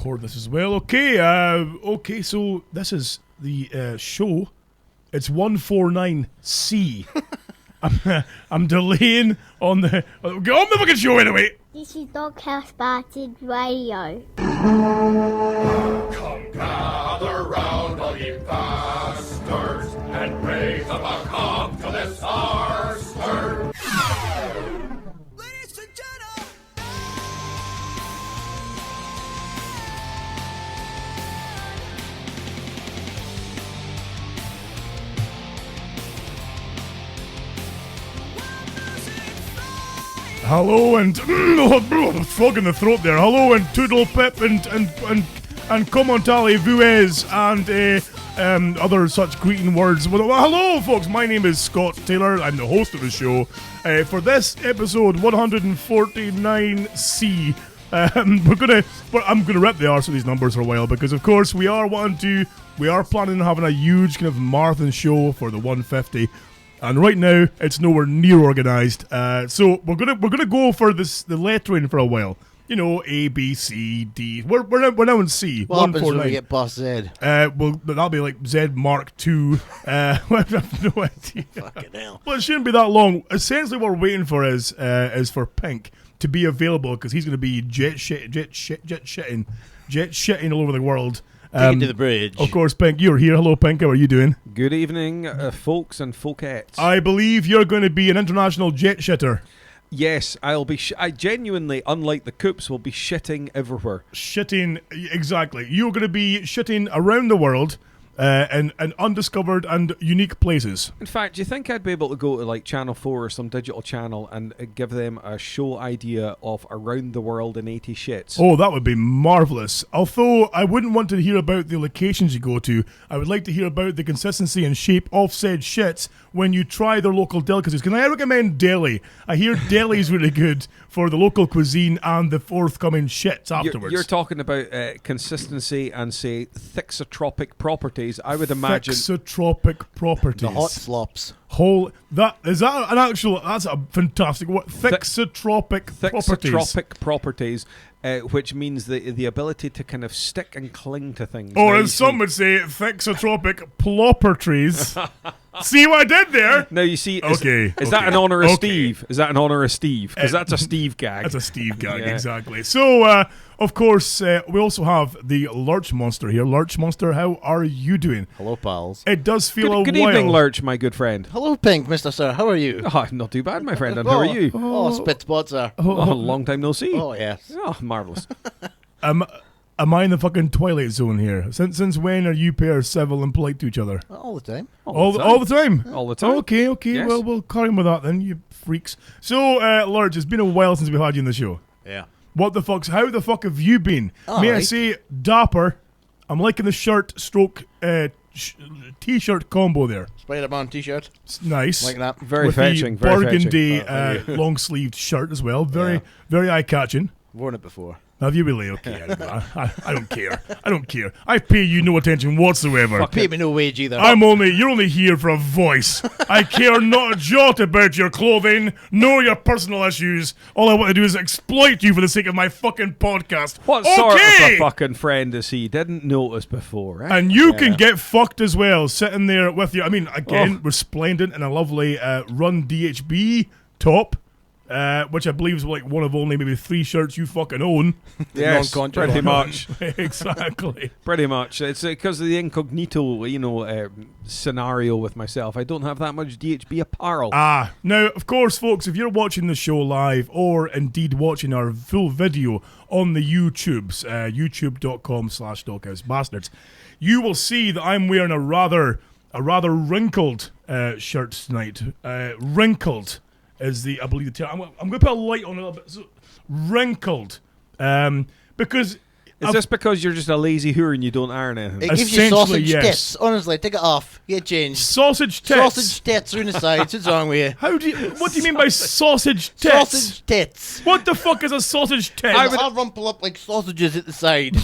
record this as well. Okay, so this is the show. It's 149C. I'm delaying on the... Get on the fucking show anyway. This is Doghouse Bastard Radio. Come gather round, all ye bastards, and raise up a cock to this our stir. Ladies and gentlemen! Hello and... frog in the throat there. Hello and toodle pip and comment allez-vous and other such greeting words. Well, hello, folks. My name is Scott Taylor. I'm the host of the show. For this episode 149C, I'm gonna rip the arse of these numbers for a while because, of course, we are planning on having a huge kind of marathon show for the 150. And right now, it's nowhere near organised. So we're gonna go for the lettering for a while. You know, A, B, C, D. We're now in C. What happens when we get past Z? Well, that'll be like Z Mark II. I have no idea. Fucking hell. Well, it shouldn't be that long. Essentially, what we're waiting for is for Pink to be available because he's going to be jet shitting all over the world. Take it to the bridge. Of course, Pink, you're here. Hello, Pink. How are you doing? Good evening, folks and folkettes. I believe you're going to be an international jet shitter. Yes, I'll be. I genuinely, unlike the Coops, will be shitting everywhere. Shitting, exactly. You're going to be shitting around the world in undiscovered and unique places. In fact, do you think I'd be able to go to like Channel 4 or some digital channel and give them a show idea of around the world in 80 shits? Oh, that would be marvellous. Although I wouldn't want to hear about the locations you go to. I would like to hear about the consistency and shape of said shits when you try their local delicacies. Can I recommend Delhi? I hear Delhi's really good for the local cuisine and the forthcoming shits afterwards. You're talking about consistency and, say, thixotropic properties. I would imagine... Thixotropic properties. The hot slops. That's a fantastic word. Thixotropic properties. Thixotropic properties, which means the ability to kind of stick and cling to things. Or as some would say, thixotropic ploperties. See what I did there? Now you see, is Okay. that an honour of Steve? Is that an honour of Steve? Because that's a Steve gag. That's a Steve gag, Yeah. exactly. So, of course, we also have the Lurch Monster here. Lurch Monster, how are you doing? Hello, pals. It does feel Good a while. evening, Lurch, my good friend. Hello, Pink, Mr. Sir. How are you? Oh, not too bad, my friend. And how are you? Oh, spit spots, sir. Oh, long time no see. Oh, yes. Oh, marvellous. Am I in the fucking Twilight Zone here? Since when are you pair civil and polite to each other? All the time. All the time? All the time. Okay. Yes. Well, we'll carry on with that then, you freaks. So, Lurch, it's been a while since we've had you on the show. Yeah. How the fuck have you been? May I right. say, dapper. I'm liking the shirt stroke t-shirt combo there. Spider-Man t-shirt. It's nice. Like that. Very With fetching. the Very burgundy fetching. long-sleeved shirt as well. Very, Yeah. very eye-catching. Worn it before. Have you really? Okay, I don't care. I don't care. I pay you no attention whatsoever. Pay me no wage either. You're only here for a voice. I care not a jot about your clothing, nor your personal issues. All I want to do is exploit you for the sake of my fucking podcast. What sort of a fucking friend is he? Didn't notice before, eh? And you can get fucked as well, sitting there with you. I mean, again, resplendent in a lovely Run DHB top. Which I believe is like one of only maybe 3 shirts you fucking own. Yes, non-contract pretty one. much. Exactly. Pretty much. It's because of the incognito, scenario with myself. I don't have that much DHB apparel. Now, of course, folks, if you're watching the show live or indeed watching our full video on the YouTubes, youtube.com/doghousebastards, you will see that I'm wearing a rather wrinkled shirt tonight. Wrinkled is I believe the term. I'm going to put a light on it a little bit. So, wrinkled. Because... Is this because you're just a lazy whore and you don't iron anything? It gives you Essentially, sausage yes. tits. Honestly, take it off. Get changed. Sausage tits. Sausage tits are in the sides. What's wrong with you? What do you mean by sausage tits? Sausage tits. What the fuck is a sausage tit? I'll rumple up like sausages at the side.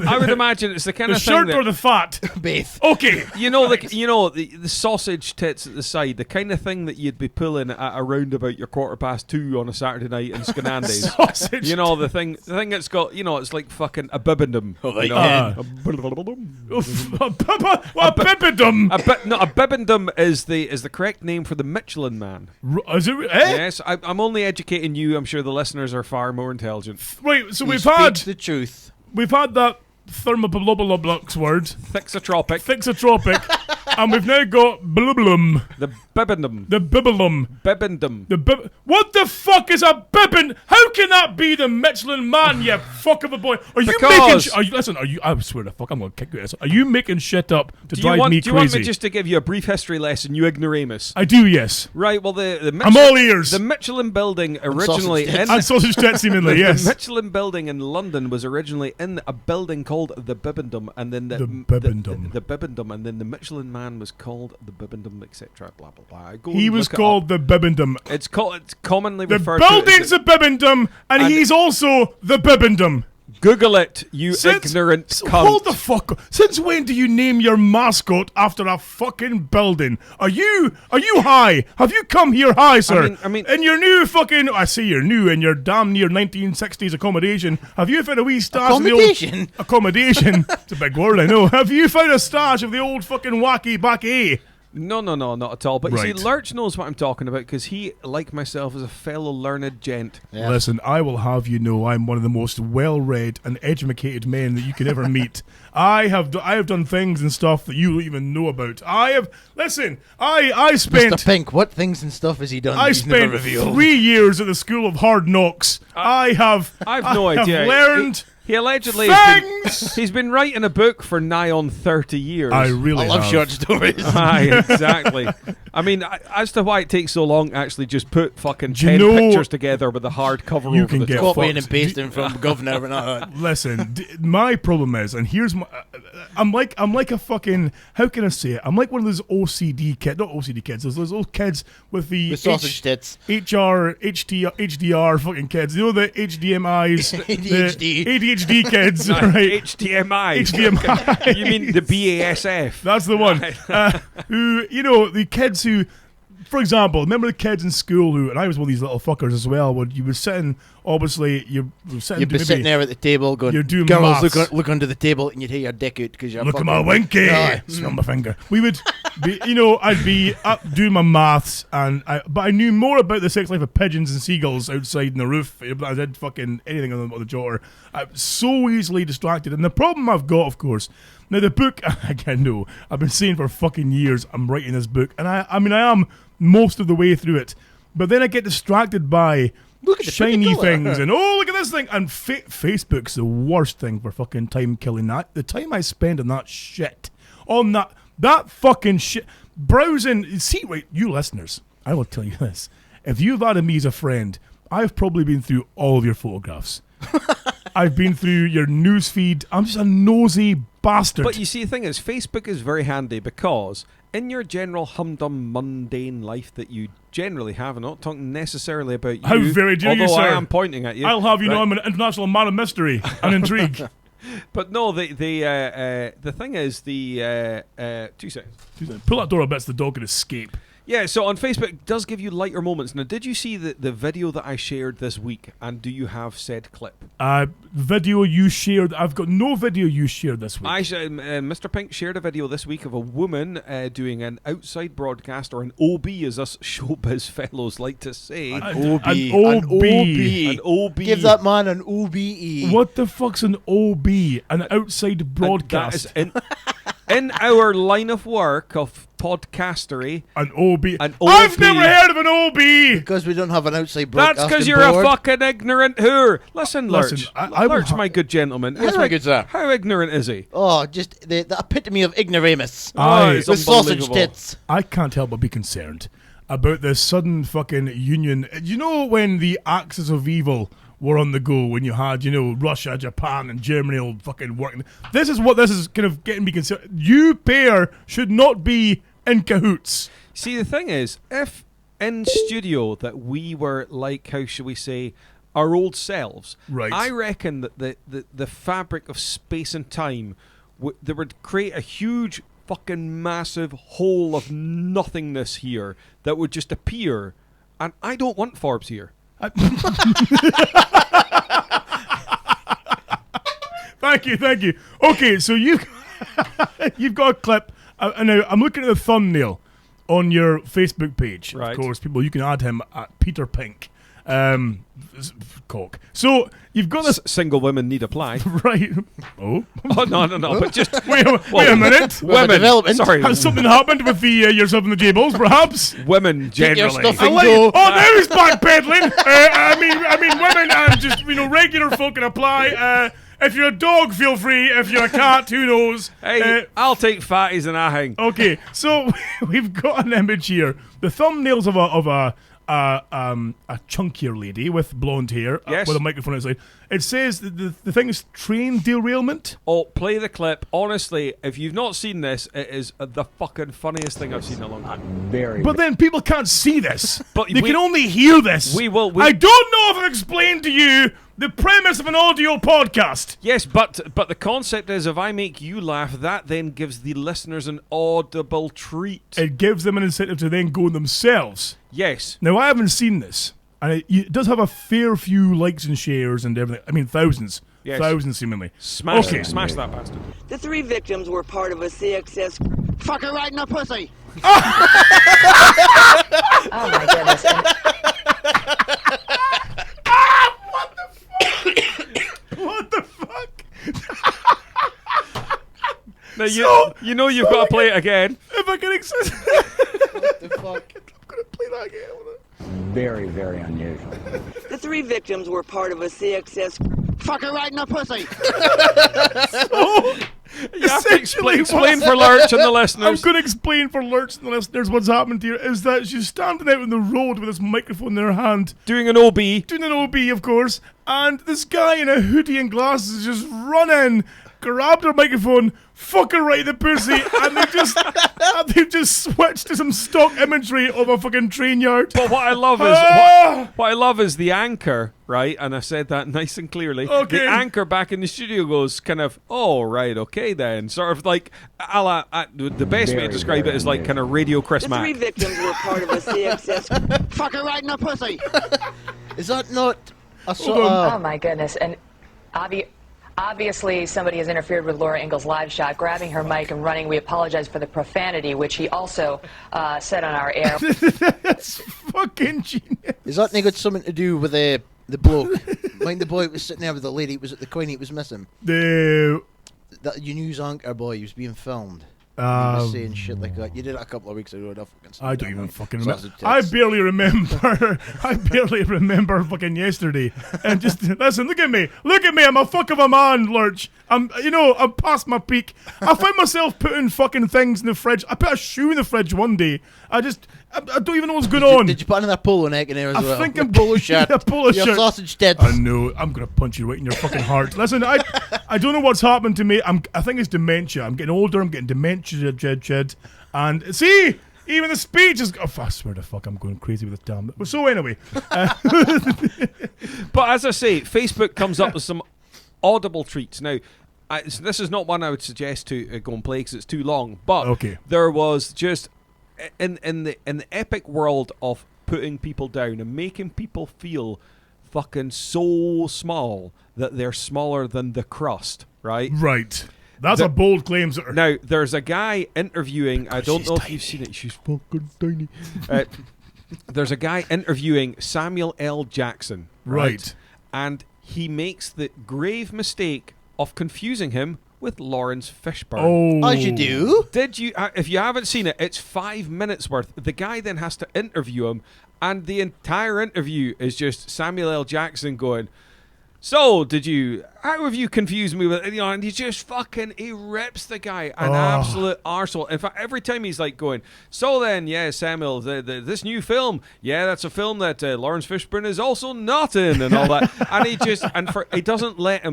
I would imagine it's the kind the of thing shirt that, or the fat? Both. Okay. the sausage tits at the side, the kind of thing that you'd be pulling at around about your 2:15 on a Saturday night in Scanandes. Sausage. The thing that's got, it's like fucking a bibendum. Oh, right, you know? yeah. A bibendum. What bibendum? A bibendum is the correct name for the Michelin Man. Is it? Yes, I'm only educating you. I'm sure the listeners are far more intelligent. Right, so He we've speaks the truth. that thermoblubblux word, Thixotropic. thixotropic, and we've now got blublum, The bibendum. the bibblum. Bibendum. What the fuck is a bibbin? How can that be the Michelin Man, you fuck of a boy? Are you Because- making... Are you... I swear to fuck, I'm gonna kick you. Are you making shit up to Do drive me crazy? you want me just to give you a brief history lesson, you ignoramus? I do, yes. Right, well, the I'm all ears. The Michelin building originally sausage in... And sausage tits, seemingly, The yes. Michelin building in London was originally in a building called the Bibendum, and then The Bibendum. the Bibendum, and then the Michelin Man was called the Bibendum, etc. Blah blah blah. Go He and was look it called up. the Bibendum. It's commonly The referred building's to the Bibendum, and he's also the Bibendum. Google it, you ignorant cunt. Hold the fuck up. Since when do you name your mascot after a fucking building? Are you high? Have you come here high, sir? I mean- in your new fucking... I say you're new, in your damn near 1960s accommodation, have you found a wee stash of the old... Accommodation? Accommodation? It's a big word, I know. Have you found a stash of the old fucking wacky backy? No, not at all. But you Right. see, Lurch knows what I'm talking about because he, like myself, is a fellow learned gent. Yeah. Listen, I will have you know I'm one of the most well-read and educated men that you can ever meet. I have done things and stuff that you don't even know about. I spent... Mr. Pink, what things and stuff has he done? I he's never spent revealed? 3 years at the School of Hard Knocks. I've no idea. Learned He allegedly has things. he's been writing a book for nigh on 30 years. I really I love have. short stories. Aye, exactly. I mean, as to why it takes so long, actually, just put fucking Do you 10 know- pictures together with a hard cover You over can the get top. Copying fucked. and pasting from governor and all that. Listen, my problem is, and here's my, I'm like a fucking, how can I say it? I'm like one of those OCD kids, not OCD kids, those old kids with the With sausage tits. HDR fucking kids. You know the HDMIs, ADHD. the ADHD kids, right? HDMI. HDMI. You mean the BASF? That's the one. Who, you know, the kids who, for example, remember the kids in school who, and I was one of these little fuckers as well, when you were sitting, obviously, you were sitting... You'd be sitting there at the table going, You're doing girls, maths. look under the table, and you'd hear your dick out because you're Look at fucking... my winky. Aye. Smell my finger. We would be, you know, I'd be up doing my maths, but I knew more about the sex life of pigeons and seagulls outside in the roof than I did fucking anything on the jotter. I'm so easily distracted. And the problem I've got, of course, now the book, again, no, I've been saying for fucking years I'm writing this book, and I mean, I am most of the way through it, but then I get distracted by Look at the shiny pretty colour. things and oh look at this thing, and Facebook's the worst thing for fucking time killing. That the time I spend on that shit, on that fucking shit, browsing. See, wait, you listeners, I will tell you this: if you've added me as a friend, I've probably been through all of your photographs. I've been through your newsfeed. I'm just a nosy bastard. But you see, the thing is, Facebook is very handy because in your general humdum, mundane life that you generally have, I'm not talking necessarily about you. How very dare you, although I sir. am pointing at you. I'll have you know right? I'm an international man of mystery and intrigue. But no, the thing is, 2 seconds. Pull that door up, it's the dog can escape. Yeah, so on Facebook, it does give you lighter moments. Now, did you see the video that I shared this week, and do you have said clip? Video you shared. I've got no video you shared this week. Mr. Pink shared a video this week of a woman doing an outside broadcast, or an OB, as us showbiz fellows like to say. An OB. An OB. Give that man an OBE. What the fuck's an OB? An outside And broadcast. that is in our line of work of podcastery. An OB. An I've OB. never heard of an OB. Because we don't have an outside That's broadcasting because you're board. a fucking ignorant whoer. Listen, Lurch. I will Lurch, my good gentleman. Yes, my good sir. How ignorant is he? Oh, just the epitome of ignoramus. It's With sausage unbelievable. tits. I can't help but be concerned about this sudden fucking union. You know when the axis of evil were on the go, when you had, you know, Russia, Japan, and Germany all fucking working. This is what this is kind of getting me concerned. You pair should not be in cahoots. See, the thing is, if in studio that we were like, how should we say, our old selves, Right. I reckon that the fabric of space and time that would create a huge fucking massive hole of nothingness here that would just appear, and I don't want Forbes here. Thank you. Okay, so you've got a clip. Now, I'm looking at the thumbnail on your Facebook page. Right. Of course, people, you can add him at Peter Pink. Cock. So you've got this. Single women need apply. Right. Oh. Oh, no. But just Wait a minute. women. development. Sorry. Has something happened with the yourself and the J-Balls, perhaps? Women Take your generally. stuff and go. Oh, there he's backpedaling. I mean, women and just regular folk can apply. If you're a dog, feel free. If you're a cat, who knows? Hey, I'll take fatties and ahang. Okay, so we've got an image here. The thumbnails of a chunkier lady with blonde hair Yes. with a microphone outside. It says the thing is train derailment. Oh, play the clip. Honestly, if you've not seen this, it is the fucking funniest thing I've seen in a long time. But then people can't see this. But they we- can only hear this. we will- I don't know if I've explained to you the premise of an audio podcast. Yes, but the concept is if I make you laugh, that then gives the listeners an audible treat. It gives them an incentive to then go themselves. Yes. Now, I haven't seen this. And it does have a fair few likes and shares and everything. I mean, thousands. Yes. Thousands, seemingly. Smash Okay. that bastard. The 3 victims were part of a CXS fucker right in the pussy. Oh my goodness. What the fuck? Now, So- you know you've got to play it again. If I can access... What the fuck? I'm going to play that again. Very, very unusual. The 3 victims were part of a CXS fucker right in the pussy. You have to Essentially explain what's- for Lurch and the I'm listeners. going to explain for Lurch and the listeners what's happened here is that she's standing out in the road with this microphone in her hand, Doing an OB. doing an OB, of course, and this guy in a hoodie and glasses just run in, grabbed her microphone, fuck her right in the pussy, and they've just switched to some stock imagery of a fucking train yard. But what I love is Ah! what I love is the anchor, right? And I said that nice and clearly. Okay. The anchor back in the studio goes kind of, oh right, okay then, sort of like the best way to Very, describe it very is like kind of Radio Chris The 3 Mack. victims were part of a CXS fucker right in the pussy. Is that not a sort Oh of... my goodness. And obviously somebody has interfered with Laura Ingalls' live shot, grabbing her mic and running. We apologize for the profanity, which he also said on our air. That's fucking genius. Is that got something to do with the bloke? Mind the boy that was sitting there with the lady, was it the coin he was missing? The That you news anchor boy, he was being filmed. He was saying shit like that. You did it a couple of weeks ago. I don't even fucking So remember. that's I a tits. barely remember. I barely remember fucking yesterday. And just listen, look at me. I'm a fuck of a man, Lurch. I'm past my peak. I found myself putting fucking things in the fridge. I put a shoe in the fridge one day. I don't even know what's going on. Did you put another polo neck in there as I well? think Your I'm polo shirt. a polo Your shirt. sausage tits. I know. I'm gonna punch you right in your fucking heart. Listen, I don't know what's happened to me. I think it's dementia. I'm getting older. I'm getting dementia, chid. And see, even the speech is. Oh, I swear to fuck, I'm going crazy with this damn. So anyway, But as I say, Facebook comes up with some audible treats. Now, this is not one I would suggest to go and play because it's too long. But Okay. there was just in the epic world of putting people down and making people feel fucking so small that they're smaller than the crust, right? right. That's a bold claim, sir. Now, there's a guy interviewing. I don't she's know if tiny. you've seen it. She's fucking tiny. There's a guy interviewing Samuel L. Jackson. Right. And he makes the grave mistake of confusing him with Lawrence Fishburne. Oh, As you do. Did you? If you haven't seen it, it's 5 minutes worth. The guy then has to interview him, and the entire interview is just Samuel L. Jackson going, "So, how have you confused me with," and he rips the guy an absolute arsehole. In fact, every time he's like going, "So then, yeah, Samuel, this new film, yeah, that's a film that Lawrence Fishburne is also not in," and all that. And he doesn't let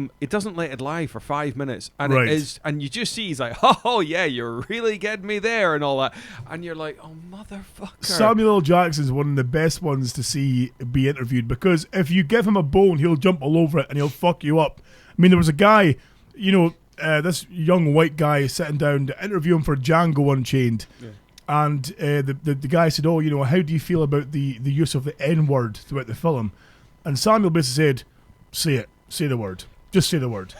it lie for 5 minutes. And Right. it is, and you just see he's like, "Oh yeah, you're really getting me there," and all that. And you're like, "Oh, motherfucker." Samuel L. Jackson's one of the best ones to see be interviewed because if you give him a bone, he'll jump all over it and he'll fuck you up. I mean, there was a guy, this young white guy sitting down to interview him for Django Unchained. Yeah. And the guy said, "Oh, how do you feel about the use of the N-word throughout the film?" And Samuel basically said, "Say it. Say the word. Just say the word.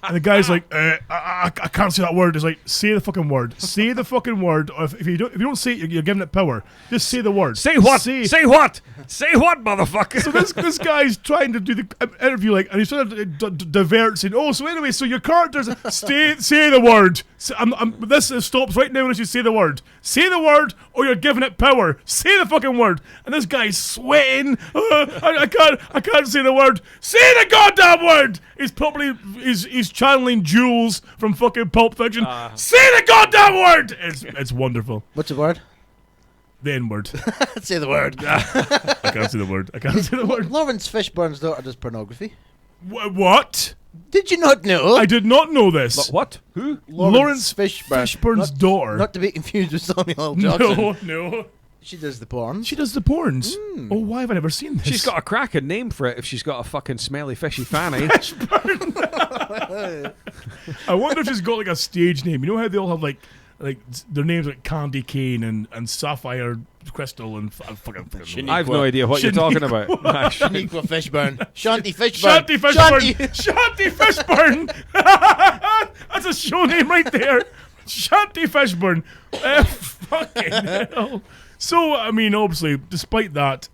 And the guy's like, I can't say that word. It's like, say the fucking word. Say the fucking word. Or if you don't say it, you're giving it power. Just say the word. Say what? Say what? Say what, motherfucker? So this guy's trying to do the interview, like, and he's trying to divert, saying, "Oh, so anyway, so your characters say the word. This stops right now unless you say the word. Say the word, or you're giving it power. Say the fucking word." And this guy's sweating. I can't say the word. Say the goddamn word. He's channeling Jules from fucking Pulp Fiction. Say the goddamn word. It's wonderful. What's the word? The N-word. Say the word. I can't say the word. I can't say the word. Lawrence Fishburne's daughter does pornography. What? Did you not know? I did not know this. What? Who? Lawrence Fishburne's daughter. Not to be confused with Samuel L. Jackson. No. She does the porn. She does the porns. Oh, why have I never seen this? She's got a cracking name for it if she's got a fucking smelly fishy fanny. I wonder if she's got like a stage name. You know how they all have like their names like Candy Cane and Sapphire Crystal and fucking. I have no idea what you're talking about. Shaniqua Fishburne. Shanty Fishburne. Shanty Fishburne. Shanty Fishburne. That's a show name right there. Shanty Fishburne. Fucking hell. So, I mean, obviously, despite that,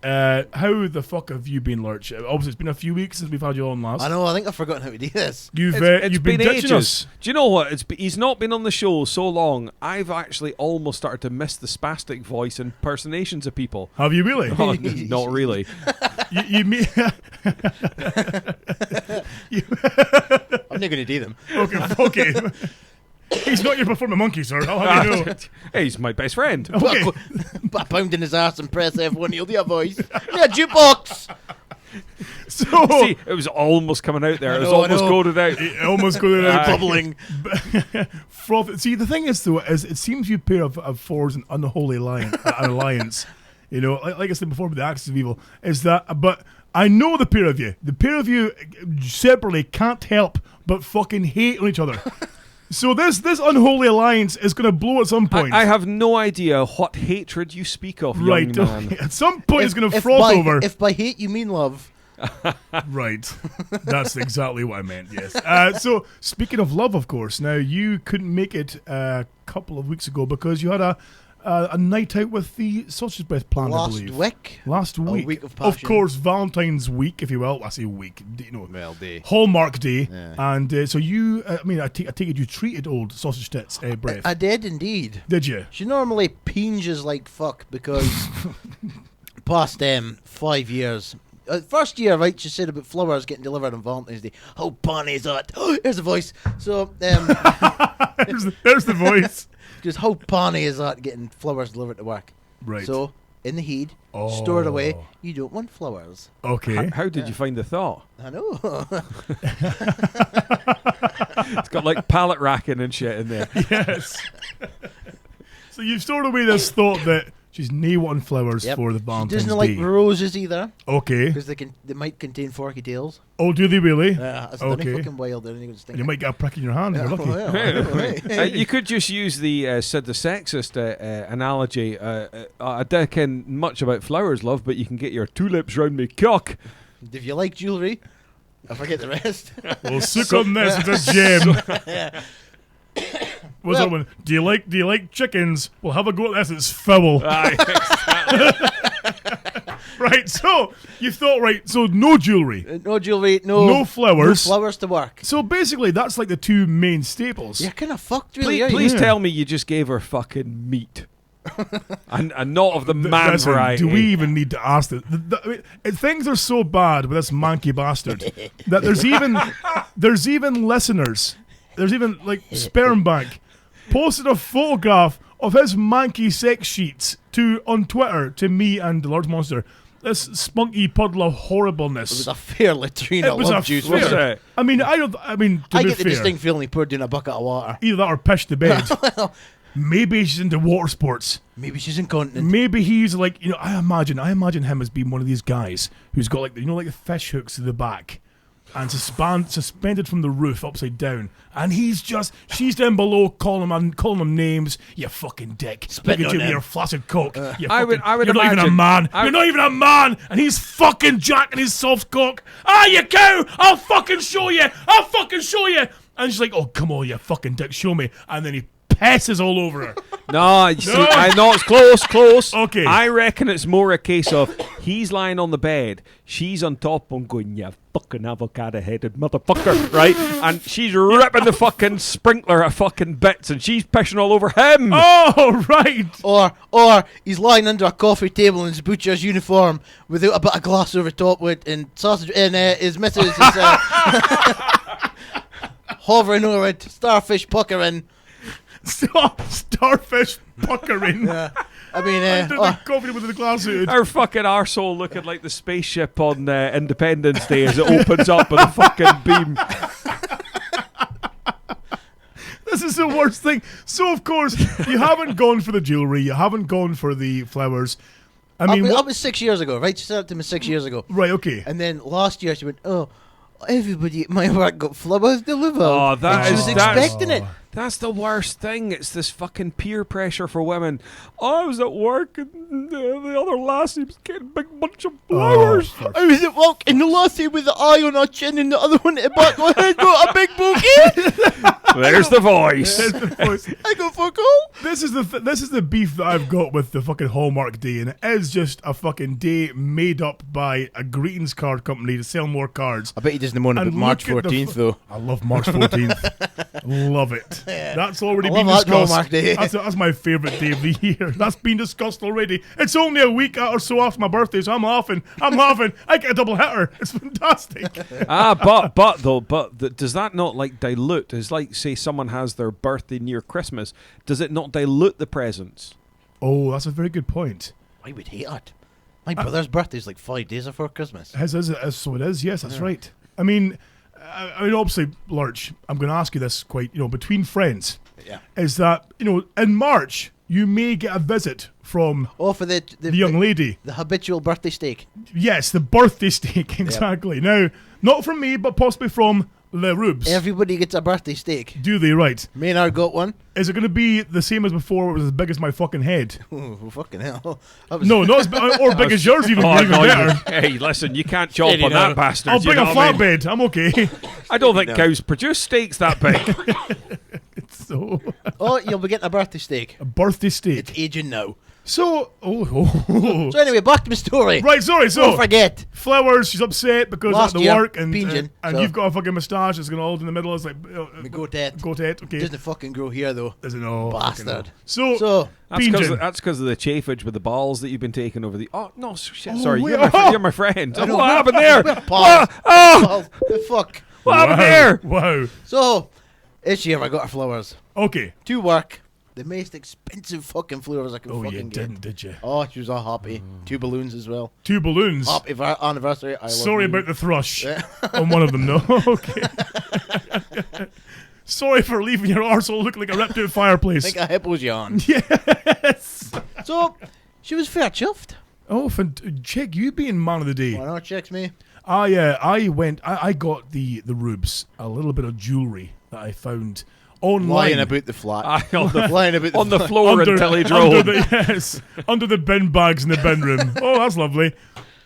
how the fuck have you been, Lurch? Obviously, it's been a few weeks since we've had you on last. I know, I think I've forgotten how to do this. You've been ditching us. Do you know what? He's not been on the show so long, I've actually almost started to miss the spastic voice impersonations of people. Have you really? Oh, not really. I'm not going to do them. Okay. He's not your performing monkey, sir. I'll have you know. Hey, he's my best friend. Okay. Put a pound in his ass and press F1, he'll do a voice. Yeah, jukebox. So see, it was almost coming out there. It was almost goaded out. It almost goaded out. Bubbling. See, the thing is, though, is it seems you pair of forged an unholy alliance. You know, like I said before with the Axis of Evil, is that, but I know the pair of you. The pair of you separately can't help but fucking hate on each other. So this unholy alliance is going to blow at some point. I have no idea what hatred you speak of, young man. At some point it's going to froth over. If by hate you mean love. Right. That's exactly what I meant, yes. So, speaking of love, of course, now you couldn't make it a couple of weeks ago because you had a night out with the Sausage Breath Plan, I believe. Last week. A week of passion. Of course, Valentine's week, if you will. I say week. Day. Hallmark Day. Yeah. And so you, I take it you treated old Sausage Tits Breath. I did indeed. Did you? She normally pinges like fuck because past 5 years. First year, right, she said about flowers getting delivered on Valentine's Day. Oh, Bonnie's that. Here's the voice. So, there's the voice. Just how panny is that getting flowers delivered to work? Right. So, in the heat, stored away, you don't want flowers. Okay. How did you find the thought? I know. It's got like pallet racking and shit in there. Yes. So you've stored away this thought that she's nae wanting flowers for the Valentine's Day. She doesn't like roses either. Okay. Because they might contain forky tails. Oh, do they really? Yeah, that's fucking wild. And you might get a prick in your hand. You're lucky. You could just use the said the sexist analogy. I don't care much about flowers, love, but you can get your tulips round me cock. If you like jewellery, I forget the rest. Well, suck on this. It's a gem. What's that one? Do you like chickens? Well, have a go at this. It's foul. Right, so you thought, right, so no jewellery. No jewellery, no flowers. No flowers to work. So basically, that's like the two main staples. You're kind of fucked, really. Please tell me you just gave her fucking meat. and not of the man variety. Do we even need to ask this? Things are so bad with this manky bastard that there's even listeners. There's even like Sperm Bank posted a photograph of his manky sex sheets on Twitter to me and the Lurch Monster. This spunky puddle of horribleness. It was a fair latrine of love juice, wasn't it? I get the distinct feeling he poured in a bucket of water. Either that or pish the bed. Maybe she's into water sports. Maybe she's incontinent. Maybe he's like, I imagine him as being one of these guys who's got like the fish hooks to the back. and suspended from the roof upside down. And she's down below calling him names. You fucking dick. Spitting Look at on you, him. your flaccid cock. I would You're not even a imagine- man. You're not even a man. And he's fucking jacking his soft cock. Ah, you cow! I'll fucking show you. I'll fucking show you. And she's like, oh, come on, you fucking dick, show me. And then he pisses all over her. No, you see, I know it's close. Okay. I reckon it's more a case of he's lying on the bed, she's on top of him going, you fucking avocado-headed motherfucker, right? And she's ripping the fucking sprinkler at fucking bits, and she's pissing all over him. Oh, right. Or he's lying under a coffee table in his butcher's uniform without a bit of glass over top with and sausage, and his missus is hovering over it, starfish puckering. Starfish puckering. Yeah. I mean, Under the coffee with the glass hood. Her fucking arsehole looking like the spaceship on Independence Day as it opens up with a fucking beam. This is the worst thing. So, of course, you haven't gone for the jewellery. You haven't gone for the flowers. I mean, that was 6 years ago, right? She said it to me 6 years ago. Right, okay. And then last year she went, oh, everybody at my work got flowers delivered. Oh, and she was expecting it. That's the worst thing. It's this fucking peer pressure for women. I was at work and the other lassie was getting a big bunch of flowers. I was at work and the lassie with the eye on her chin and the other one at the back of her head got a big bouquet. There's the voice. I go, fuck all. This is the beef that I've got with the fucking Hallmark Day, and it is just a fucking day made up by a greetings card company to sell more cards. I bet he doesn't want about March 14th, though. I love March 14th. Love it. Yeah. That's already I been love that discussed. Hallmark Day. That's my favourite day of the year. That's been discussed already. It's only a week or so after my birthday, so I'm laughing. I get a double hitter. It's fantastic. But does that not like dilute? It's like, say someone has their birthday near Christmas. Does it not dilute the presents? Oh, that's a very good point. I would hate it. My brother's birthday's like 5 days before Christmas. So it is. Yes, that's right. I mean, obviously, Lurch, I'm going to ask you this quite, between friends. Yeah. Is that, in March, you may get a visit from for the young lady. The habitual birthday steak. Yes, the birthday steak, exactly. Yep. Now, not from me, but possibly from Le Rubes. Everybody gets a birthday steak. Do they? Right. Maynard got one. Is it going to be the same as before, where it was as big as my fucking head? Oh, fucking hell. No, not as big, or big as yours, even better. Hey, listen, you can't chomp on that bastard. I'll bring a flatbed. I'm okay. I don't think cows produce steaks that big. Oh, you'll be getting a birthday steak. A birthday steak. It's aging now. So, So anyway, back to my story. Right, sorry. So, don't forget. Flowers, she's upset because Last at the year, work, and so. you've got a fucking moustache that's going to hold in the middle. It's like goatette. Okay. Doesn't fucking grow here though. Doesn't know. Bastard. So that's because of the chafage with the balls that you've been taking over the. Oh no, shit! Sorry, wait, you're my friend. I know, What happened there? Balls. Oh, fuck. what happened there? Wow. So this year I got her flowers. Okay. To work. The most expensive fucking flowers I could Oh, fucking you get. didn't, did you? Oh, she was all happy. 2 balloons as well. 2 balloons? Happy anniversary. I love Sorry you. about the thrush on one of them, no? Okay. Sorry for leaving your arsehole looking like a ripped out fireplace. Like a hippo's yawn. Yes. So, she was fair chuffed. Oh, Chick, you being man of the day. Why not, checks me? I got the Rubes, a little bit of jewellery that I found online. Lying about the flat. Lying about on the floor until he drove. Under the bin bags in the bin room. Oh, that's lovely.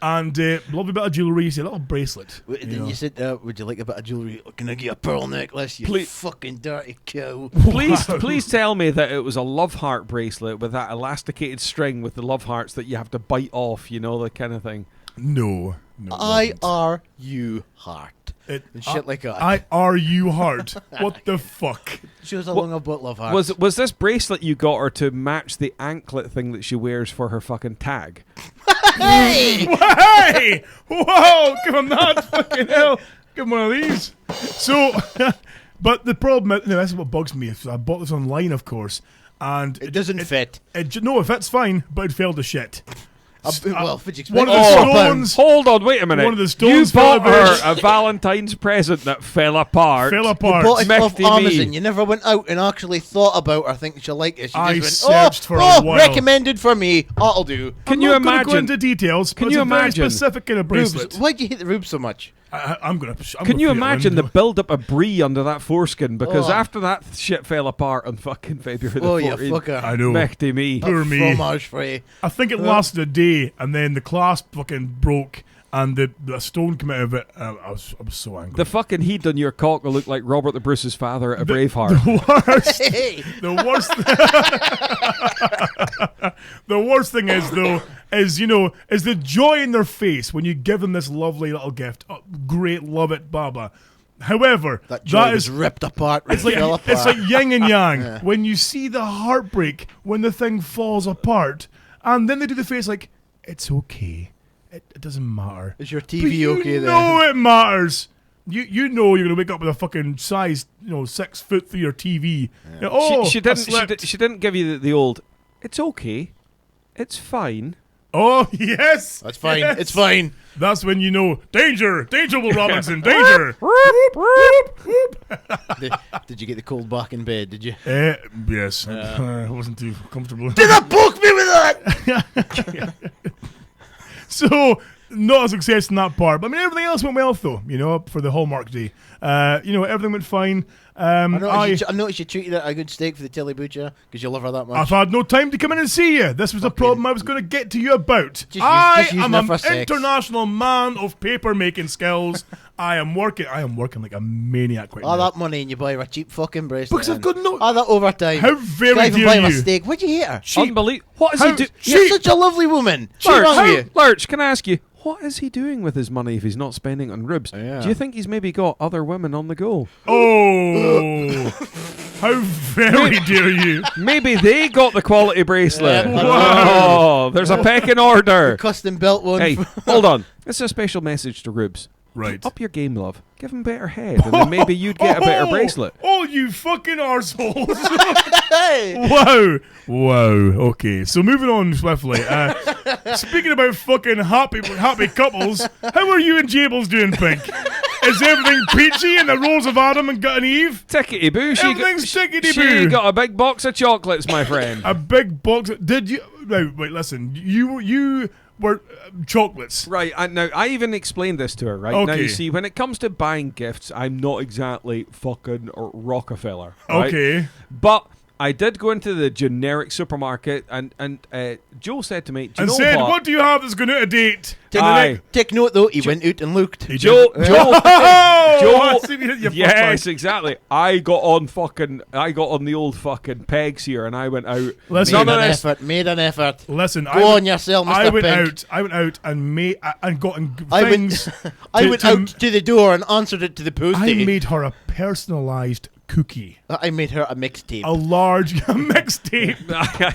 And lovely bit of jewellery. You see a little bracelet. Then you said, would you like a bit of jewellery? Can I get a pearl necklace? You fucking dirty cow. Please tell me that it was a love heart bracelet with that elasticated string with the love hearts that you have to bite off, the kind of thing. No. I-R-U heart. And shit like that. I-R-U heart. What the fuck? Shows how long I've bought love hearts. Was this bracelet you got her to match the anklet thing that she wears for her fucking tag? Hey! Hey! Whoa! Give him that! Fucking hell! Give him one of these. So, but the problem is, this is what bugs me. I bought this online, of course, and it doesn't fit. No, it fits fine, but it fell to shit. Well, one of the stones. Hold on, wait a minute. One of the stones. You bought her a Valentine's present that fell apart. Fell apart. You bought it off Amazon. You never went out and actually thought about her thinking she'll like it. I just searched for a while. Recommended for me. That'll do. Can you imagine? Go into details. Can you imagine? A very specific kind of bracelet. Rubes. Why'd you hate the Rubes so much? I'm gonna. Can you imagine the build-up of brie under that foreskin? Because after that shit fell apart on fucking February the 14th. You fucker. I know. Mechty me. Poor me. Fromage free. I think it lasted a day, and then the clasp fucking broke, and the stone came out of it. I was so angry. The fucking heat on your cock will look like Robert the Bruce's father at a Braveheart. The worst thing is though is the joy in their face when you give them this lovely little gift. Oh, great, love it, baba. However, that joy is was ripped apart. It's like yin and yang. When you see the heartbreak when the thing falls apart, and then they do the face like it's okay. It doesn't matter. Is your TV okay then? No, it matters. You know you're gonna wake up with a fucking size 6 foot through your TV. Yeah. She didn't give you the old. It's okay. It's fine. Oh yes, that's fine. Yes. It's fine. That's when you know danger, Will Robinson, danger. Did you get the cold back in bed? Did you? Yes. I wasn't too comfortable. Did I poke me with that? So, not a success in that part. But I mean, everything else went well, though, for the Hallmark Day. Everything went fine. I noticed you treated it a good steak for the Tilly Butcher because you love her that much. I've had no time to come in and see you. This was a problem I was going to get to you about. I am an international man of paper making skills. I am working like a maniac right now. All that money and you buy her a cheap fucking bracelet. Because I've got no... All that overtime. How very dare buy her you. a steak. Why'd you hate her? Unbelievable. What is he doing? You're such a lovely woman. Lurch, can I ask you, what is he doing with his money if he's not spending it on ribs? Yeah. Do you think he's maybe got other women on the go? Oh, how very dare you. Maybe they got the quality bracelet. Wow. There's a pecking order. The custom built one. Hey, hold on. This is a special message to Rubes. Right. Up your game, love. Give him better head, and then maybe you'd get a better bracelet. Oh, you fucking arseholes. Wow. Okay, so moving on swiftly. Speaking about fucking happy couples, how are you and Jables doing, Pink? Is everything peachy in the Rose of Adam and Gut and Eve? Tickety boo. Everything's tickety She boo. got a big box of chocolates, my friend. A big box. Did you? No, wait. Listen. You were chocolates. Right. Now I even explained this to her. Right. Okay. Now you see, when it comes to buying gifts, I'm not exactly fucking Rockefeller. Right? Okay. But I did go into the generic supermarket, and Joe said to me, and said, what do you have that's going out of date? Take note, though, he went out and looked. Joe, yes, exactly. I got on the old fucking pegs here, and I went out. Made an effort. Listen, go on yourself, Mr. I went out and got things. I went out to the door and answered it to the postie. I made her a personalised cookie. I made her a mixtape. A large mixtape.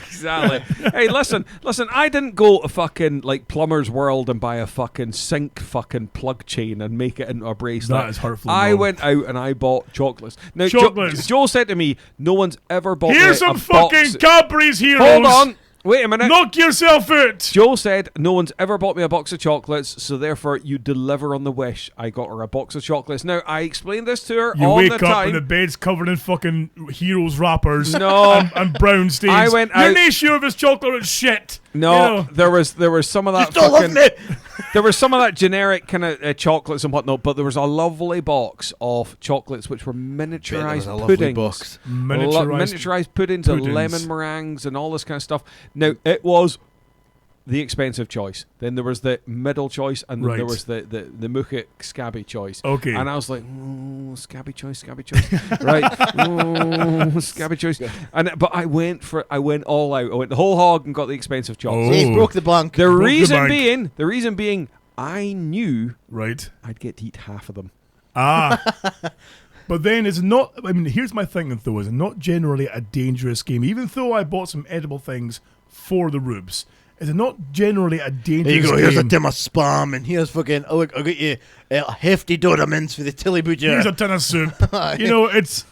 Exactly. Hey, listen. I didn't go to fucking like Plumber's World and buy a fucking sink fucking plug chain and make it into a bracelet. That is hurtful. I went out and I bought chocolates. Now, chocolates. Joe said to me, "No one's ever bought Here's me some a fucking box." Cadbury's Heroes. Hold on. Wait a minute. Knock yourself out. Joe said no one's ever bought me a box of chocolates, so therefore you deliver on the wish. I got her a box of chocolates. Now, I explained this to her you all the time. wake up and the bed's covered in fucking Heroes wrappers and brown stains. I went You're out. not sure if it's chocolate or it's shit. No, there was some of that fucking... There was some of that generic kind of chocolates and whatnot, but there was a lovely box of chocolates which were miniaturized puddings. Miniaturized puddings and lemon meringues and all this kind of stuff. Now, it was the expensive choice. Then there was the middle choice, and then there was the Mukit scabby choice. Okay. And I was like, scabby choice. Right. Scabby choice. But I went all out. I went the whole hog and got the expensive chocolate. So he broke the bank. The reason being, I knew I'd get to eat half of them. But then it's not... I mean, here's my thing, though. It's not generally a dangerous game. Even though I bought some edible things for the rubes, is it not generally a dangerous game? There you go, here's a tin of spam, and here's fucking... Oh, look, I got you a hefty dough of mince for the Tilly Butcher. Here's a tin of soup. It's...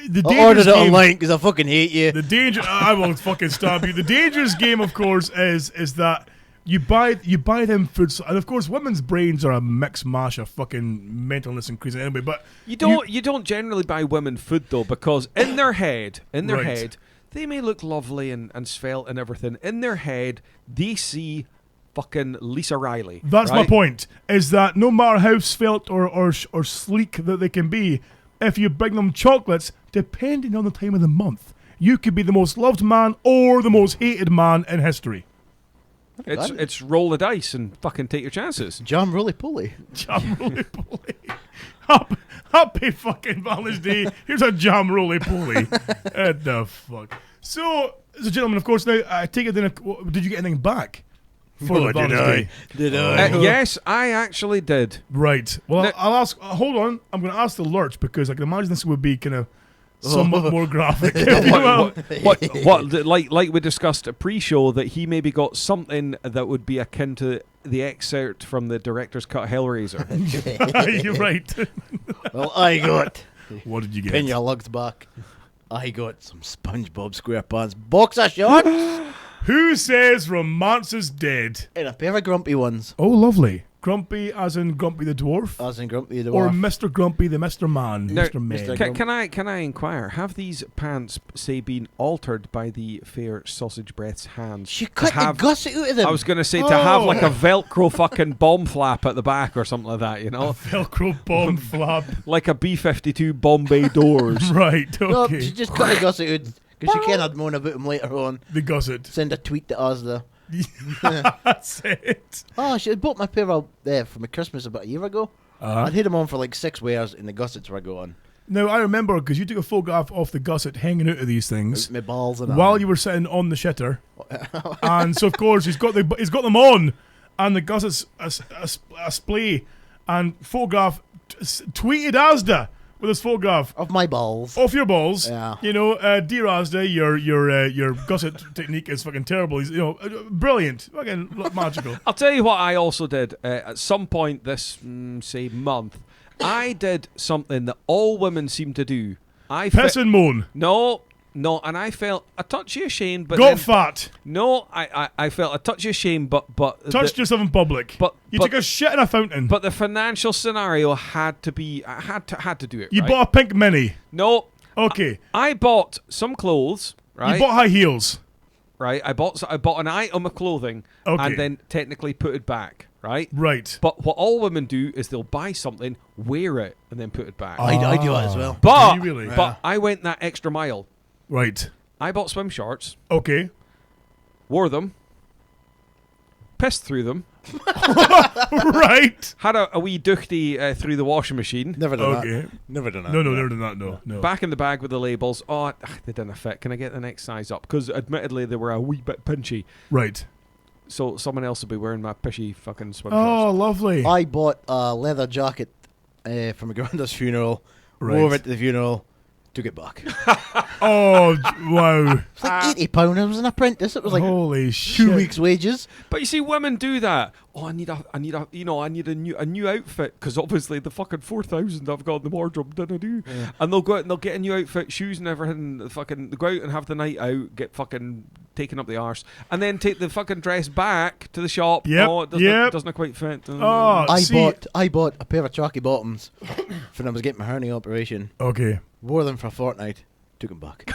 The I ordered it online because I fucking hate you. The danger... I will fucking stab you. The dangerous game, of course, is that... You buy them foods, and of course, women's brains are a mix mash of fucking mentalness and crazy anyway. But you don't generally buy women food though, because in their head, they may look lovely and svelte and everything. In their head, they see fucking Lisa Riley. That's my right? point. Is that no matter how svelte or sleek that they can be, if you bring them chocolates, depending on the time of the month, you could be the most loved man or the most hated man in history. It's roll the dice and fucking take your chances. Jam roly poly. Jam roly poly. Happy fucking Valentine's Day. Here's a jam roly poly. What the fuck? So, as a gentleman, of course, now I take it. Then, did you get anything back for the Valentine's Day? Did I? Yes, I actually did. Right. Well, Now- I'll ask. Hold on. I'm going to ask the Lurch because I can imagine this would be kind of somewhat more graphic. if you will. What like we discussed at pre-show, that he maybe got something that would be akin to the excerpt from the director's cut Hellraiser. You're right. Well, I got. What did you get? Pin your lugs back. I got some SpongeBob SquarePants boxer shorts Who says romance is dead? and a pair of grumpy ones. Oh, lovely. Grumpy as in Grumpy the Dwarf? As in Grumpy the Or Dwarf. Mr. Grumpy the Mr. Man? Now, Mr. Man. Mr. Can I inquire? Have these pants, say, been altered by the fair sausage breath's hands? She to cut the have- gusset out of them. I was going to say to have like a Velcro fucking bomb flap at the back or something like that, you know, Velcro bomb flap. like a B-52 Bombay doors. Right, No, okay. she just cut the gusset out because she can't moan about them later on. The gusset. Send a tweet to Asda. That's it. Oh, she had bought my pair of for my Christmas about a year ago. I'd had them on for like 6 wears and the gussets were gone. Now, I remember because you took a photograph of the gusset hanging out of these things My balls and while you were sitting on the shitter. And so, of course, he's got them on. And the gusset's a splay. And photograph tweeted Asda with his photograph of my balls. off your balls. Yeah. You know, dear Asda, your gusset technique is fucking terrible. He's, brilliant. Fucking magical. I'll tell you what I also did at some point this, say, month. I did something that all women seem to do. Piss and moan. No, and I felt a touchy ashamed, but Got then, fat. No, I felt a touchy ashamed, but Touched yourself in public. but You took a shit in a fountain. But the financial scenario had to be. I had to do it. You right? bought a pink mini. No. Okay. I bought some clothes. Right. You bought high heels. Right. I bought an item of clothing. Okay. And then technically put it back. Right. Right. But what all women do is they'll buy something, wear it, and then put it back. I do that as well. But Do you really? but I went that extra mile. Right. I bought swim shorts, Okay. wore them, pissed through them, Right. had a wee duchty through the washing machine. Never done Okay. that. Never done that. No, never done that. No. Back in the bag with the labels. Oh, they didn't fit. Can I get the next size up? Because admittedly they were a wee bit pinchy. Right. So someone else will be wearing my pishy fucking swim Oh, shorts. lovely. I bought a leather jacket for my granddad's funeral. Right. Wore it to the funeral. Took it back. Oh, wow. It's like £80. I was an apprentice. It was like Holy 2 shit. weeks' wages. But you see, women do that. Oh, I need a new outfit because obviously the fucking 4,000 I've got in the wardrobe didn't do. Yeah. And they'll go out and they'll get a new outfit, shoes and everything. Fucking they go out and have the night out, get fucking taken up the arse, and then take the fucking dress back to the shop. Yep, Oh, it doesn't quite fit. Oh, I bought a pair of chalky bottoms when I was getting my hernia operation. Okay. Wore them for a fortnight. Took them back.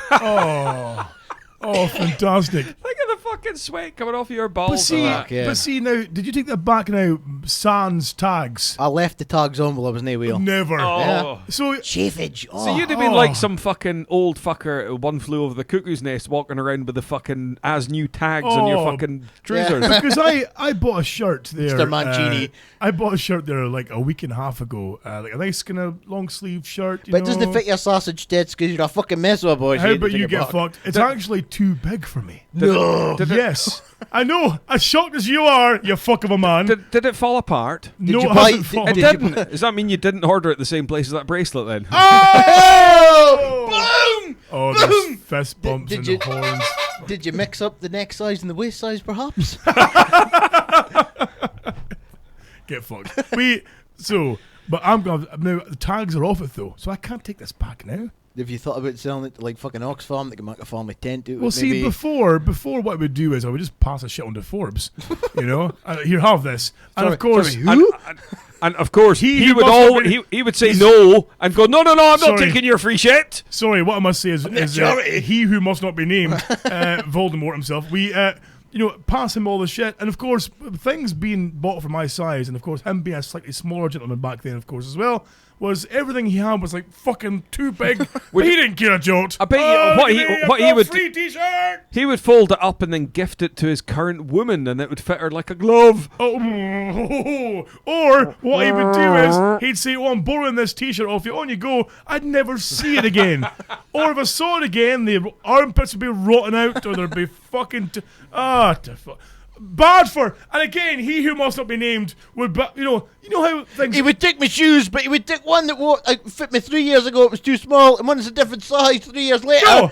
Oh, fantastic. Look at the fucking sweat coming off of your balls. But see, and that. yeah. but see now, did you take that back now? Sans tags. I left the tags on while I was in the wheel. Never. Oh. Yeah. So Chafage. So you'd have been like some fucking old fucker, one flew over the cuckoo's nest, walking around with the fucking as new tags on your Oh. fucking trousers. because I bought a shirt there. Mr. Mancini. I bought a shirt there like a week and a half ago. Like a nice kind of long sleeve shirt. But it doesn't fit your sausage tits because you're a fucking mess of a boy. How about you get fucked? It's actually too big for me. No. Yes. I know. As shocked as you are, you fuck of a man. Did it fall apart? No, you it buy- hasn't did- fallen. It Did you didn't. Does that mean you didn't order it the same place as that bracelet then? Oh! Oh, there's fist bumps Did and you- horns. Did you mix up the neck size and the waist size, perhaps? Get fucked. But I'm going now. The tags are off it though, so I can't take this back now. Have you thought about selling it to like fucking Oxfam that can make a family tent out of Well, it, see, maybe? before what I would do is I would just pass the shit on to Forbes, you know. Here, have this, and Sorry, of course, sorry, who? And of course, He he who would must all have been- he would say no and go no, I'm not Sorry. taking your free shit. Sorry, what I must say is majority. he who must not be named, Voldemort himself. pass him all the shit. And of course, things being bought for my size, and of course, him being a slightly smaller gentleman back then, of course, as well, was everything he had was like fucking too big. But he didn't care a jolt. I bet you what he would free t-shirt. He would fold it up and then gift it to his current woman, and it would fit her like a glove. Oh, or what he would do is he'd say, "Oh, I'm borrowing this t-shirt off you. On you go." I'd never see it again. Or if I saw it again, the armpits would be rotting out, or there'd be fucking bad for. And again, he who must not be named would, you know how things. He would take my shoes, but he would take one that fit me 3 years ago. It was too small, and one that's a different size 3 years later. No.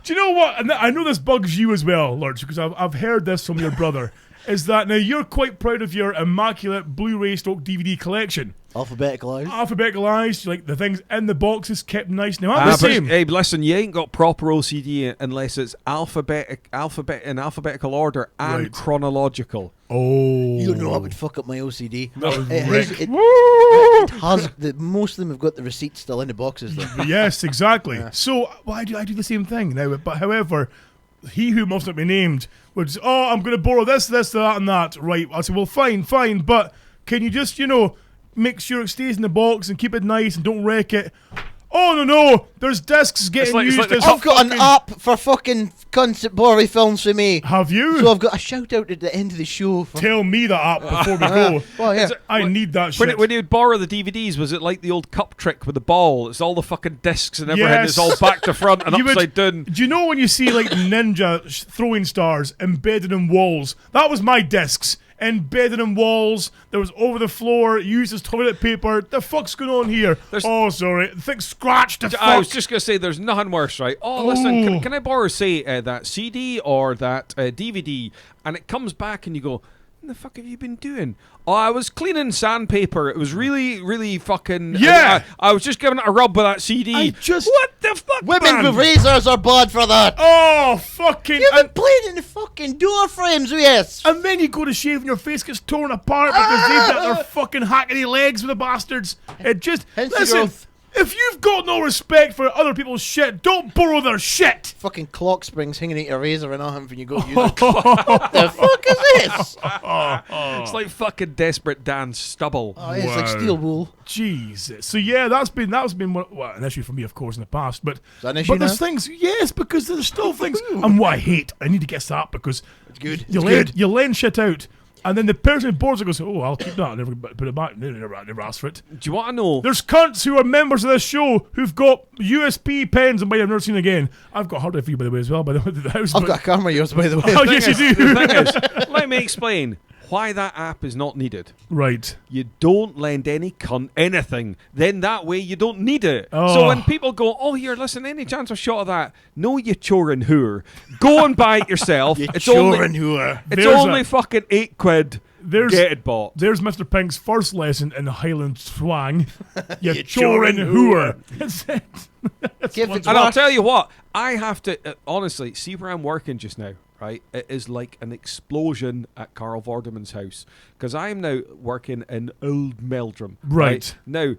Do you know what? And I know this bugs you as well, Lurch, because I've heard this from your brother. Is that now you're quite proud of your immaculate Blu-ray stroke DVD collection? Alphabeticalized, like the things in the boxes kept nice. Now I'm the same. Hey, listen, you ain't got proper OCD unless it's in alphabetical order and chronological. Oh, you know, I would fuck up my OCD. Most of them have got the receipts still in the boxes, though. Yes, exactly. Yeah. So I do the same thing now. But however, he who must not be named would say, "Oh, I'm going to borrow this, that, and that." Right? I say, "Well, fine, but can you just, make sure it stays in the box and keep it nice and don't wreck it?" "Oh, no, there's discs getting used." I've got an app for fucking concept blurry films for me. Have you? So I've got a shout out at the end of the show. Tell me that app before we go. Well, yeah. I need that shit. When you would borrow the DVDs, was it like the old cup trick with the ball? It's all the fucking discs and everything. Yes. It's all back to front and upside down. Do you know when you see like ninja throwing stars embedded in walls? That was my discs. Embedded in walls, there was over the floor, used as toilet paper. The fuck's going on here? Sorry. The thing scratched the fuck. I was just going to say, there's nothing worse, right? Oh, listen, can I borrow, say, that CD or that DVD? And it comes back and you go, "What the fuck have you been doing?" "Oh, I was cleaning sandpaper. It was really, really fucking..." Yeah! I was just giving it a rub with that CD. What the fuck, Women man? with razors are bad for that. Oh, fucking... You've been playing in the fucking door frames, yes. And then you go to shave and your face gets torn apart because they've got their fucking hackney legs with the bastards. It just... Listen, if you've got no respect for other people's shit, don't borrow their shit. Fucking clock springs hanging out your razor and arm when you go to use it. What the fuck is this? It's like fucking Desperate Dan's stubble. Oh, it's like steel wool. Jesus. So yeah, that's been an issue for me, of course, in the past. But is that an issue there's things, yes, because there's still things. And what I hate, I need to get that because it's good. You lend shit out. And then the person who boards it goes, "Oh, I'll keep that. I'll never put it back." Never asked for it. Do you want to know? There's cunts who are members of this show who've got USB pens and might have never seen again. I've got a hard drive for you, by the way, as well. By the way, the house. I've got a camera yours, by the way. Oh, yes, you do. The thing is, let me explain why that app is not needed. Right. You don't lend any cunt anything. Then that way you don't need it. Oh. So when people go, "Oh, here, listen, any chance of shot of that?" No, you chorin' whore. Go and buy it yourself. It's only fucking £8. Get it bought. There's Mr. Pink's first lesson in Highland twang. You chorin' hooer. That's it. And I'll tell you what, I have to honestly see where I'm working just now. Right, it is like an explosion at Carl Vorderman's house because I am now working in Old Meldrum. Right now,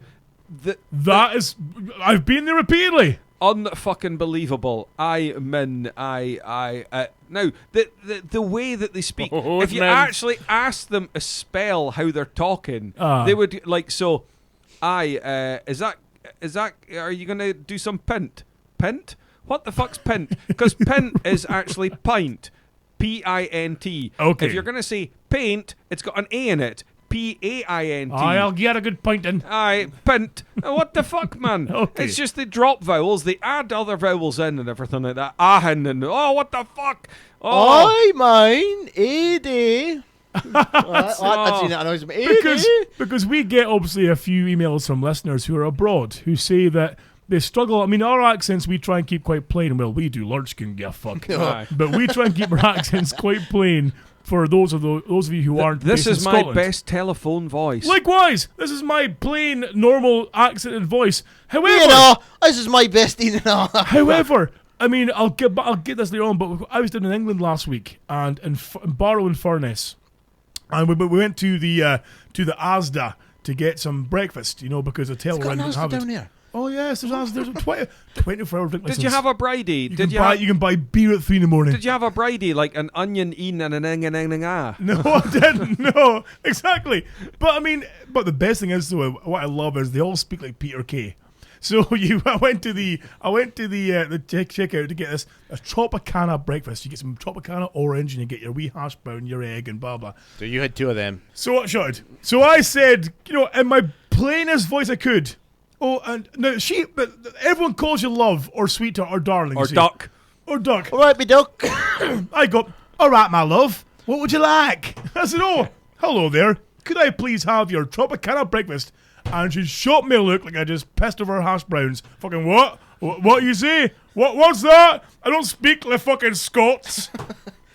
I've been there repeatedly. Unfucking believable. Now the way that they speak. If you actually ask them to spell how they're talking, they would like so. Is that? Are you gonna do some pint? Pint? What the fuck's pint? Because pint is actually pint. P-I-N-T. Okay. If you're going to say paint, it's got an A in it. P-A-I-N-T. I'll get a good pint in. Aye, pint. What the fuck, man? Okay. It's just they drop vowels, they add other vowels in and everything like that. Ahin and what the fuck? Oh. I mine, A-D. I've seen that annoys me. Because we get obviously a few emails from listeners who are abroad who say that they struggle. I mean, our accents we try and keep quite plain. Well, we do. Lurch can give a fuck. But we try and keep our accents quite plain for those of you who aren't. This is my Scotland. best telephone voice. Likewise, this is my plain, normal, accented voice. However, this is my best. However, I mean, I'll get this later on. But I was down in England last week and in Barrow in Furness, and we went to the Asda to get some breakfast. Because the hotel we're in. Down there. Oh yes, there's 24 hours. Did you have a bridie? You can buy beer at 3 in the morning. Did you have a bridie like an onion in and an ah? No, I didn't. No, exactly. But I mean, the best thing is though, what I love is they all speak like Peter Kay. So I went to the checkout to get a Tropicana breakfast. You get some Tropicana orange and you get your wee hash brown, your egg, and blah blah. So you had 2 of them. So what should? So I said, in my plainest voice I could. Oh, and now but everyone calls you love or sweetheart or darling. Or duck. Or duck. All right, me duck. I go, all right, my love. What would you like? I said, oh, hello there. Could I please have your Tropicana breakfast? And she shot me a look like I just pissed over her hash browns. Fucking what? What you say? What's that? I don't speak like fucking Scots.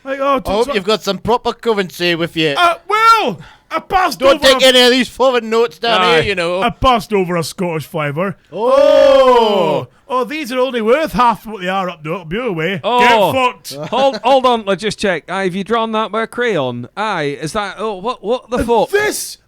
Like, I hope you've got some proper currency with you. Well, I passed Don't over. take any of these foreign notes down here, I passed over a Scottish fiver. Oh, these are only worth half what they are up your way. Oh. Get fucked. Hold on, let's just check. Aye, have you drawn that by a crayon? Aye, is that? Oh, what the fuck? This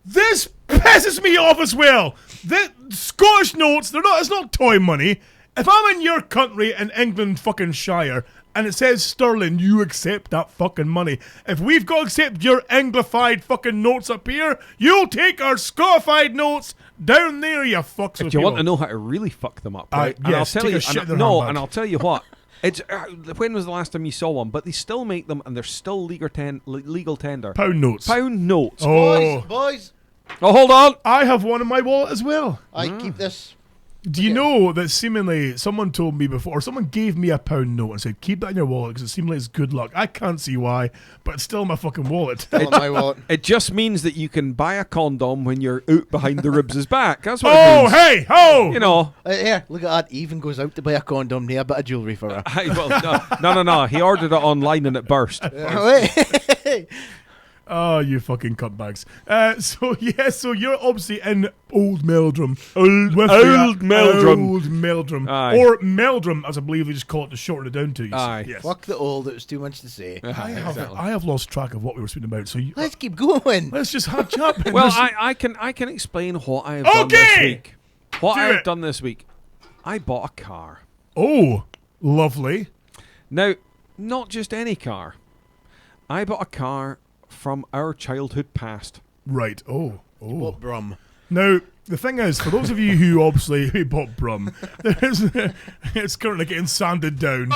pisses me off as well. The Scottish notes, it's not toy money. If I'm in your country in England fucking Shire and it says sterling, you accept that fucking money. If we've got to accept your Anglified fucking notes up here, you'll take our Scottified notes down there, you fucks. If you want to know how to really fuck them up, right? And yes, I'll tell you, and I'll tell you what. It's when was the last time you saw one? But they still make them, and they're still legal tender. Pound notes. Oh, boys. Oh, hold on. I have one in my wallet as well. I keep this. Do you know that seemingly someone told me before, or someone gave me a £1 note and said, keep that in your wallet because it seems like it's good luck. I can't see why, but it's still in my fucking wallet. My wallet. It just means that you can buy a condom when you're out behind the ribs' back. That's what it means. Hey, ho! You know. Here, look at that. Even goes out to buy a condom near a bit of jewellery for her. No. He ordered it online and it burst. Oh, you fucking cutbacks. So you're obviously in Old Meldrum. Old Meldrum. Aye. Or Meldrum, as I believe they just call it to shorten it down to. Aye. Yes. Fuck the old, it was too much to say. I have lost track of what we were speaking about, so let's keep going. Let's just hatch up. Well, I can explain what I have done this week. What I have done this week. I bought a car. Oh, lovely. Now, not just any car. I bought a car from our childhood past. Right. Oh. What Brum? Now, the thing is, for those of you who obviously bought Brum, it's currently getting sanded down.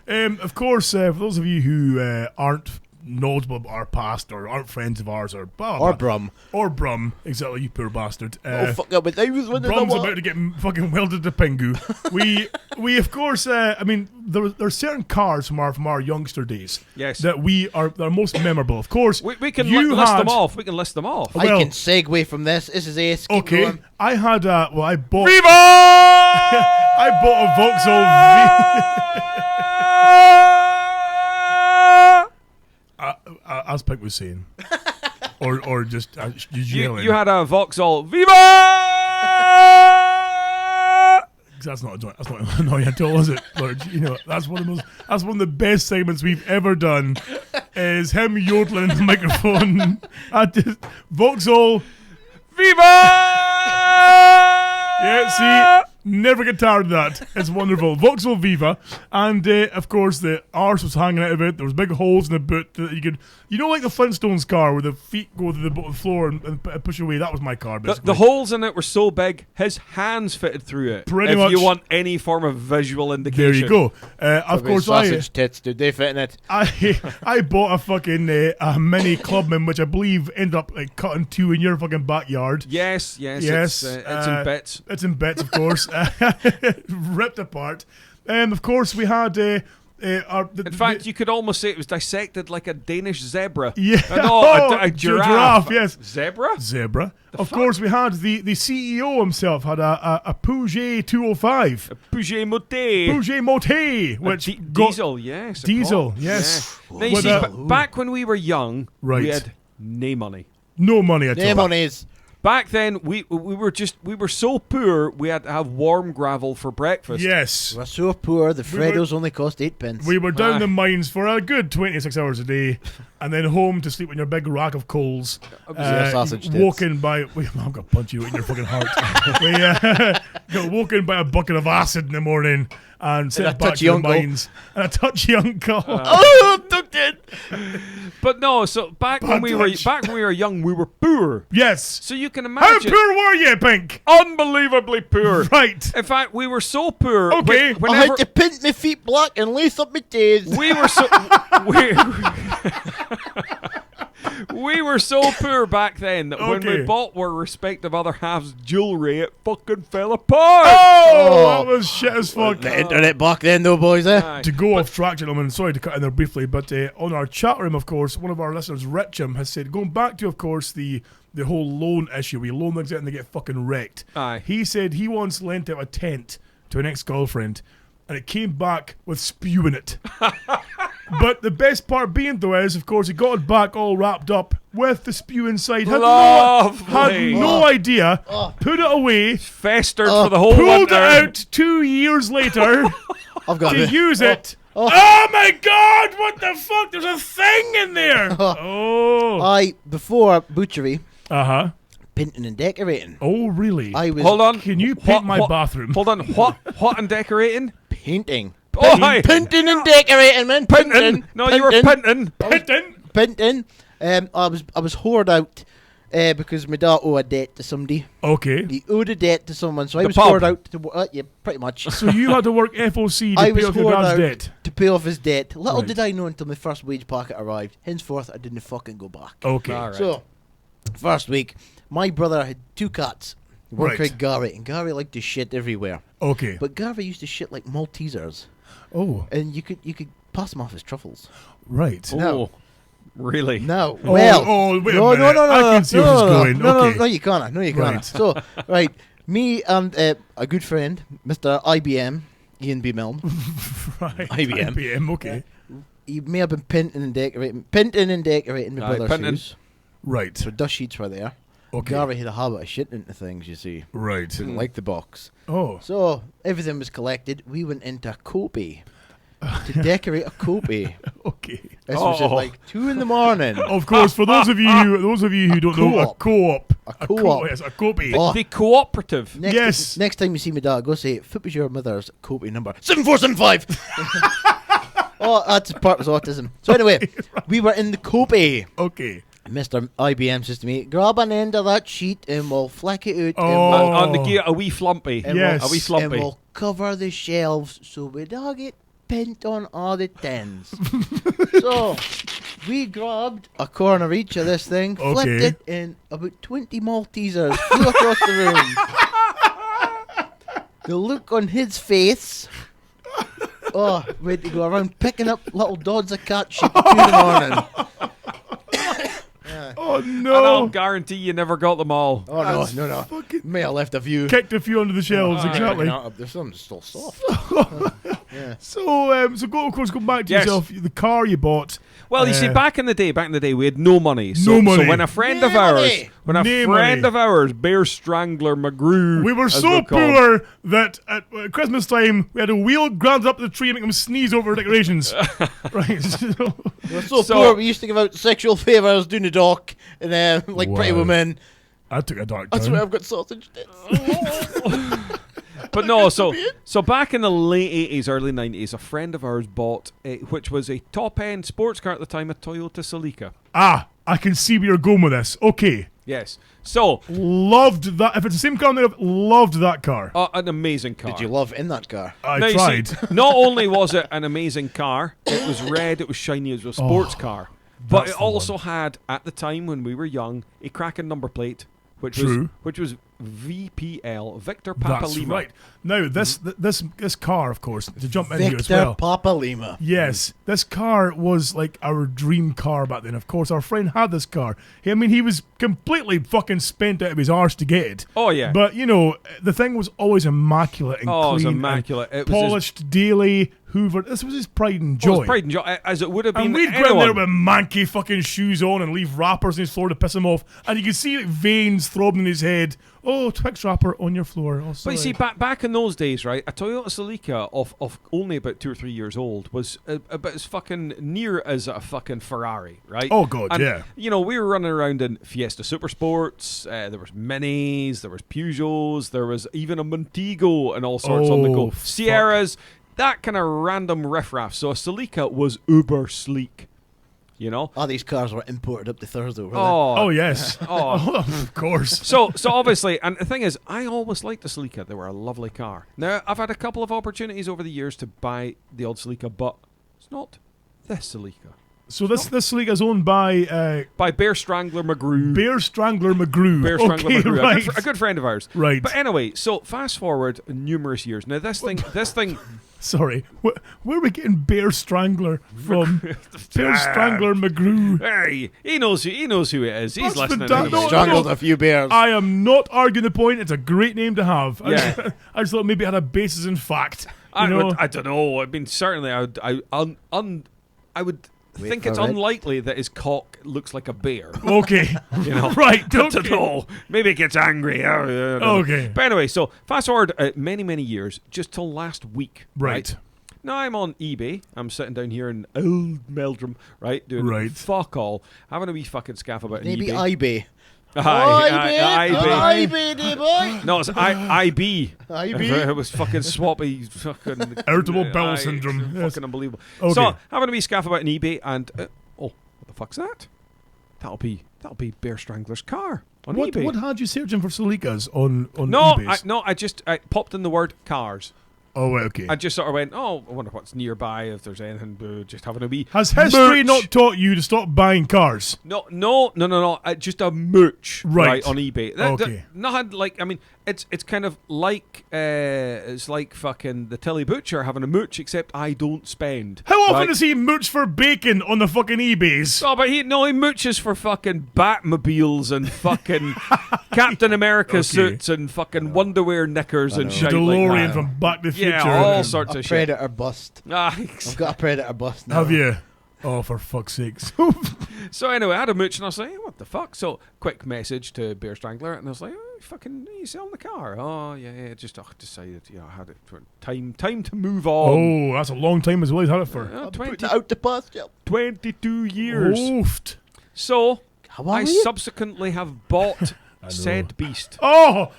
Of course, for those of you who aren't knowledgeable about our past or aren't friends of ours or blah, blah, Or Brum. Exactly, you poor bastard. Fuck up with Brum's about to get fucking welded to Pingu. we of course, I mean, there are certain cars from our youngster days. Yes. That are most memorable. Of course, we can list them off. We can list them off. I can segue from this. This is Ace. Keep going. I had I bought. Viva! I bought a Vauxhall. As Pink was saying, or just yelling. You had a Vauxhall. Viva! That's not annoying at all, is it, Lurch? You know, that's one of the best segments we've ever done. Is him yodeling in the microphone. Vauxhall. Viva! Yeah, see, never get tired of that. It's wonderful. Vauxhall Viva, and of course the arse was hanging out of it. There was big holes in the boot that you could, like the Flintstones car where the feet go to the floor and push away. That was my car, basically. The holes in it were so big, his hands fitted through it. Pretty much. If you want any form of visual indication. There you go. Of course, sausage tits, did they fit in it? I bought a fucking a mini Clubman, which I believe ended up cutting 2 in your fucking backyard. Yes. It's in bits. It's in bits, of course. Ripped apart. Of course, we had in fact, you could almost say it was dissected like a Danish zebra. Yeah. A giraffe. Yes. Zebra? Of course, we had the CEO himself had a Peugeot 205. A Peugeot Moté. Which diesel, yes. Diesel, yes. Yeah. Now, you see, back when we were young, right, we had no money. No money at all. Monies. Back then, we were so poor we had to have warm gravel for breakfast. Yes. We're so poor, the Freddos only cost 8 pence. We were down the mines for a good 26 hours a day, and then home to sleep on your big rack of coals. Sausage tits. Woken by... I'm going to punch you in your fucking heart. We got woken by a bucket of acid in the morning and sent back to the mines. And a touchy uncle. Oh, tucked in. But no, so back when we were young, we were poor. Yes. So you can How imagine. poor were you, Pink? Unbelievably poor. Right. In fact, we were so poor. Okay. I had to paint my feet black and lace up my toes. We were so we were so poor back then that when we bought our respective other halves jewellery, it fucking fell apart. Oh, that was shit as fuck. The internet back then, though, boys, eh? To go off track, gentlemen, sorry to cut in there briefly, but on our chat room, of course, one of our listeners, Richam, has said, going back to, of course, the whole loan issue, we loan things out and they get fucking wrecked. Aye. He said he once lent out a tent to an ex-girlfriend, and it came back with spew in it. But the best part being, though, is, of course, he got it back all wrapped up with the spew inside. Had no idea. Put it away. Festered for the whole Pulled it winter. out 2 years later I've got to it. use it. Oh my God! What the fuck? There's a thing in there. Before butchery, Uh-huh. painting and decorating. Oh, really? I was Hold on. Can you paint my bathroom? Hold on. What and decorating? painting. Oh, hi. Painting and decorating, man. Painting. No, you were painting. Painting. I was hoard out because my dad owed a debt to somebody. Okay. He owed a debt to someone, so I The was pub. hoard out to yeah, pretty much. So you had to work FOC to I pay was off your hoard dad's out debt. to pay off his debt. Little Right. did I know until my first wage packet arrived. Henceforth, I didn't fucking go back. Okay. All right. So, first week, my brother had 2 cats. One Right. called Gary, and Gary liked to shit everywhere. Okay. But Gary used to shit like Maltesers, Oh, and you could pass them off as truffles. right. Oh, really? No, Oh, well, wait a no, minute. I can see where this is going. No, Okay. no, you can't. No, you can't. Right. So, right, me and a good friend, Mr. IBM, Ian B. Milne, Right. IBM. IBM, okay. he may have been painting and decorating my Aye, brother's painting. shoes. Right. So dust sheets were there. Okay. Gary had a habit of shitting into things, you see. Right. Didn't like the box. Oh. So everything was collected. We went into a Kobe to decorate a Kobe. Okay. This was at like 2 in the morning. Of course, for those of you who don't know, a co-op. A co-op. Yes, a Kobe. Oh. The cooperative. Next time you see me dad, go say, "What was your mother's Kobe number?" 7475. Oh, that's part was autism. So anyway, we were in the Kobe. Okay. Mr. IBM says to me, "Grab an end of that sheet and we'll flick it out Oh. On the gear, a wee flumpy. and Yes. A wee and flumpy. we'll cover the shelves so we don't get paint on all the tins." So we grabbed a corner each of this thing, flipped Okay. it, and about 20 Maltesers flew across the room. The look on his face. Oh, we had to go around picking up little dods of cat shit at 2 in the morning. Oh, And I'll no. guarantee you never got them all. Oh, no, That's no. fucking- May have left a few. Kicked a few under the shelves, exactly. There's some still soft. So, go back to Yes. yourself. The car you bought. Well, you see, back in the day, we had no money. So, No money. So when a friend of No ours, money. when a No friend money. of ours, Bear Strangler McGrew, We were as so we're called, poor that at Christmas time we had a wheel ground up the tree and make them sneeze over decorations. Right. So, We're so, So- poor, we used to give out sexual favours doing the dock, and like Pretty Wow. Women. I took a dark That's turn. why I've got sausage tits. But no, so back in the late 80s, early 90s, a friend of ours bought, which was a top-end sports car at the time, a Toyota Celica. I can see where you're going with this. Okay. Yes. So, Loved that. If it's the same car, I've loved that car. an amazing car. Did you love in that car? I Now, you tried. see, not only was it an amazing car, it was red, it was shiny, it was a sports car. But that's it the also one. had, at the time when we were young, a cracking number plate, which True. was VPL, Victor Papa That's Lima. right. Now, this car, of course, to jump in here as Victor well. Papa Lima. Yes, this car was like our dream car back then. Of course, our friend had this car. He was completely fucking spent out of his arse to get it. Oh, yeah. But, the thing was always immaculate and Oh, it was clean. immaculate. And It was polished daily, hoovered. This was his pride and joy. Oh, it was pride and joy, as it would have been. And we'd go in there with manky fucking shoes on and leave wrappers on his floor to piss him off. And you could see like, veins throbbing in his head. Oh, Twix wrapper on your floor. Oh, sorry. But you see, back in those days, right, a Toyota Celica of only about 2 or 3 years old was about as fucking near as a fucking Ferrari, right? Oh, God, and, yeah. You know, we were running around in Fiesta Supersports, there was Minis, there was Peugeots, there was even a Montego and all sorts on the go. Sierras, that kind of random riffraff. So a Celica was uber sleek. You know? Oh, these cars were imported up to Thursday, were Oh, yes. Oh, of course. So obviously, and the thing is, I always liked the Celica. They were a lovely car. Now, I've had a couple of opportunities over the years to buy the old Celica, but it's not this Celica. So this Celica is owned by Bear Strangler McGrew. Bear Strangler McGrew. Bear Strangler Okay, McGrew, right. a good friend of ours. Right. But anyway, so fast forward numerous years. Now this thing. Sorry, where are we getting Bear Strangler from? Bear Strangler McGrew. Hey, he knows who it is. He's That's listening. no, Strangled a few bears. I am not arguing the point. It's a great name to have. Yeah. I just thought maybe it had a basis in fact. I don't know. I mean, certainly, I would think it's unlikely that his cock looks like a bear. Okay. You know, right. I don't know. Maybe it gets angry. I don't know. Okay. But anyway, so fast forward many years, just till last week. Right. Now I'm on eBay. I'm sitting down here in old Meldrum, right, doing Right. fuck all, having a wee fucking scaff about Maybe eBay. eBay. IB. boy. No, it's IB. IB. It was fucking swappy, fucking Irritable bowel syndrome. Yes. Fucking unbelievable. Okay. So having a wee scaff about an eBay, and what the fuck's that? That'll be Bear Strangler's car on eBay. What had you searching for Celicas on No, eBay? I popped in the word cars. Oh, right, okay. I just sort of went, I wonder what's nearby, if there's anything, just having a wee Has history mooch. not taught you to stop buying cars? No. Just a mooch, Right. on eBay. Okay. Not like, I mean, it's kind of like it's like fucking the Tilly Butcher having a mooch, except I don't spend. How often right? does he mooch for bacon on the fucking eBays? Oh, but he mooches for fucking Batmobiles and fucking Captain America suits and fucking Wonderwear knickers and shit DeLorean like that. from Back to the Future. Yeah, all sorts of shit. Predator bust. Ah, I've got a Predator bust now. Have you? Oh, for fuck's sakes. So anyway, I had a mooch and I was like, what the fuck? So quick message to Bear Strangler and I was like, you selling the car? Oh yeah, just decided, I had it for time to move on. Oh, that's a long time as well. He's had it for 20 out the pasture. 22 years. Oofed. So How old I are you? subsequently have bought said beast. Oh!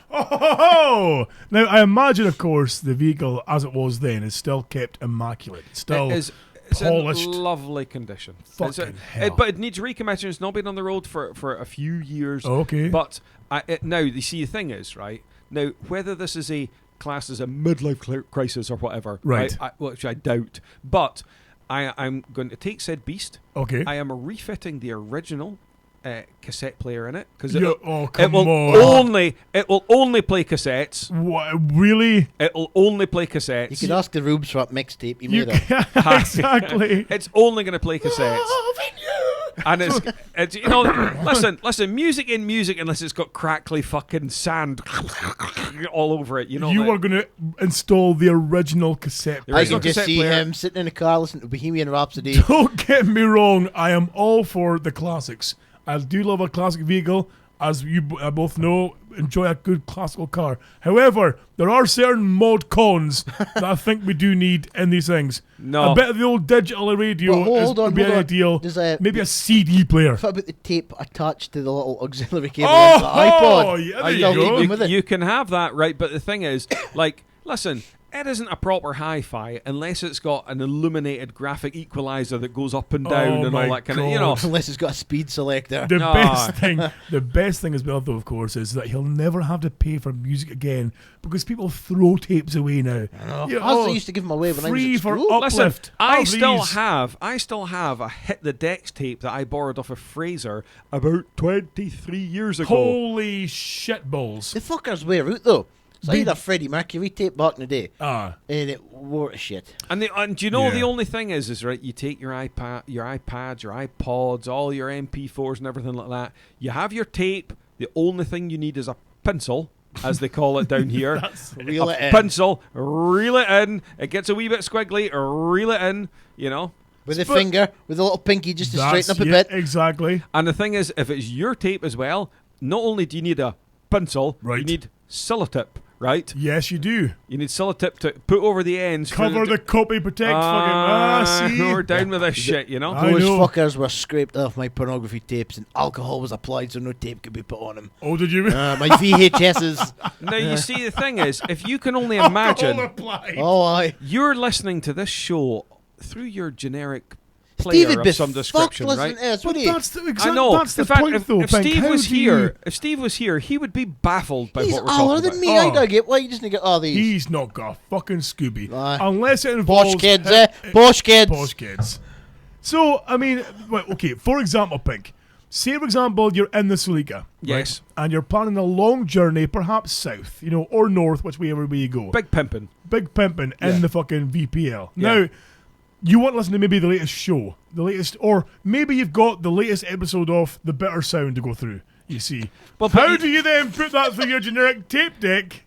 Now, I imagine, of course, the vehicle, as it was then, is still kept immaculate. It's still It's polished. in lovely condition. Fucking hell. But it needs recommission. It's not been on the road for a few years. Okay. But now, you see, the thing is, right, now, whether this is a class as a midlife crisis or whatever, Right. which I doubt, but I'm going to take said beast. Okay. I am refitting the original cassette player in it because Yeah, it will only play cassettes. What, really? It will only play cassettes. You could ask the Rube Swap mixtape. He made it. Exactly. It's only going to play cassettes. And it's listen, music unless it's got crackly fucking sand all over it. You are going to install the original cassette The I original can just cassette see player. him sitting in a car listening to Bohemian Rhapsody. Don't get me wrong, I am all for the classics. I do love a classic vehicle, as you both know, enjoy a good classical car. However, there are certain mod cons that I think we do need in these things. No. A bit of the old digital radio But hold on, would be hold on. ideal. There's Maybe a CD player. What about the tape attached to the little auxiliary cable on the iPod? Yeah, Are there you you still go. leaving with it? You can have that, right? But the thing is, like, listen, it isn't a proper hi-fi unless it's got an illuminated graphic equalizer that goes up and down Oh and my all that kind of, you know. God. Unless it's got a speed selector. The No. best thing as well, though, of course, is that he'll never have to pay for music again because people throw tapes away now. I used to give them away when I was free at for school. Listen, uplift. I Have still these. have a Hit the Decks tape that I borrowed off of Fraser about 23 years ago. Holy shitballs. The fuckers wear out though. So I had a Freddie Mercury tape back in the day, Ah. and it wore to shit. And do you know Yeah. the only thing is right? You take your iPads, your iPods, all your MP4s and everything like that. You have your tape. The only thing you need is a pencil, as they call it down here. Reel it in. Pencil, reel it in. It gets a wee bit squiggly, reel it in, you know. With a finger, with a little pinky just to straighten up a bit. Exactly. And the thing is, if it's your tape as well, not only do you need a pencil, you need sellotip, right? Yes, you do. You need sellotip to put over the ends. Cover the copy, protect, see? We're down with this shit, you know? Those fuckers were scraped off my pornography tapes and alcohol was applied so no tape could be put on them. Oh, did you? My VHSs. Now, you see, the thing is, if you can only imagine... You're listening to this show through your generic player of some description, right? That's the point, though. If Steve was here, he would be baffled by what we're talking about. Than me. I don't get why you just need to get all these. He's not got a fucking Scooby. Unless it involves... Posh kids, Posh kids. Posh kids. So, I mean, okay, for example, Pink. Say, for example, you're in the Sulika. Yes. Right? And you're planning a long journey, perhaps south, or north, whichever way you go. Big pimpin' in the fucking VPL. Now... You want to listen to maybe the latest show, or maybe you've got the latest episode of The Bitter Sound to go through, you see. Well, how do you then put that through your generic tape deck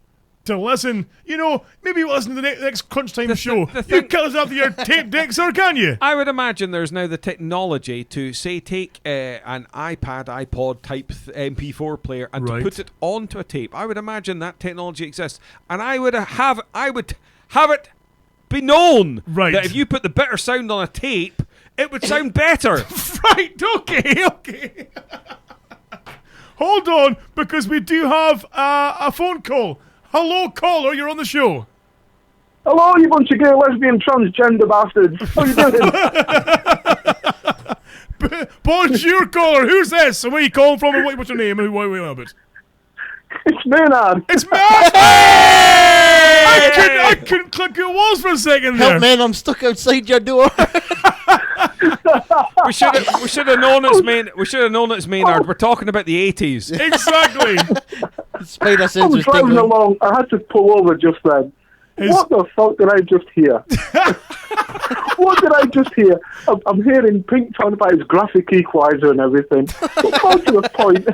to listen? Maybe you listen to the next Crunch Time show. You can't listen to your tape deck, sir, can you? I would imagine there's now the technology to, say, take an iPad, iPod type MP4 player and to put it onto a tape. I would imagine that technology exists. And I would have it be known that if you put the Bitter Sound on a tape, it would sound better. Right, okay. Hold on, because we do have a phone call. Hello, caller, you're on the show. Hello, you bunch of gay, lesbian, transgender bastards. How you doing? Bonjour, caller. Who's this? Where are you calling from? And what's your name? And what are we on about? It's Maynard. It's Maynard! I couldn't click who it was for a second there. Help, man, I'm stuck outside your door. We should have known it's Maynard. We're talking about the 80s. Exactly. I was driving along. I had to pull over just then. What the fuck did I just hear? What did I just hear? I'm hearing Pink talking about his graphic equalizer and everything. But more to the point,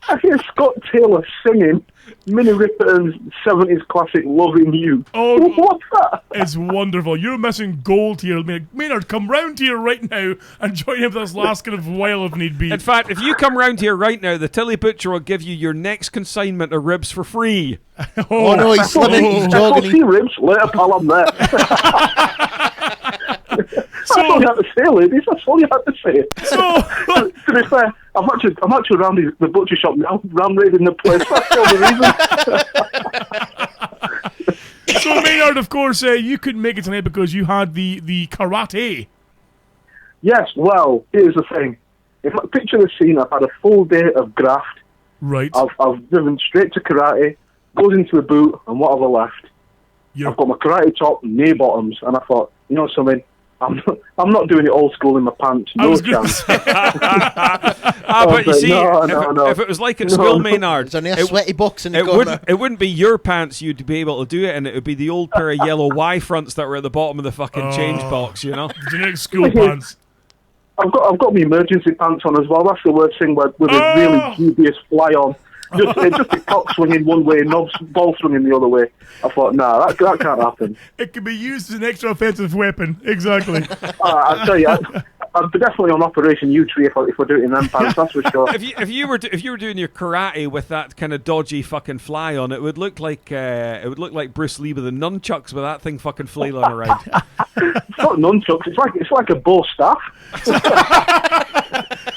I hear Scott Taylor singing Minnie Riperton's 70s classic Loving You. Oh, what's that? It's wonderful. You're missing gold here. Maynard, come round here right now and join him for this last kind of while if need be. In fact, if you come round here right now, the Tilly Butcher will give you your next consignment of ribs for free. Oh no, he's slipping. He's jogging. See ribs later, pal, I'm there. That's all you have to say, ladies. That's all you have to say. To be fair, I'm actually around the butcher shop now, raiding the place. That's the only reason. So, Maynard, of course, you couldn't make it tonight because you had the karate. Yes, well, here's the thing. Picture the scene. I've had a full day of graft. Right. I've driven straight to karate, goes into the boot, and what have I left? I've got my karate top, knee bottoms, and I thought, you know something? I'm not doing it old school in my pants. No chance. But you see, if it was like at school, Maynard, there's only a sweaty box in the corner. It wouldn't be your pants you'd be able to do it, and it would be the old pair of yellow Y fronts that were at the bottom of the fucking change box, you know? Generic school pants. I've got my emergency pants on as well. That's the worst thing with a really dubious fly on. Just a cock swinging one way, ball swinging the other way. I thought, nah, that can't happen. It can be used as an extra offensive weapon. Exactly. I tell you, I'd be definitely on Operation U-Tree if I do it in them pants. That's for sure. If you were doing your karate with that kind of dodgy fucking fly on, it would look like Bruce Lee with the nunchucks with that thing fucking flailing around. It's not nunchucks. It's like a bow staff.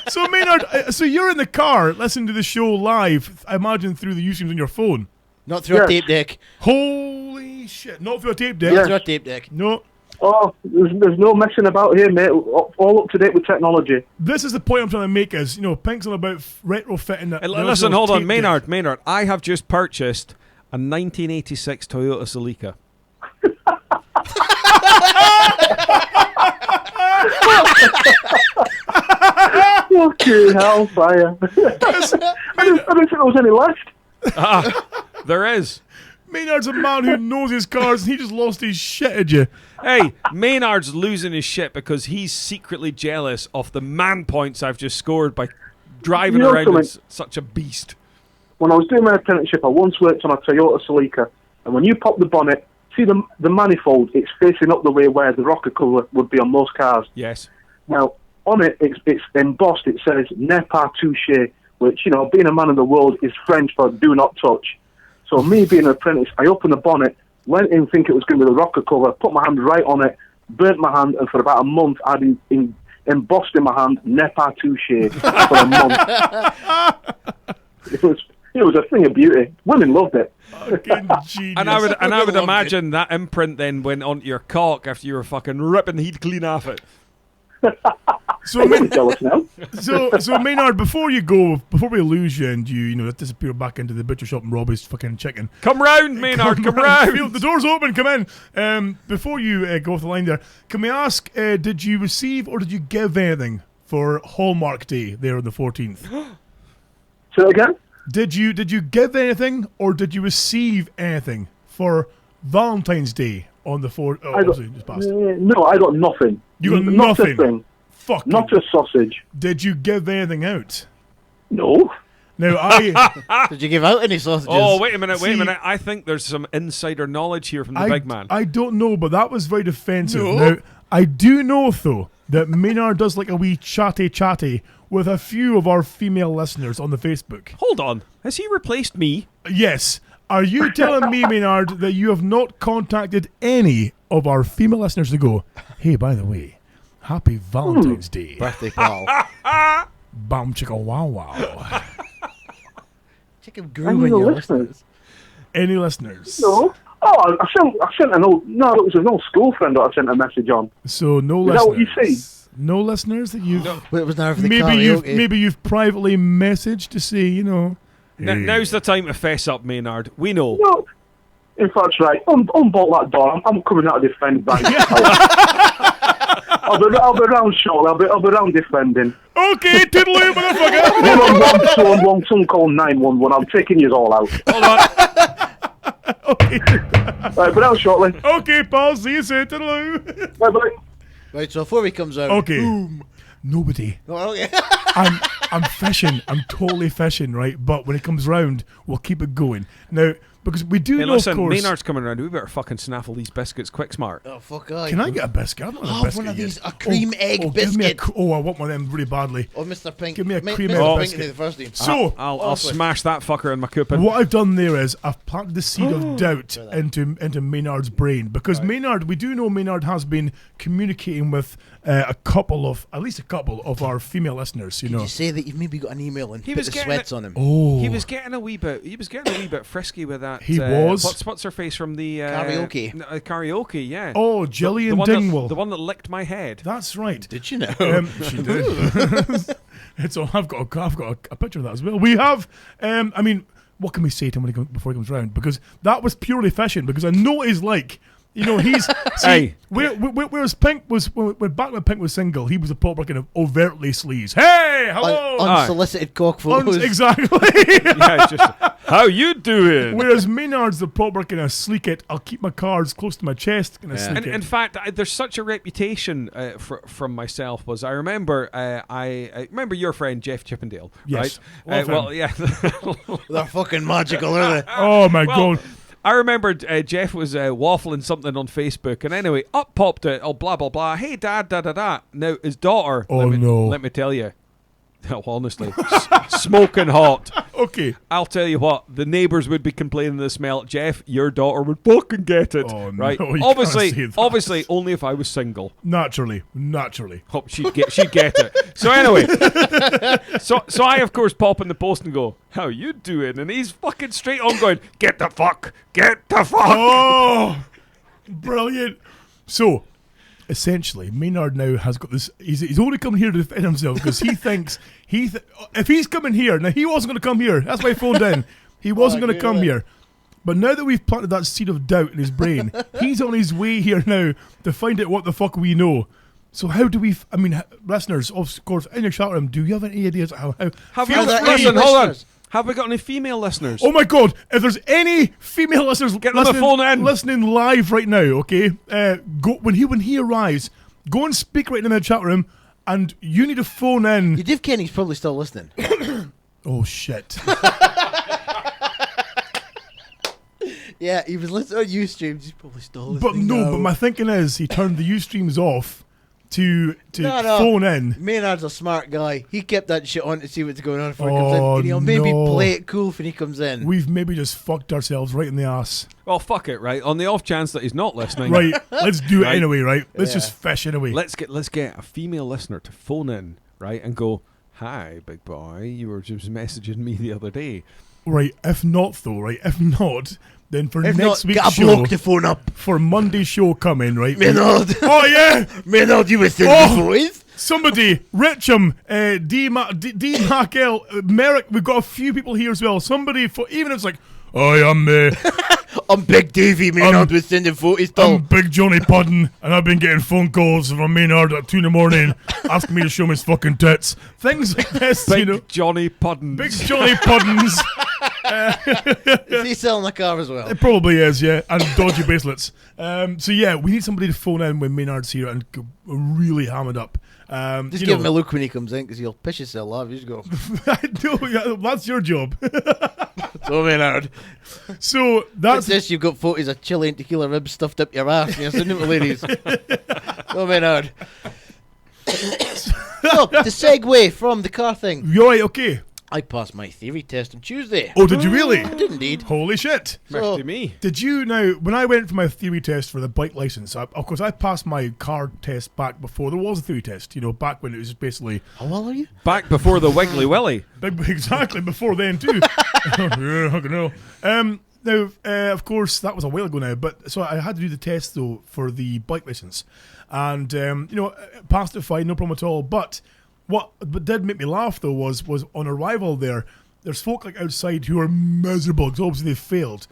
So Maynard, so you're in the car listening to the show live, I imagine through the Useams on your phone. Not through a tape deck. Holy shit, not through a tape deck? Not through a tape deck. No. Oh, there's no messing about here, mate. All up to date with technology. This is the point I'm trying to make is, Pink's on about retrofitting that. Listen, hold on, Maynard. I have just purchased a 1986 Toyota Celica. Fucking hellfire. I didn't think there was any left. There is. Maynard's a man who knows his cars and he just lost his shit at you. Hey, Maynard's losing his shit because he's secretly jealous of the man points I've just scored by driving around in such a beast. when I was doing my apprenticeship, I once worked on a Toyota Celica, and when you pop the bonnet, see the manifold, it's facing up the way where the rocker cover would be on most cars. Yes. Now, on it, it's embossed, it says, Ne pas toucher, which, you know, being a man of the world is French for do not touch. So me being an apprentice, I opened the bonnet, went in thinking it was going to be the rocker cover, put my hand right on it, burnt my hand, and for about a month I had embossed in my hand, Ne pas toucher, for a month. It was a thing of beauty. Women loved it. And I would imagine that imprint then went onto your cock after you were fucking ripping heat clean off it. So, so Maynard, before we lose you and you disappear back into the butcher shop and rob his fucking chicken. Come round, Maynard, come round. The door's open, come in. Before you go off the line there, can we ask, did you receive or did you give anything for Hallmark Day there on the 14th? Say it again? Did you give anything or did you receive anything for Valentine's Day on the 4th? No, I got nothing. You got not nothing? A thing. Fuck. Not a sausage. Did you give anything out? No. Now, Did you give out any sausages? Oh, wait a minute. I think there's some insider knowledge here from the big man. I don't know, but that was very defensive. No. Now, I do know, though, that Maynard does like a wee chatty with a few of our female listeners on the Facebook. Hold on. Has he replaced me? Yes. Are you telling me, Maynard, that you have not contacted any of our female listeners to go, hey, by the way, happy Valentine's Day. Birthday pal. Bam chicka wow wow. Chicken grew in your listeners. Any listeners? No. Oh, I sent an old... No, it was an old school friend that I sent a message on. So no listeners. Is that what you see? No listeners that you've... No. It was now for the maybe you've privately messaged to say, you know... Hey. Now's the time to fess up, Maynard. We know. No. In fact, right, unbolt that door. I'm coming out to defend back. I'll be around shortly. I'll be around defending. Okay, toodaloo, motherfucker. One someone called 911. I'm taking you all out. Hold on. Okay. Right, be around shortly. Okay, pal. See you soon. Toodaloo. Bye-bye. Right, so before he comes out... Okay. Boom. Nobody. Oh, okay. I'm fishing. I'm totally fishing, right? But when it comes round, we'll keep it going. Now, because we do know, listen, of course... Maynard's coming around. We better fucking snaffle these biscuits quick, smart. Oh, fuck, aye. Can I get a biscuit? I don't want a biscuit one of these, yet. a cream egg biscuit. I want one of them really badly. Oh, Mr. Pink. Give me a cream Mr. egg Pink biscuit. the first name. So, I'll smash that fucker in my coupon. What I've done there is I've planted the seed of doubt into Maynard's brain, because Maynard, we do know Maynard has been communicating with at least a couple of our female listeners. You know, you say that you've maybe got an email and put the sweats on him. Oh, he was getting a wee bit frisky with that. He was. What's her face from the karaoke? Karaoke, yeah. Oh, Gillian Dingwall, the one that licked my head. That's right. Did you know? She did. It's all. I've got a picture of that as well. We have. I mean, what can we say to him before he comes round? Because that was purely fishing. Because I know he's like. You know, he's... See, whereas Pink was... When back when Pink was single, he was a pop kind of overtly sleaze. Hey, hello! Unsolicited cock photos. Exactly. Yeah, it's just... How you doing? Whereas Maynard's the proper kind of sleek it, I'll keep my cards close to my chest kind of sleek it. In fact, there's such a reputation from myself. I remember remember your friend Jeff Chippendale, yes. Right? Well, yeah. They're fucking magical, aren't they? Oh, my God. I remember Jeff was waffling something on Facebook, and anyway, up popped it, blah, blah, blah. Hey, Dad, da-da-da. Now, his daughter, let me tell you, honestly, smoking hot. Okay. I'll tell you what, the neighbours would be complaining of the smell. Jeff, your daughter would fucking get it. Oh, right? No, Obviously, only if I was single. Naturally. Hope she'd get it. So anyway, so I of course pop in the post and go, how you doing? And he's fucking straight on going, get the fuck. Oh, brilliant. So, essentially, Maynard now has got this. He's only come here to defend himself because he thinks if he's coming here now, he wasn't going to come here. That's why he phoned in. He wasn't going to come here. But now that we've planted that seed of doubt in his brain, he's on his way here now to find out what the fuck we know. So how do we? I mean, listeners, of course, in your chat room, do you have any ideas how? Listen, hold on. Have we got any female listeners? Oh my God! If there's any female listeners get on the phone in. Listening live right now, okay? Go when he arrives. Go and speak right in the chat room, and you need to phone in. You Dave Kenny's probably still listening. Oh shit! Yeah, he was listening to Ustreams. He's probably still But listening. no, but my thinking is he turned the Ustreams off to phone in. Maynard's a smart guy. He kept that shit on to see what's going on before he Oh, comes in. And he'll maybe no. play it cool when he comes in. We've maybe just fucked ourselves right in the ass. Well, fuck it, right? On the off chance that he's not listening. Right, let's do it Right. anyway, right? Let's Yeah. just fish anyway. Let's get a female listener to phone in, right, and go, "Hi, big boy, you were just messaging me the other day." Right, if not though, right? If not, then for If next not, week's get a show, bloke to phone up. for Monday's show coming, right? Maynard. Oh yeah! Maynard, you were sending Oh! boys. Somebody, Richam, D. Markel, Merrick, we've got a few people here as well. Somebody, for even if it's like, I'm Big Davey. Maynard was sending photos. I'm Big Johnny Puddin, and I've been getting phone calls from Maynard at 2 in the morning asking me to show him his fucking tits. Things like this, Big you know. Johnny Puddin. Big Johnny Puddins. Is he selling a car as well? It probably is, yeah, and dodgy bracelets. So yeah, we need somebody to phone in when Maynard's here and go really hammered up. Just give him a look when he comes in, because he'll piss yourself off. You just go, I know, yeah, that's your job. so Maynard. So That's that's this. You've got photos of chili and tequila ribs stuffed up your ass, and you're sending them to ladies. So Maynard. So, to segue from the car thing, you're right. Okay. I passed my theory test on Tuesday. Oh, did you really? I did indeed. Holy shit! So, Mercy me. Did you now? When I went for my theory test for the bike license, of course I passed my car test back before there was a theory test. You know, back when it was basically how old are you? Back before the Wiggly Willy. exactly before then too. Yeah, I don't know. Now, of course, that was a while ago now. But so I had to do the test though for the bike license, and you know, passed it fine, no problem at all. But what did make me laugh though was on arrival there's folk like outside who are miserable because obviously they failed.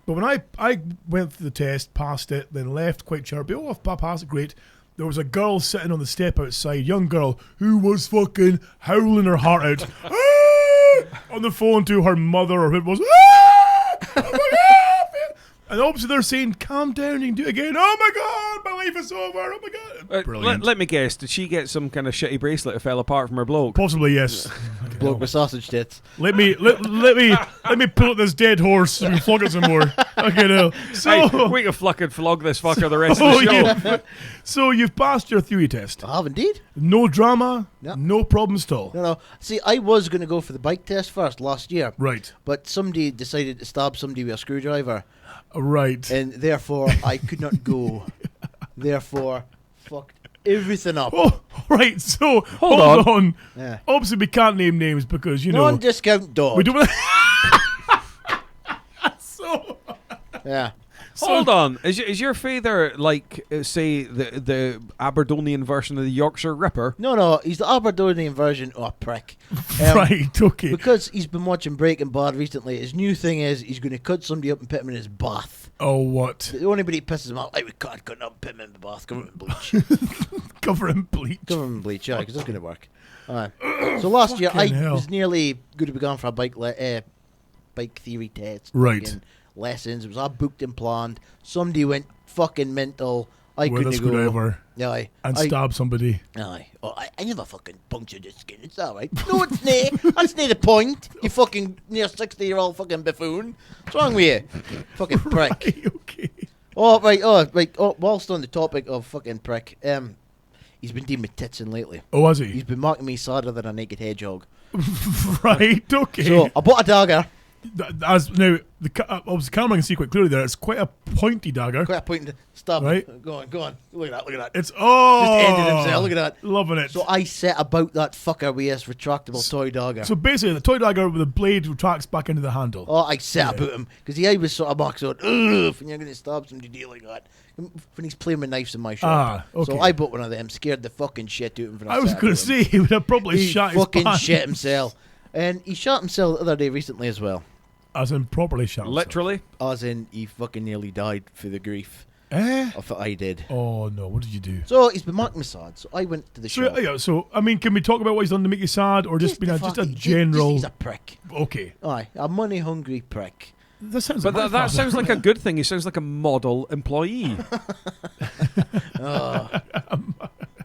But when I went through the test, passed it, then left quite chirpy. Oh, if I passed it, great. There was a girl sitting on the step outside, young girl, who was fucking howling her heart out on the phone to her mother or who it was. Oh my God! And obviously they're saying, calm down, you can do it again. Oh my God, my life is over. Oh my God. Brilliant. Let me guess, did she get some kind of shitty bracelet that fell apart from her bloke? Possibly, yes. Bloke with sausage tits. Let me pull up this dead horse so we can flog it some more. Okay, now. So, Hey, we can fucking flog this fucker the rest of the show. yeah. So you've passed your theory test. I have indeed. No drama, No. no problems at all. No. See, I was going to go for the bike test first last year. Right. But somebody decided to stab somebody with a screwdriver. Right. And therefore, I could not go. Therefore, fucked everything up. Oh, right. So hold on. Yeah. Obviously, we can't name names because you know Non-discount dog. we don't. So Yeah. Hold on, is your father like say the Aberdonian version of the Yorkshire Ripper? No, he's the Aberdonian version. Oh, prick. right. Okay. Because he's been watching Breaking Bad recently, his new thing is he's going to cut somebody up and put him in his bath. Oh, what? The only body pisses him off, like, we can't cut him up and put him in the bath, cover him in bleach. Cover in bleach. Cover him in bleach, yeah, because that's going to work. So last year, I Fucking hell. was nearly going to be gone for a bike theory test. Right. Fucking lessons. It was all booked and planned. Somebody went fucking mental. I With a couldn't go. screwdriver. Aye. And stab somebody. Aye. Oh, I never fucking punctured his skin. It's alright. No, it's nae. That's nae the point. You fucking near 60-year-old fucking buffoon. What's wrong with you? Fucking prick. Right, okay. Oh, right. Oh, whilst on the topic of fucking prick, he's been dealing with titsing lately. Oh, has he? He's been marking me sadder than a naked hedgehog. Right. Okay. So I bought a dagger. As now, obviously, camera can see quite clearly there. It's quite a pointy dagger. Quite a point to stab. Right. Go on. Look at that. It's Just ended himself. Look at that. Loving it. So I set about that fucker with his retractable toy dagger. So basically, the toy dagger with the blade retracts back into the handle. Oh, I set about him because he was sort of box out. Ugh, when you're going to stab somebody, do like that. When he's playing with knives in my shop. Okay. So I bought one of them. Scared the fucking shit out of him. I was going to say he would have probably he shot his fucking pants. shit himself, and he shot himself the other day recently as well. As in properly shot himself. Literally? As in he fucking nearly died for the grief Eh? of what I did. Oh no! What did you do? So he's been marking me sad. So I went to the shop. So I mean, can we talk about what he's done to make you sad, or just just a general? He's a prick. Okay. Aye, a money hungry prick. That sounds. But like that sounds like a good thing. He sounds like a model employee. Oh.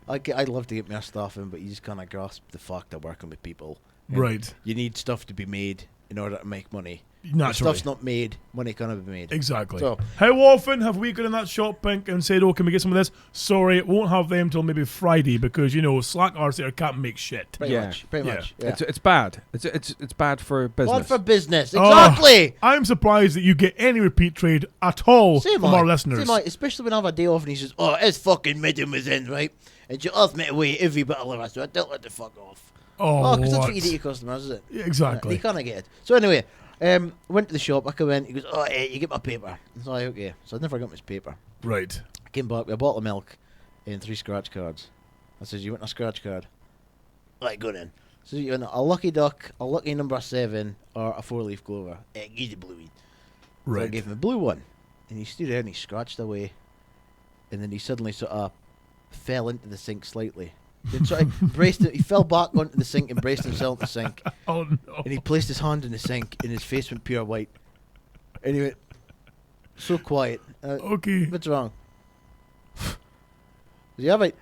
I'd love to get my stuff in, but you just kind of grasp the fact of working with people. And Right. You need stuff to be made, in order to make money. Naturally. If stuff's not made, money cannot be made. Exactly. So, how often have we gone in that shop, Pink, and said, "Oh, can we get some of this?" Sorry, it won't have them till maybe Friday because slack arse there can't make shit. pretty much. Yeah. It's bad. It's bad for business. Bad for business, exactly. I'm surprised that you get any repeat trade at all from our listeners. Especially when I have a day off and he says, "Oh, it's fucking medium was in, right?" And you ask me to weigh every bit of liver, so I don't let the fuck off. Oh, because that's what you do to your customers, is it? Yeah, exactly. You can't get it. So anyway. Went to the shop, I come in, he goes, "Oh, hey, you get my paper." I was like, okay. So I never got his paper. Right. I came back with a bottle of milk and 3 scratch cards. I says, "You want a scratch card?" Right, go then. So you want a lucky duck, a lucky number 7, or a 4-leaf clover. Give the blue one. Right. So I gave him a blue one. And he stood there and he scratched away. And then he suddenly sort of fell into the sink slightly. He fell back onto the sink and braced himself in the sink. Oh no. And he placed his hand in the sink and his face went pure white. And he went, so quiet. Okay. What's wrong? Was he alright?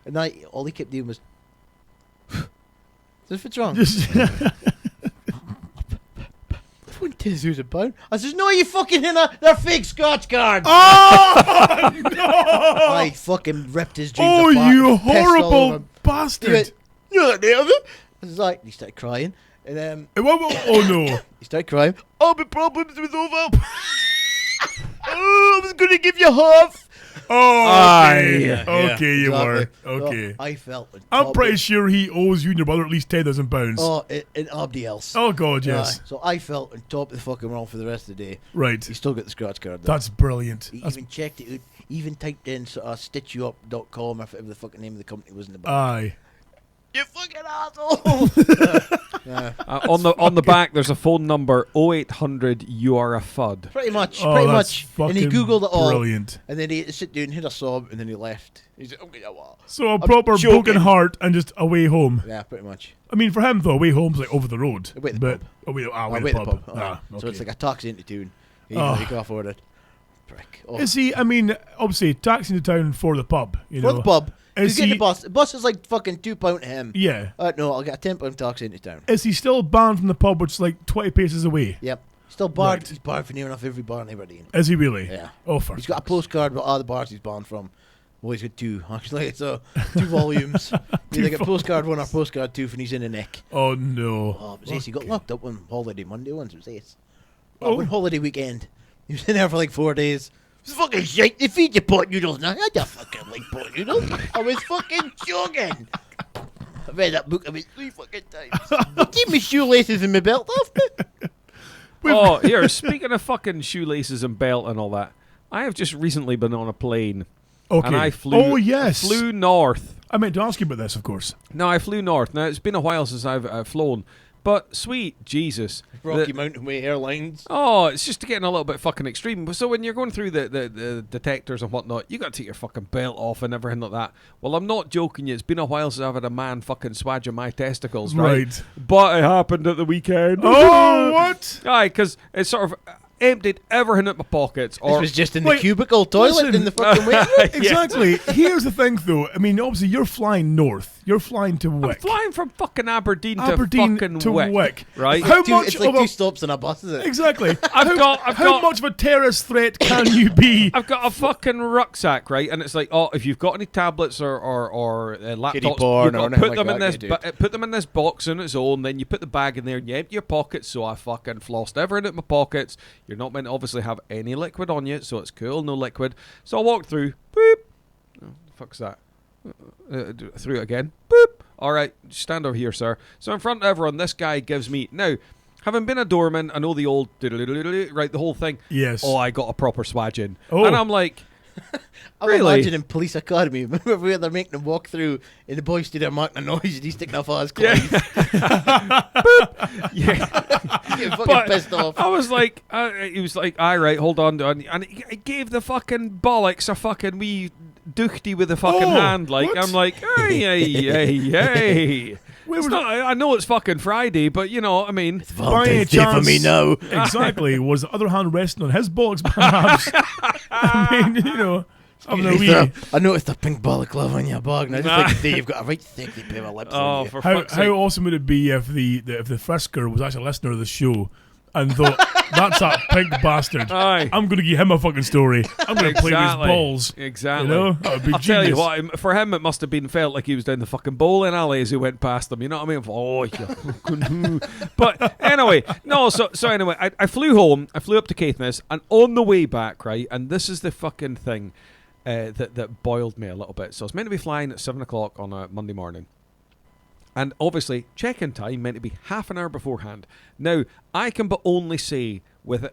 And all he kept doing was, what's wrong? £20,000. I says, "No, you fucking they're fake scratch cards." Oh no! I fucking ripped his jeans apart. Oh, you and pissed all over horrible him. bastard! He went, "You're not there, I was like, he started crying. And oh no! He started crying. "Oh, my problems with over." "Oh, I was going to give you half." Oh, okay. Yeah, okay, you exactly. were. Okay. So I felt I'm pretty sure he owes you and your brother at least £10,000. Oh, and nobody else. Oh, God, yes. So I felt on top of the fucking world for the rest of the day. Right. He still got the scratch card, though. That's brilliant. He even checked it out. He even typed in stitchyouup.com or whatever the fucking name of the company was in the back. Aye. You fucking asshole! On the back, there's a phone number 0800 you are a FUD. Pretty much. Oh, pretty that's much. And he googled it all. Brilliant. And then he had to sit down, hit a sob, and then he left. He said, "Okay, well." So a proper broken heart and just away home. Yeah, pretty much. I mean, for him though, away home's like over the road. Away at the pub. Away the pub. Ah, So okay. it's like a taxi into town. You can afford it. Prick. Oh. Is he? I mean, obviously, taxing to town for the pub. You know, For the pub. Is You get he? the bus. The bus is like fucking £2 to him. Yeah. No, I'll get a £10 taxi into town. Is he still banned from the pub, which is like 20 paces away? Yep. Still barred. Right. He's barred for near enough every bar in Aberdeen. Is he really? Yeah. Oh, for He's got a postcard with all the bars he's banned from. Well, he's got 2, actually. So, 2 volumes. He's like a postcard 1 or postcard 2 when he's in the neck. Oh, no. Oh, it was ace. He got locked up on holiday Monday once. It was ace. Oh. One holiday weekend. He was in there for like 4 days. It was fucking shit. They feed you pot noodles now. I don't fucking like pot noodles. I was fucking joking. I read that book about 3 fucking times. Keep my shoelaces in my belt off me. Oh, here, speaking of fucking shoelaces and belt and all that, I have just recently been on a plane. Okay. And I flew. Oh, yes. I flew north. I meant to ask you about this, of course. No, I flew north. Now, it's been a while since I've flown. But, sweet Jesus. Rocky Mountain Way Airlines. Oh, it's just getting a little bit fucking extreme. So when you're going through the detectors and whatnot, you got to take your fucking belt off and everything like that. Well, I'm not joking you. It's been a while since I've had a man fucking swaging my testicles, right? But it happened at the weekend. Oh, what? Aye, because it sort of emptied everything out my pockets. This was just in the cubicle toilet in the fucking waiting room. Exactly. Here's the thing, though. I mean, obviously, you're flying north. You're flying to Wick. I'm flying from fucking Aberdeen to fucking Wick. Right? How much it's like of a 2 stops on a bus, is it? Exactly. I've how much of a terrorist threat can you be? I've got a fucking rucksack, right? And it's like, oh, if you've got any tablets or laptops, porn you've or got to anything put them in this box on its own. Then you put the bag in there and you empty your pockets. So I fucking flossed everything out my pockets. You're not meant to obviously have any liquid on you, so it's cool, no liquid. So I walked through. Boop. Oh, the fuck's that? Through it again. Boop. All right, stand over here, sir. So in front of everyone, this guy gives me now. Having been a doorman, I know the old right, the whole thing. Yes. Oh, I got a proper swaging, Oh. and I'm like, I'm really? imagining Police Academy. Remember where they're making them walk through and the boys stood there making a noise and he's sticking off all his clothes. Yeah. Getting fucking But pissed off. I was like, he was like, all right, hold on, and he gave the fucking bollocks a fucking wee duchty with the fucking hand. Like, what? I'm like, hey. Where It's was not, I know it's fucking Friday, but you know, I mean, by any Day for chance, me now. Exactly. Was the other hand resting on his bollocks, perhaps? I mean, you know. Having a wee. I noticed a pink balaclava on your bag, and I just think you've got a right thickly pair of lips on you. For How fuck's sake. awesome would it be if the frisker was actually a listener of the show and thought, that's that pink bastard. Aye. I'm going to give him a fucking story. I'm going to play with his balls. Exactly. You know? That would be I'll genius. tell you what, for him it must have been felt like he was down the fucking bowling alley as he went past them. You know what I mean? Oh, you fucking But anyway, no, so anyway, I flew home, I flew up to Caithness, and on the way back, right, and this is the fucking thing that boiled me a little bit. So I was meant to be flying at 7 o'clock on a Monday morning. And obviously, check-in time meant to be half an hour beforehand. Now, I can but only say with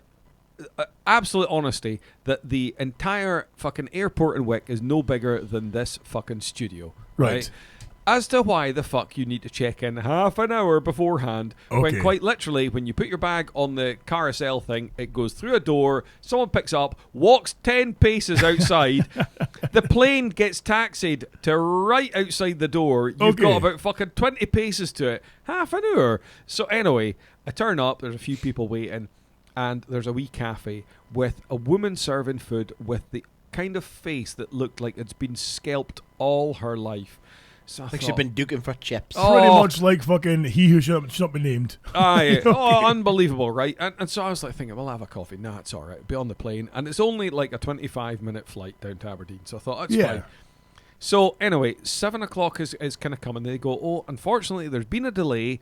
absolute honesty that the entire fucking airport in Wick is no bigger than this fucking studio. Right? As to why the fuck you need to check in half an hour beforehand, when quite literally, when you put your bag on the carousel thing, it goes through a door, someone picks up, walks 10 paces outside, the plane gets taxied to right outside the door, you've got about fucking 20 paces to it, half an hour. So anyway, I turn up, there's a few people waiting, and there's a wee cafe with a woman serving food with the kind of face that looked like it's been scalped all her life. So Like she'd been duking for chips. Pretty much like fucking he who should not be named. Aye. Oh, unbelievable, right? And so I was like thinking, we'll have a coffee. Nah, it's all right. It'll be on the plane. And it's only like a 25-minute flight down to Aberdeen. So I thought, that's fine. So anyway, 7 o'clock is kind of coming. They go, oh, unfortunately, there's been a delay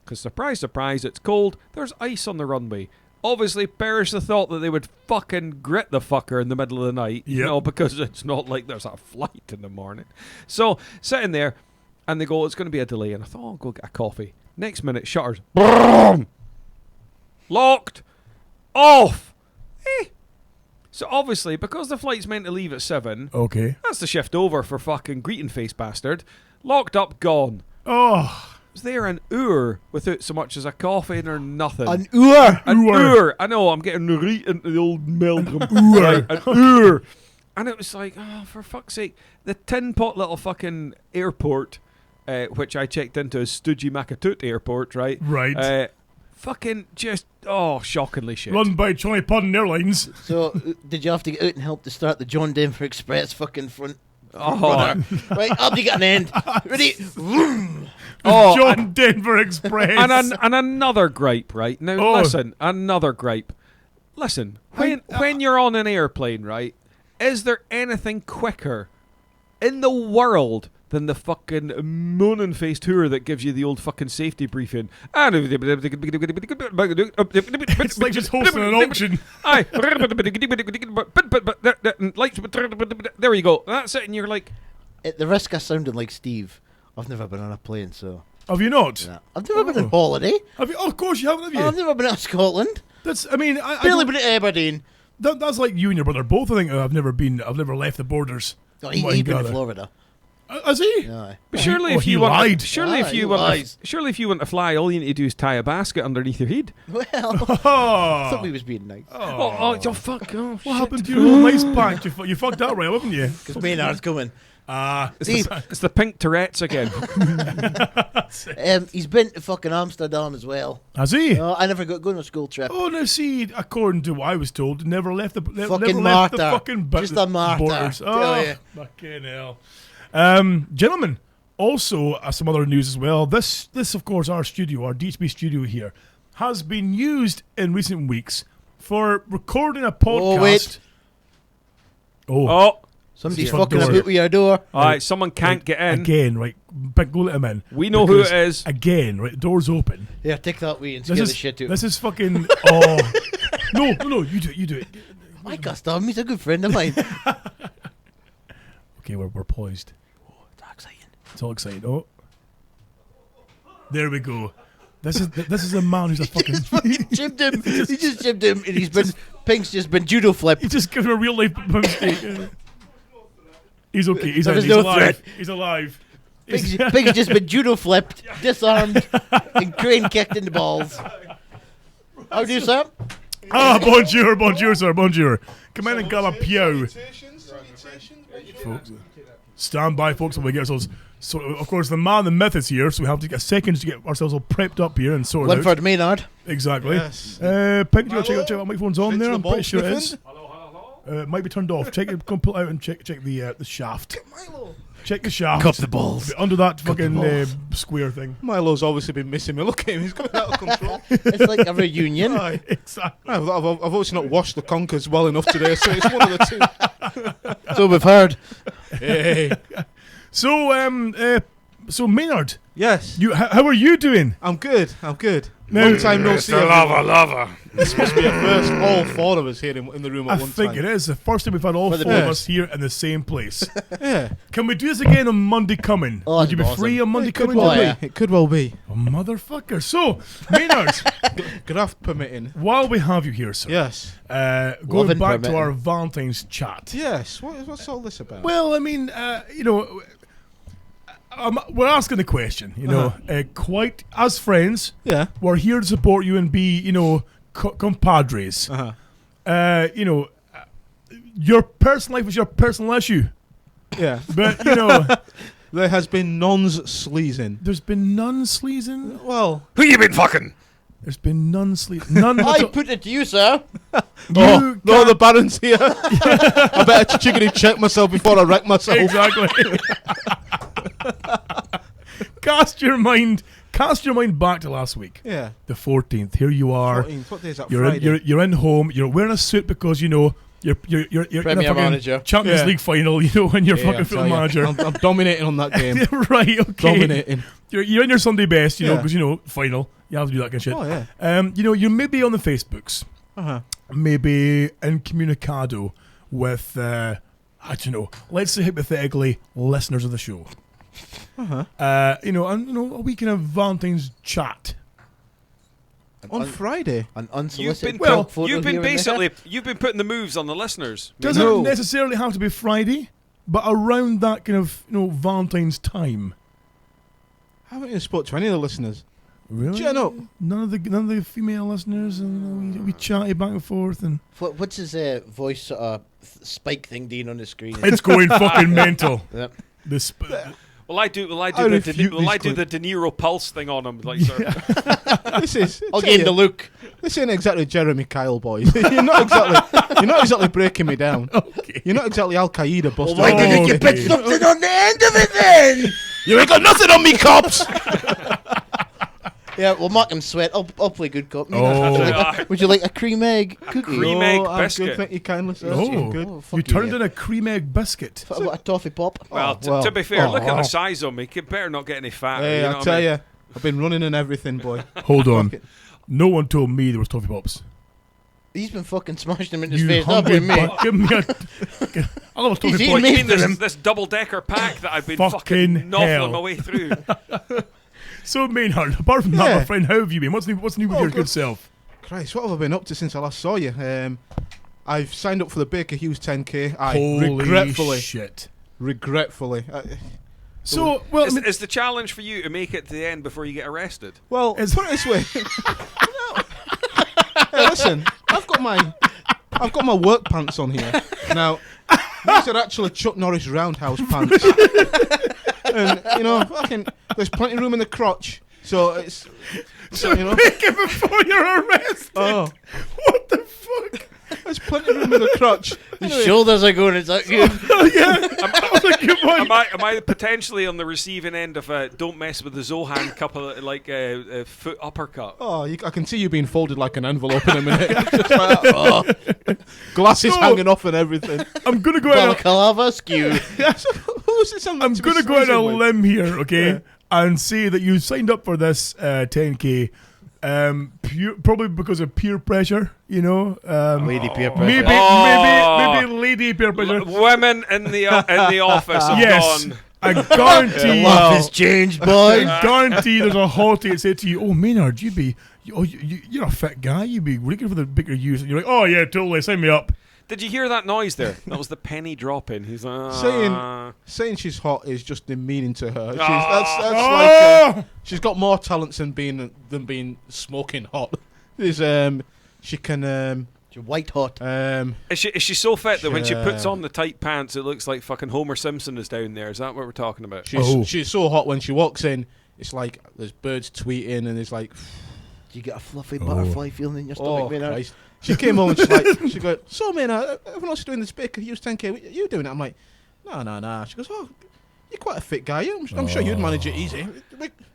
because, surprise, surprise, it's cold. There's ice on the runway. Obviously, perish the thought that they would fucking grit the fucker in the middle of the night, you know, because it's not like there's a flight in the morning. So, sitting there, and they go, it's going to be a delay. And I thought, I'll go get a coffee. Next minute, shutters. Locked. Off. So, obviously, because the flight's meant to leave at 7, that's the shift over for fucking greeting face bastard. Locked up, gone. Oh. Was there an hour without so much as a coffee or nothing? An hour? An hour. I know, I'm getting right into the old Meldrum. Right, an hour. And it was like, oh, for fuck's sake. The tin pot little fucking airport, which I checked into as Stoogie Makatut Airport, right? Right. Fucking just, shockingly shit. Run by Charlie Pudden Airlines. So, did you have to get out and help to start the John Denver Express fucking front? Right, up to get an end. Ready? John Denver Express. And another gripe, right? Now, listen, another gripe. Listen, when you're on an airplane, right, is there anything quicker in the world than the fucking moaning-faced tour that gives you the old fucking safety briefing? It's like just hosting an auction. Aye. There you go. That's it, and you're like... At the risk of sounding like Steve, I've never been on a plane, so... Have you not? Yeah. I've never been on holiday. Have you? Oh, of course you haven't, have you? I've never been out of Scotland. That's, I mean... I barely been to Aberdeen. That's like you and your brother both. I think I've never left the borders. Oh, he's been to Florida. Has he? Aye. But surely if you want, surely if you want to fly, all you need to do is tie a basket underneath your head. Well, I thought we was being nice. Oh, fuck! Oh, what happened to your nice pack? You fucked that right, haven't you? Because Maynard's coming. It's the pink Tourette's again. He's been to fucking Amsterdam as well. Has he? I never got going on a school trip. Oh, no, see, according to what I was told, never left the fucking martyr. Just a martyr. Borders. Oh, fucking hell. Gentlemen, also some other news as well. This of course, our DHB studio here, has been used in recent weeks for recording a podcast. Oh, wait. Oh. Somebody's fucking about with your door. Alright, someone can't get in. Again, right. Go let him in. We know who it is. Again, right. Door's open. Yeah, take that way and scare the shit out. This is fucking... No, you do it. My custom, he's a good friend of mine. Okay, we're poised. Oh, it's exciting. It's all exciting. Oh. There we go. This is a man who's a fucking... chipped him. He just chipped him and Pink's just been judo flipped. He's just given a real life mistake. He's okay. He's alive. He's alive. Pink's just been judo flipped, disarmed, and crane kicked in the balls. How do you, sir? Bonjour, sir, bonjour. Come in and gala pew. Folks, stand by, folks, when we get ourselves... So, of course, the man, the myth is here, so we have to get a second to get ourselves all prepped up here and sorted out. Linford Maynard. Exactly. Yes. Pink, do you check out what microphone's on there? I'm pretty sure it is. Might be turned off. Come pull it out and check the shaft. Milo. Check the shaft. Cup the balls. Under that fucking square thing. Milo's obviously been missing me. Look at him. He's going out of control. It's like a reunion. Aye. Exactly. I've obviously not washed the conkers well enough today, so it's one of the two. So we've heard. Hey. So Maynard, Yes. how are you doing? I'm good. Now- Long time no see. lava. This must be a first, all four of us here in the room I at one think time. it is the first time we've had all For four the of best. us here in the same place. Yeah. Can we do this again on Monday coming? Oh, Would you be that's free on Monday It could coming? well Oh, be. yeah. It could well be. Oh, motherfucker. So, Maynard, Graft permitting. while we have you here, sir, Yes. going Loving back to permitting. our Valentine's chat. Yes. What's all this about? Well, I mean, we're asking the question, quite as friends, Yeah. we're here to support you and be, compadres. Uh-huh. Your personal life is your personal issue, Yeah. but There has been non's sleazing. there's been none sleazing. Well. Who you been fucking? There's been none sleazing. None. I put it to you, sir. You No, the Baron's here. I better chickeny check myself before I wreck myself. Exactly. Cast your mind back to last week. Yeah. The 14th. Here you are. 14th. What day is that? You're Friday. you're in home. You're wearing a suit because you're in a Premier fucking manager. Champions Yeah. League final. When you're Yeah, fucking I field tell ya, manager. I'm dominating on that game. Right. Okay. Dominating. You're in your Sunday best. Yeah. Because final. You have to do that kind of shit. Oh yeah. You're maybe on the Facebooks. Uh-huh. Maybe incommunicado with I don't know. Let's say hypothetically listeners of the show. Uh-huh. A weekend of Valentine's chat. On Friday. An You've unsolicited been, photo you've been here and there. basically you've been putting the moves on the listeners. Doesn't No. necessarily have to be Friday, but around that kind of Valentine's time. I haven't even spoke to any of the listeners. Really? Yeah, no. None of the female listeners, and we chatty back and forth, and What's his voice sort of spike thing doing on the screen? it's going fucking mental. Yep. This. Will I do I the refute De these Niro pulse thing on him? Like, sort of. This is. I'll give him the look. This ain't exactly Jeremy Kyle, boys. You're not exactly breaking me down. Okay. You're not exactly Al Qaeda busting. my goodness, you Put something on the end of it then! You ain't got nothing on me, cops. Yeah, we'll make him sweat. I'll play good cop. Oh. Would you like a cream egg cookie? cream egg I'm biscuit. Good, thank you kindly, sir. Oh. Good. Oh, fuck You turned yeah. in a cream egg biscuit. What about a toffee pop? Well, well. to be fair, look at Oh. the size of me. It better not get any fat. Hey, you know I what tell mean? you, I've been running and everything, boy. Hold on. Fuck it. No one told me there was toffee pops. He's been fucking smashing him in his You face. That hungry been me. butt. Give me a. I love toffee He's pops. eating You me. mean Him. this double-decker pack that I've been Fucking fucking noveling hell. my way through? So Maynard, apart from that, Yeah. my friend, how have you been? What's new with your good self? Christ, what have I been up to since I last saw you? I've signed up for the Baker Hughes 10K. Holy shit. Regretfully. So, well, I mean, Is the challenge for you to make it to the end before you get arrested? Well, Is- put it this way. Hey, listen, I've got my work pants on here. Now, these are actually Chuck Norris roundhouse pants. And, fucking, there's plenty of room in the crotch. So it's, so make it before you're arrested. Oh. What the fuck? There's plenty of room in the crotch. His shoulders are going, is that good? Oh, yeah, that was a good one. Am I potentially on the receiving end of a don't mess with the Zohan couple like a foot uppercut? Oh, I can see you being folded like an envelope in a minute. Just like that. Oh. Glasses So- hanging off and everything. I'm gonna go out. Balaclava skew. Who's this? I'm gonna go out on a limb here, okay, and say that you signed up for this 10K. Probably because of peer pressure, Lady peer pressure. Maybe, Oh. maybe lady peer pressure. Women in the office have Yes, gone. I guarantee. Life has changed, I boys. guarantee there's a hottie that said to you, "Oh, Maynard, you're a fit guy. You'd be looking for the bigger use." And you're like, "Oh yeah, totally. Sign me up." Did you hear that noise there? That was the penny dropping. He's like, Saying she's hot is just demeaning to her. She's, Ah. that's Oh! like she's got more talents than being smoking hot. She can You're white hot. Is she so fit that when she puts Yeah. on the tight pants, it looks like fucking Homer Simpson is down there? Is that what we're talking about? she's so hot when she walks in. It's like there's birds tweeting and it's like, Do you get a fluffy butterfly feeling in your stomach, oh Maynard? Christ. She came home and she goes, so man, everyone else is doing this bit. Could you use 10k? Are you doing it? I'm like, no. She goes, oh, you're quite a fit guy. I'm sure you'd manage it easy.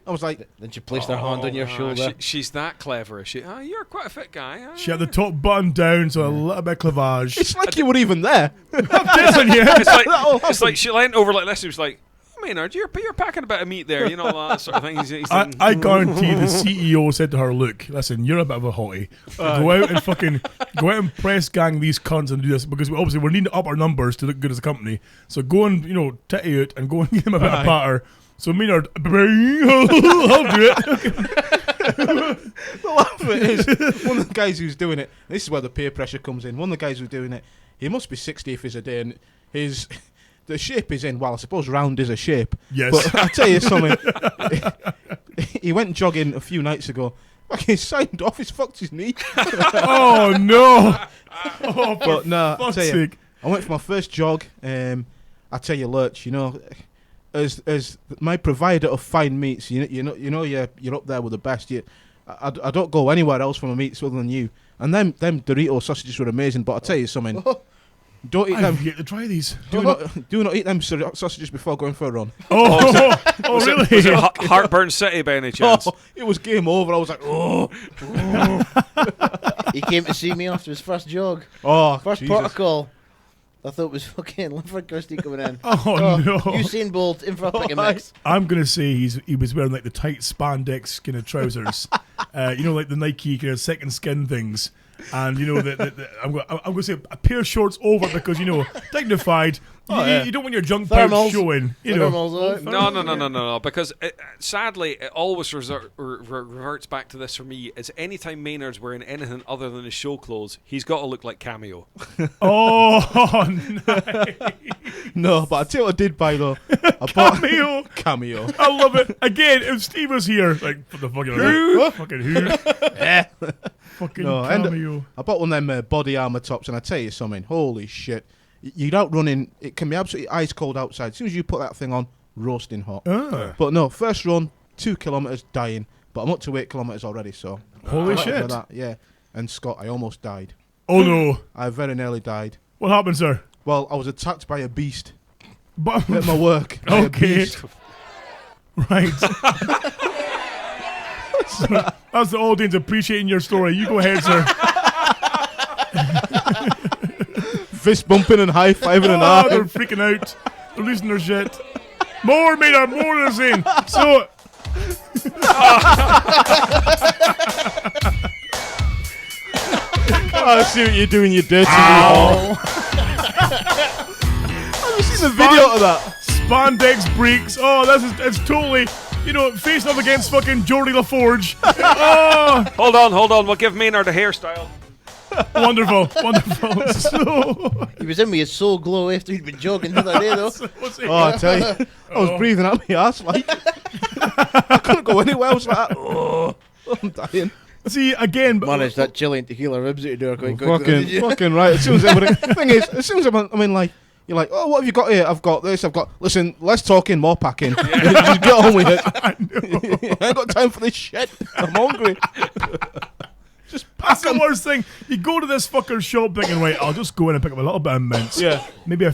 I was like, then she placed her hand on your shoulder. She's that clever, is she? You're quite a fit guy. She had the top button down, so a little bit of cleavage. It's like you were even there. It's like she leant over like this. She was like, Maynard, you're packing a bit of meat there, you know, that sort of thing. I guarantee the CEO said to her, look, listen, you're a bit of a hottie. Go out and press gang these cunts and do this, because obviously we're needing to up our numbers to look good as a company. So go and, titty out and go and give him a bit of batter. So Maynard, I'll do it. The laugh of it is, one of the guys who's doing it, this is where the peer pressure comes in, one of the guys who's doing it, he must be 60 if he's a day, and the shape he's in, well, I suppose round is a shape. Yes. But I'll tell you something. He went jogging a few nights ago. He signed off. He's fucked his knee. Oh, no. Oh, but no, fuck's sake. I went for my first jog. I tell you, Lurch, as my provider of fine meats, you're up there with the best. I don't go anywhere else for my meats other than you. And them Dorito sausages were amazing. But I'll tell you something. Don't eat them. I've yet to try these. Do not eat them sausages before going for a run. Oh, really? Was it Heartburn City by any chance? Oh, it was game over. I was like, oh. He came to see me after his first jog. Oh, first Jesus. protocol. I thought it was fucking Lifford Christie coming in. Oh, no. Usain Bolt in for a pick and mix. I'm going to say he was wearing like the tight spandex kind of trousers. Like the Nike kind of second skin things. And I'm going to say a pair of shorts over because dignified. You don't want your junk pouch showing. No. Because sadly, it always reverts back to this for me. Is anytime Maynard's wearing anything other than his show clothes, he's got to look like Cameo. Oh, nice. No, but I tell you what I did buy though. I bought Cameo. I love it. Again, if Steve was here, like what the fucking who? Fucking who? Fucking Cameo. I bought one of them body armor tops, and I tell you something. Holy shit! You're out running. It can be absolutely ice cold outside. As soon as you put that thing on, roasting hot. But no, first run, 2 kilometers, dying. But I'm up to 8 kilometers already. So holy shit! That, yeah. And Scott, I almost died. Oh no! I very nearly died. What happened, sir? Well, I was attacked by a beast. But at my work. Okay. Right. So, that's the audience appreciating your story. You go ahead, sir. Fist bumping and high fiving and all. They're freaking out. They're losing their shit. More, Maynard, more is in. So. I see what you're doing, you dirty little. Have you seen the video of that? Spandex breaks. Oh, it's totally, facing up against fucking Geordie LaForge. Oh. Hold on. We'll give Maynard a hairstyle. Wonderful. So he was in with his soul glow after he'd been jogging the other day, though. I tell you, I was breathing out my ass like I couldn't go anywhere. I was like, I'm dying. See again, managed that chili and tequila ribs that you do quite quickly. Fucking right. As soon as I'm in, like, you're like, oh, what have you got here? I've got this. Listen, less talking, more packing. Just get on with it. I ain't got time for this shit. I'm hungry. That's the worst thing. You go to this fucking shop thinking, right, I'll just go in and pick up a little bit of mince. Yeah. Maybe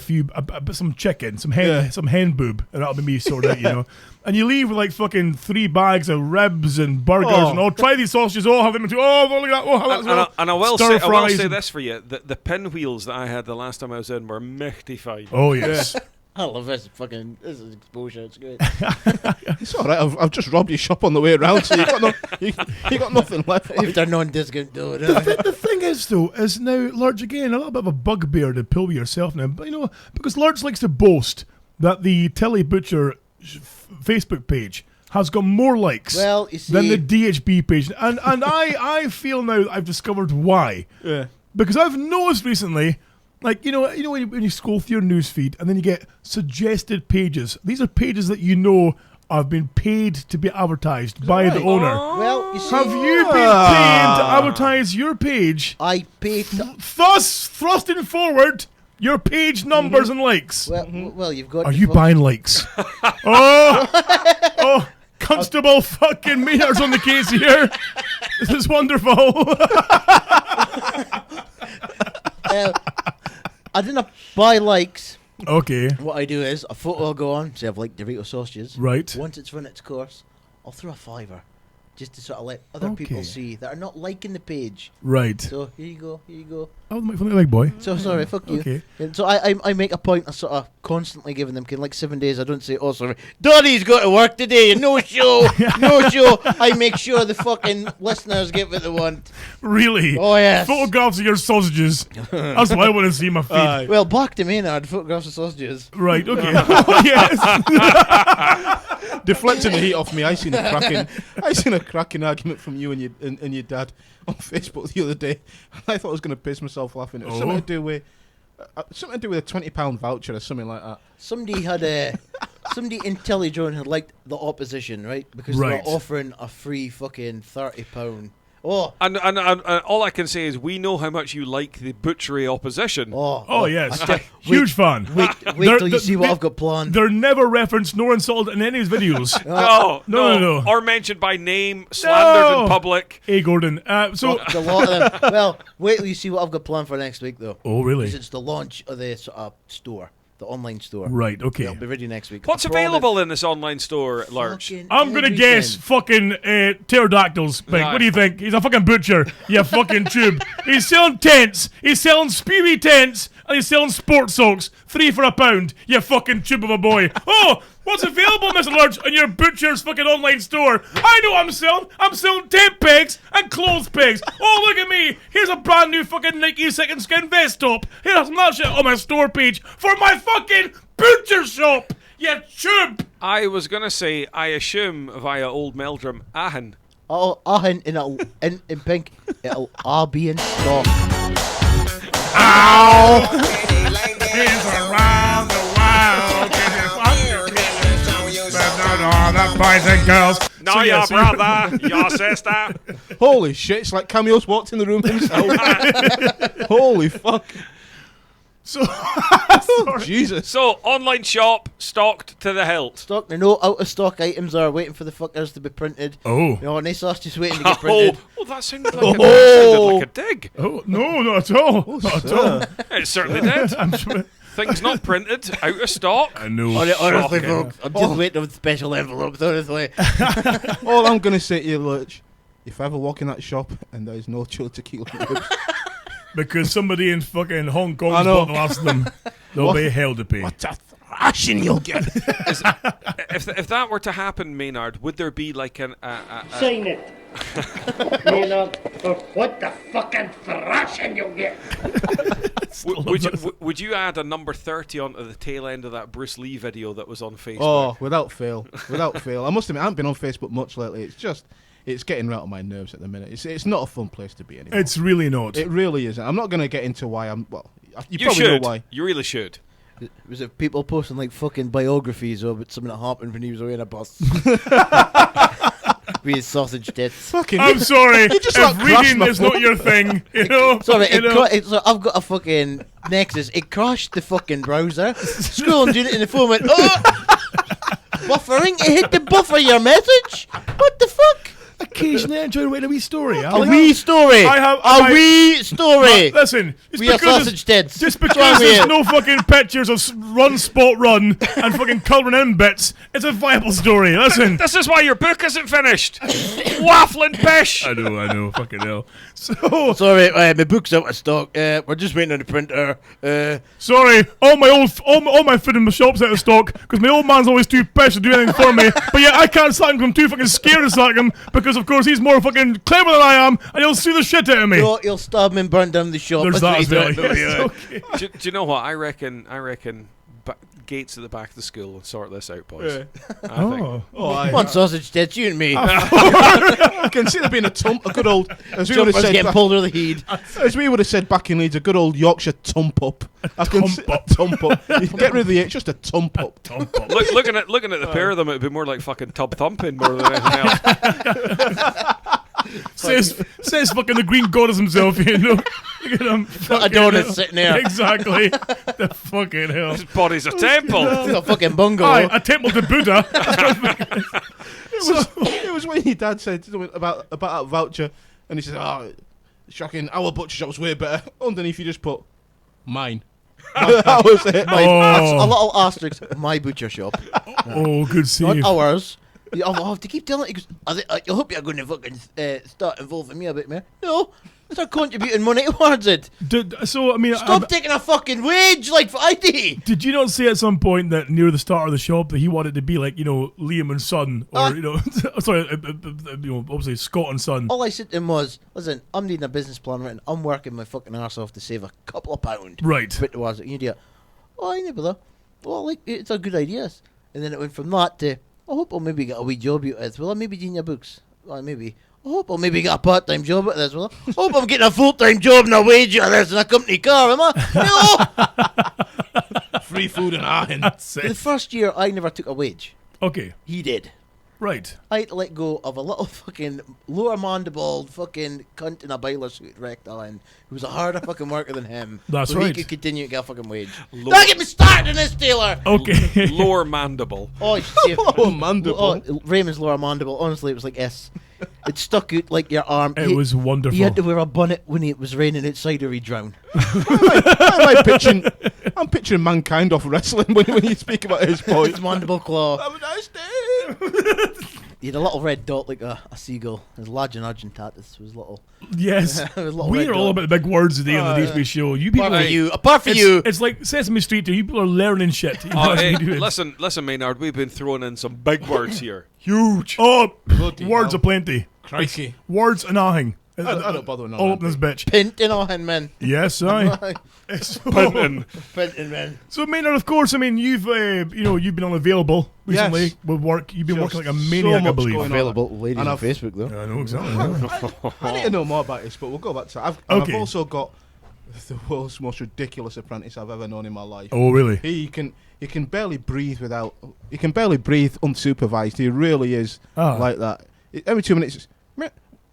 some chicken, some hen boob, and that'll be me sorted out, And you leave with like fucking 3 bags of ribs and burgers and try these sausages, have them too. Look at that. Have that and I will say this for you. The pinwheels that I had the last time I was in were mighty-fine. Oh, yes. I love this. This is exposure. It's great. It's all right. I've just robbed your shop on the way around, so you got nothing left. If they're non-discount, do it. The thing is, though, is now Lurch again a little bit of a bugbear to pull with yourself now. But because Lurch likes to boast that the Telly Butcher Facebook page has got more likes than the DHB page, and I feel now that I've discovered why. Yeah. Because I've noticed recently. Like, when you scroll through your newsfeed and then you get suggested pages. These are pages that have been paid to be advertised by the owner. Well, you see, have you been paid to advertise your page? I paid. Thus, thrusting forward your page numbers and likes. Well, you've got. Are you buying likes? Oh, Constable fucking Maynard's on the case here. This is wonderful. I didn't buy likes. Okay. What I do is a photo will go on. Say I've liked Dorito sausages. Right. Once it's run its course, I'll throw a $5 just to sort of let other people see that are not liking the page. Right. So here you go. Oh, my funny leg boy. So sorry, fuck you. Okay. And so I make a point of sort of constantly giving them, like 7 days, I don't say, oh sorry, Donnie's got to work today, no show. I make sure the fucking listeners get what they want. Really? Oh yes. Photographs of your sausages. That's what I want to see in my feed. Well, back to Maynard, photographs of sausages. Right, okay. Yes. Deflecting the heat off me, I seen a cracking argument from you and your dad on Facebook the other day. I thought I was going to piss myself laughing. It was something to do with a £20 voucher or something like that. Somebody in Telejone had liked the opposition, right? Because they were offering a free fucking £30. Oh, and all I can say is we know how much you like the butchery opposition. Oh yes, huge fan. Wait till you see what I've got planned. They're never referenced nor insulted in any of his videos. No. Or mentioned by name, slandered in public. Hey Gordon. So a lot of them. Well, wait till you see what I've got planned for next week, though. Oh really? Because it's the launch of the store. The online store. Right, okay. It'll be ready next week. What's available in this online store, Lurch? I'm going to guess fucking pterodactyls. Like, what do you think? He's a fucking butcher. You fucking tube. He's selling tents. He's selling spewy tents. And he's selling sports socks. 3 for £1. You fucking tube of a boy. Oh, what's available, Mr. Lurch, in your butcher's fucking online store? I know what I'm selling. I'm selling tent pegs and clothes pegs. Oh, look at me. Here's a brand new fucking Nike second skin vest top. Here's some that shit on my store page for my fucking butcher shop. You tube. I was going to say, I assume via old Meldrum, Ahan. Oh, Ahan in pink. It'll all be in stock. Ow! It's around the world. The boys and girls. No, your brother, your sister. Holy shit! It's like Cameo's walked in the room himself. Holy fuck! So, Jesus. So, online shop stocked to the hilt. Stock. No out of stock items are waiting for the fuckers to be printed. Oh. No, and sauce just waiting to get printed. Oh, that sounded like a dig. Oh, no, not at all. Not at all. It certainly did. I'm sure. Things not printed, out of stock. I know. Honestly, folks, I'm just waiting on special envelopes, honestly. All I'm going to say to you, Lurch, if I ever walk in that shop and there is no chilled tequila ribs, because somebody in fucking Hong Kong's bought the last of them, they'll be hell to pay. What a thrashing you'll get. If that were to happen, Maynard, would there be like an... Sign it. Maynard, for what the fucking thrashing you'll get. Would you add a number 30 onto the tail end of that Bruce Lee video that was on Facebook? Oh, without fail. I must admit, I haven't been on Facebook much lately. It's getting right on my nerves at the minute. It's not a fun place to be anymore. It's really not. It really isn't. I'm not going to get into why I'm... Well, you probably should. know why. You really should. Was it people posting like fucking biographies of something that happened when he was away in a bus? With his sausage tits. Fucking I'm sorry. You just if reading is not your thing, you know. Sorry, so I've got a fucking Nexus. It crashed the fucking browser. Scrolling doing it in the phone, went, buffering. It hit the buffer your message. What the fuck? Occasionally I enjoy writing a wee story. A wee story. Listen, we are sausage tits. Just because there's no fucking pictures of run, spot, run, and fucking colouring in bits, it's a viable story. Listen. This is why your book isn't finished. Waffling pish. I know, fucking hell. So sorry, my book's out of stock. We're just waiting on the printer. Sorry, all my food in the shop's out of stock because my old man's always too pissed to do anything for me. But yeah, I can't sack him because I'm too fucking scared to sack him because of course he's more fucking clever than I am and he'll sue the shit out of me. No, he'll stab him and burn down the shop. There's that as well. Yes, okay. Do you know what? I reckon gates at the back of the school and sort this out, boys. Yeah. Come on, sausage tits, you and me. I can see there being a good old, as we would have said, getting pulled over the head. As we would have said back in Leeds, a good old Yorkshire tump up. Tump up. You can get rid of the H, just a tump up. Looking at the pair of them, it'd be more like fucking tub thumping more than anything else. says fucking the green goddess himself, you know. Look at him. Adonis sitting there. Exactly. The fucking hell. His body's a temple. It's a fucking bungalow. Aye, a temple to Buddha. It was when your dad said something about that voucher, and he said, "Oh, shocking! Our butcher shop's way better." Underneath, you just put Mine. That was it. A little asterisk. My butcher shop. Oh, good save. Not ours. I'll have to keep telling it. He goes, I hope you're going to fucking start involving me a bit more. No, start contributing money towards it. Stop taking a fucking wage like for ID. Did you not say at some point that near the start of the shop that he wanted to be like, Liam and Son, or sorry, obviously Scott and Son? All I said to him was, listen, I'm needing a business plan written. I'm working my fucking arse off to save a couple of pound. Right. Put towards it. You idiot. Oh, I never though. Well, it's a good idea. And then it went from that to, I hope I'll maybe get a wee job out of this. Will I maybe do your books? Well, maybe. I hope I'll maybe get a part-time job out of this. Will I? Hope I'm getting a full-time job and a wage out of this in a company car, am I? No! Free food and iron. That's it. The first year, I never took a wage. Okay. He did. Right. I had to let go of a little fucking lower mandible fucking cunt in a boiler suit rectal, and who was a harder fucking worker than him. That's so right. He could continue to get a fucking wage. Don't get me started on this, Taylor! Okay. Lower mandible. Oh, lower mandible. Oh, Raymond's lower mandible. Honestly, it was like S. It stuck out like your arm. It was wonderful. He had to wear a bonnet when it was raining outside or he'd drown. I'm picturing Mankind off wrestling when you speak about his boy. His mandible claw. Have a nice day. He had a little red dot like a seagull. His large and urgent tatus was little. Yes. Little We red are all dot. about the big words today on the DHB show. You people, Apart from you. It's like Sesame Street to you people are learning shit. You know Oh, what hey, we do. listen, Maynard, we've been throwing in some big words here. Huge. Oh, Bloody words hell. aplenty. Crikey. Words and ahing. I don't bother with all that. up in this bitch. Pinting on man. Yes, aye. Pinting. Pinting man. So Maynard, of course, I mean you've you've been unavailable recently Yes. with work. You've been Just working like a so maniac, I much believe. going on. Available ladies And on I've- Facebook though. I know exactly. I need to know more about this, but we'll go back to that. Okay. I've also got the world's most ridiculous apprentice I've ever known in my life. Oh, really? He can barely breathe unsupervised. He really is like that. Every 2 minutes, it's,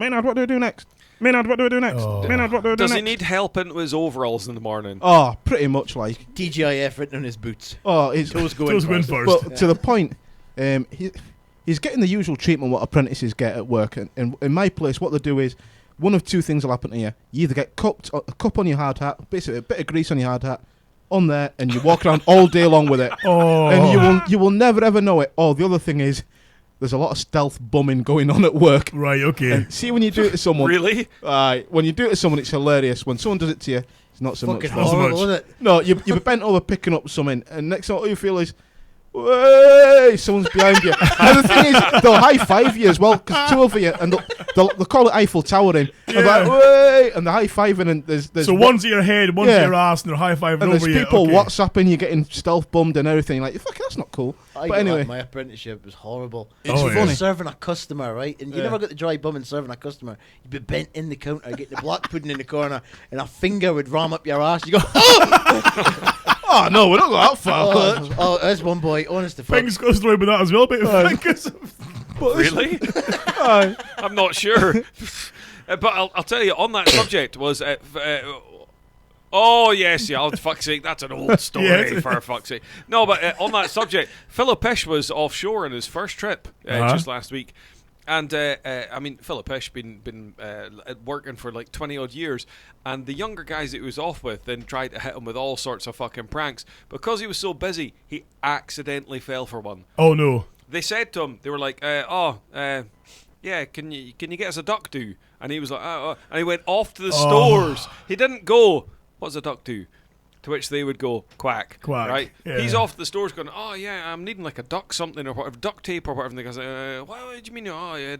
Maynard, what do I do next? Maynard, what do I do next? Oh. Maynard, what do I do Does next? he need help into his overalls in the morning? Oh, pretty much like. TGIF written on his boots. Oh, it's Toes going Toes going first. first. Well, to the point, he's getting the usual treatment what apprentices get at work. And in my place, what they do is, one of two things will happen to you. You either get a cup on your hard hat, basically a bit of grease on your hard hat, on there, and you walk around all day long with it. Oh. And you will never ever know it. Oh, the other thing is, there's a lot of stealth bumming going on at work. Right, okay. And see, when you do it to someone... Really? When you do it to someone, it's hilarious. When someone does it to you, it's not so Fucking much fun. horrible, isn't it? No, you'll be bent over picking up something, and next thing all you feel is, "Way!" Someone's behind you. And the thing is, they'll high five you as well, because two of you, and they'll call it Eiffel Towering. Yeah. And like, "Way!" And they're high fiving, and there's So one's at your head, one's Yeah. at your ass, and they're high fiving and over there's you. people Okay. WhatsApping you, getting stealth bummed and everything. Like, fuck, that's not cool. I But got anyway, that. My apprenticeship was horrible. It's Oh, yeah. funny. Serving a customer, right? And you Yeah. never got the dry bum and serving a customer. You'd be bent in the counter, getting the black pudding in the corner, and a finger would ram up your ass. You go, oh! Oh no, we're not going that far. Oh, there's one boy, honest to fuck. Things goes through with that as well, but fingers. Really? I'm not sure. But I'll tell you, on that subject was... oh, yes, yeah, oh, fuck's sake, that's an old story, Yeah. for fuck's sake. No, but on that subject, Philip Ish was offshore on his first trip just last week. And, I mean, Philip Ish been working for like 20-odd years, and the younger guys that he was off with then tried to hit him with all sorts of fucking pranks. Because he was so busy, he accidentally fell for one. Oh, no. They said to him, they were like, yeah, can you get us a duck do? And he was like, and he went off to the stores. He didn't go, what's a duck do? To which they would go, quack. Quack, Right? yeah. He's off to the stores going, oh, yeah, I'm needing like a duck something or whatever, duct tape or whatever. And they goes, what do you mean? Oh, yeah.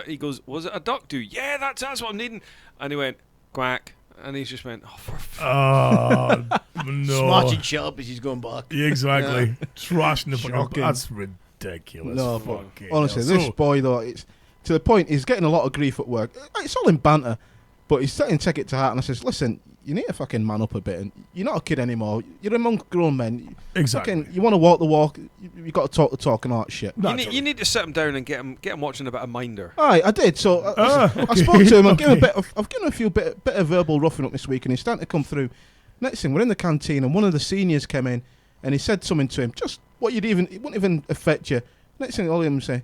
He goes, was it a duck do? Yeah, that's what I'm needing. And he went, quack. And he just went, oh, for Oh, no. Smashing shit up as he's going back. Yeah, exactly. Trashing the fucking... Shocking. That's ridiculous. No, Fucking honestly, hell. this boy though, it's to the point. He's getting a lot of grief at work. It's all in banter, but he's starting to take it to heart. And I says, "Listen, you need to fucking man up a bit. And you're not a kid anymore. You're among grown men. Exactly. You want to walk the walk. You got to talk the talk and all that shit." You need to sit him down and get him watching a bit of Minder. Aye, I did. So I okay. spoke to him. I've given Okay. him a few bit of verbal roughing up this week, and he's starting to come through. Next thing, we're in the canteen, and one of the seniors came in, and he said something to him, just what it wouldn't even affect you. Next thing, all of them say,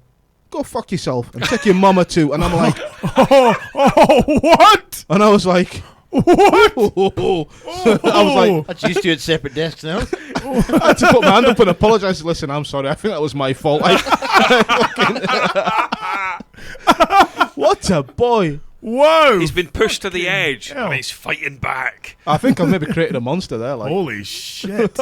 "Go fuck yourself and take your mama too." And I'm like, Oh, what? and I was like, What? I was like, That's used to it separate desks now. I had to put my hand up and apologise. Listen, I'm sorry. I think that was my fault. What a boy. Whoa! He's been pushed to the edge hell. and he's fighting back. I think I've maybe created a monster there. Like, Holy shit!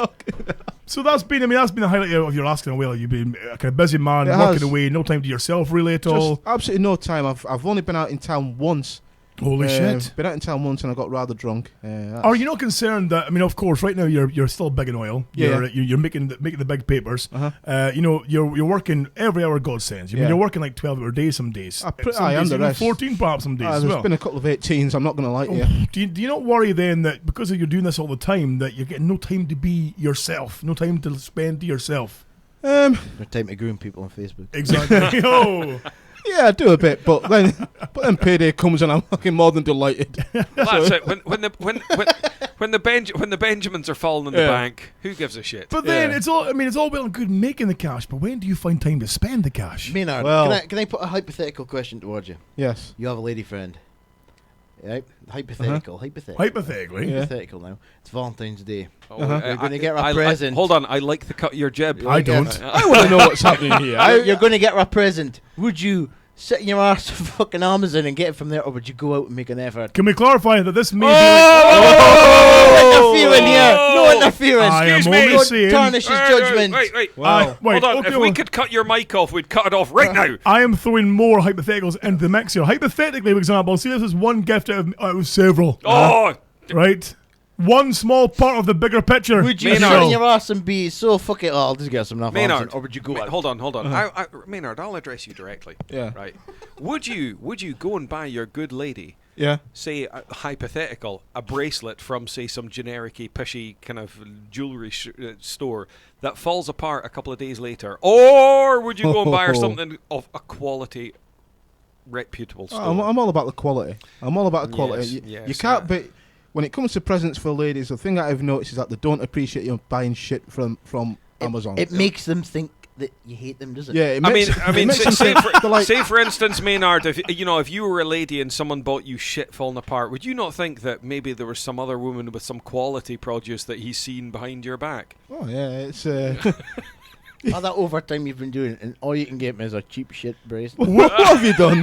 So that's been the highlight of your last kind of whale. You've been a kind of busy man, It working has. away, no time to yourself really at all. just absolutely no time. I've only been out in town once. Holy shit! Been out in town once and I got rather drunk. Are you not concerned that, I mean, of course, right now you're still big in oil. Yeah. You're making the big papers. Uh-huh. You're working every hour God sends. I mean, Yeah. you're working like 12-hour days some days. I Some am days the even rest. 14 perhaps some days as There's well. been a couple of 18s. I'm not going to lie to you. Do you not worry then that because you're doing this all the time that you're getting no time to be yourself, no time to spend to yourself? No time to groom people on Facebook. Exactly. Oh. Yeah, I do a bit, but then payday comes and I'm fucking more than delighted. That's it. When the Benjamins are falling in the bank, who gives a shit? But then it's all well and good making the cash, but when do you find time to spend the cash? Maynard, Well- can I put a hypothetical question towards you? Yes. You have a lady friend. Right? Hypothetical. Hypothetically. Hypothetical now. It's Valentine's Day. Oh, You're going to get her a present. Hold on, I like the cut of your jib. I don't. I want to know what's happening here. You're going to get her a present. Would you sit in your arse for fucking Amazon and get it from there, or would you go out and make an effort? Can we clarify that this may No interfering here. No interference. I am Excuse me. only Don't saying. tarnish his judgment. Wait. Wow. Wait, Hold on. okay, If we could cut your mic off, we'd cut it off right now. I am throwing more hypotheticals into the mix here. Hypothetically, for example, see this is one gift out of several. Oh, Right? One small part of the bigger picture. Would you Maynard. sit in your arse and be so fucking... Oh, I'll just get some enough Maynard. Amazon, or would you go out? Hold on. Maynard, I'll address you directly. Yeah. Right. Would you go and buy your good lady, Yeah. say, hypothetical, a bracelet from, say, some generic-y, pishy kind of jewellery store that falls apart a couple of days later? Or would you go and buy her something of a quality, reputable store? I'm all about the quality. I'm all about the quality. Yes, You yes, can't be... When it comes to presents for ladies, the thing that I've noticed is that they don't appreciate you buying shit from Amazon. It makes them think that you hate them, does it? Yeah, say for instance, Maynard, if you were a lady and someone bought you shit falling apart, would you not think that maybe there was some other woman with some quality produce that he's seen behind your back? Oh yeah, it's All that overtime you've been doing, and all you can get me is a cheap shit bracelet. what have you done?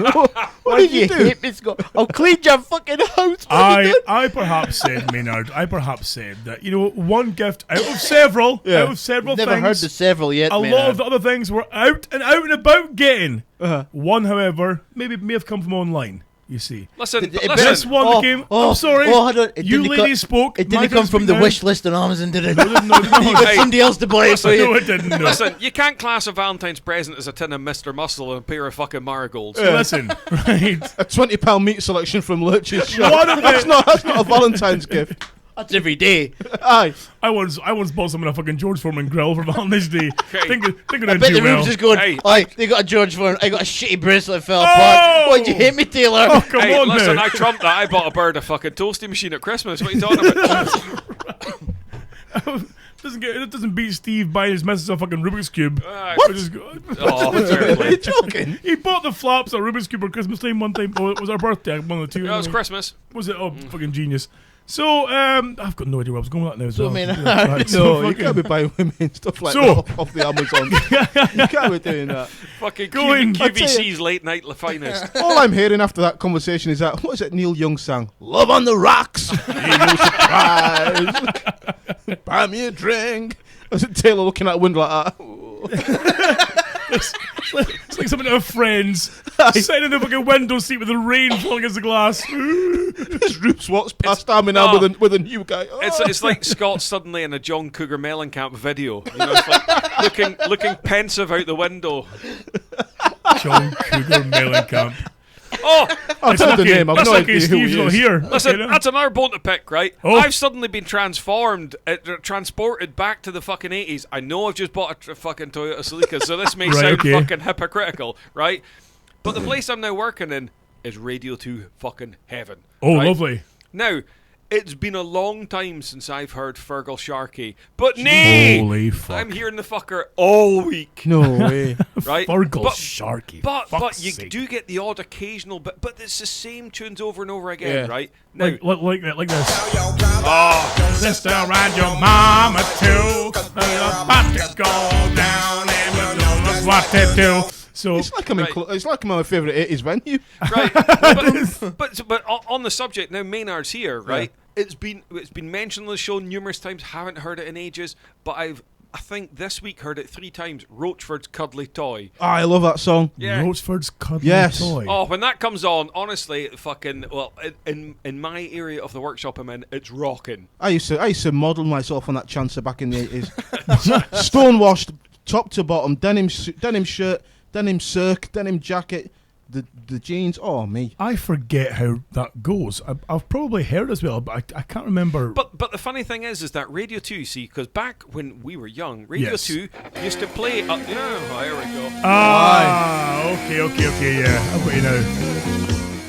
What did you do? hate me, Scott? I'll clean your fucking house. I perhaps said, Maynard, that, one gift out of several, Never things. heard the several yet, A Maynard. lot of the other things were out and about getting. One, however, may have come from online. You see, Listen. this one came. I'm sorry. hold on. It You didn't ladies spoke. It My didn't come turn to from speak the now. wish list on Amazon, did it? No, You got somebody else to buy it for you. No, it didn't. No. Listen, you can't class a Valentine's present as a tin of Mr. Muscle and a pair of fucking marigolds. Listen, right? A £20 meat selection from Lurch's shop. One of That's not a Valentine's gift. That's every day. Aye. I once bought someone a fucking George Foreman grill for Valentine's Day. Think of I that bet too the room's well. just going, Hey. "Aye, they got a George Foreman. I got a shitty bracelet that fell apart. Why'd you hate me, Taylor?" Oh, come Hey, on listen, now. I trumped that. I bought a bird a fucking toasty machine at Christmas. What are you talking about? It doesn't beat Steve buying his missus a fucking Rubik's Cube. What? Oh, terribly. Are you joking? He bought the flaps a Rubik's Cube for Christmas time one time. Oh, it was our birthday, one of the two. That was anyway. Christmas. Was it? Oh, fucking genius. So, I've got no idea where I was going with that now as So, well. Maynard. Right, No, you fucking- can't be buying women stuff like So- that off the Amazon. You can't be doing that. Fucking Going- QVC's late night finest. All I'm hearing after that conversation is that, what is it Neil Young sang? Love on the rocks. Ain't no surprise. Buy me a drink. Was it Taylor looking out the window like that? It's like something of Friends. Sitting in the fucking window seat with the rain falling against the glass. This Roops walks past Army now with a new guy. It's like Scott suddenly in a John Cougar Mellencamp video. It's like looking pensive out the window. John Cougar Mellencamp. Oh, I've heard the name. I've no okay idea who Steve's he not is. here. listen, Okay, that's another bone to pick, right? Oh. I've suddenly been transported back to the fucking 80s. I know I've just bought a fucking Toyota Celica, so this may Right, sound okay. fucking hypocritical, right? But the place I'm now working in is Radio 2 fucking heaven. Oh, right? lovely. Now, It's been a long time since I've heard Fergal Sharkey. But nay! Holy fuck. I'm hearing the fucker all week. No way. Right? Fergal Sharkey. But you sake. do get the odd occasional bit, but it's the same tunes over and over again, Yeah. right? Now, Like this. Oh, sister and your mama too. About to go down and we know that's what to do. So It's like I'm in it's like I'm at my favourite 80s venue. right. but on the subject now, Maynard's here, right? It's been mentioned on the show numerous times. Haven't heard it in ages, but I think this week heard it 3 times. Roachford's Cuddly Toy. Oh, I love that song. Yeah. Roachford's Cuddly Yes. Toy. Oh, when that comes on, honestly, fucking in my area of the workshop I'm in, it's rocking. I used to model myself on that chancer back in the 80s. Stonewashed, top to bottom, denim shirt, denim circ, denim jacket, the jeans. Oh, me. I forget how that goes. I've probably heard as well, but I can't remember. But the funny thing is that Radio 2, see, because back when we were young, Radio Yes. 2 used to play... there we go. Okay, yeah. I've got you now.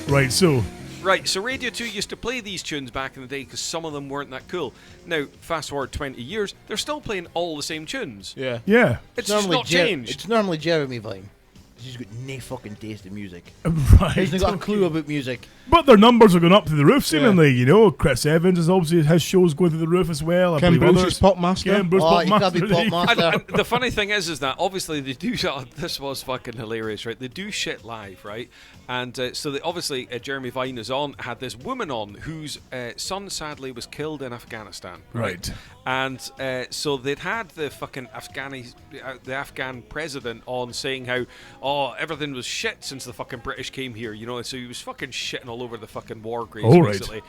Right, so... Right, so Radio 2 used to play these tunes back in the day because some of them weren't that cool. Now, fast forward 20 years, they're still playing all the same tunes. Yeah. Yeah. It's just not changed. It's normally Jeremy Vine. He's got no fucking taste in music. Right. He hasn't got a clue about music. But their numbers are going up to the roof, seemingly. You know, Chris Evans is obviously his shows going through the roof as well. Ken Bruce is Popmaster. Ken Bruce Oh, you Popmaster. can't be Popmaster. And the funny thing is that obviously they do. This was fucking hilarious, right? They do shit live, right? And so they, obviously Jeremy Vine is on. Had this woman on whose son sadly was killed in Afghanistan, Right. And so they'd had the fucking the Afghan president on saying how everything was shit since the fucking British came here, you know. So he was fucking shitting all over the fucking war graves, basically.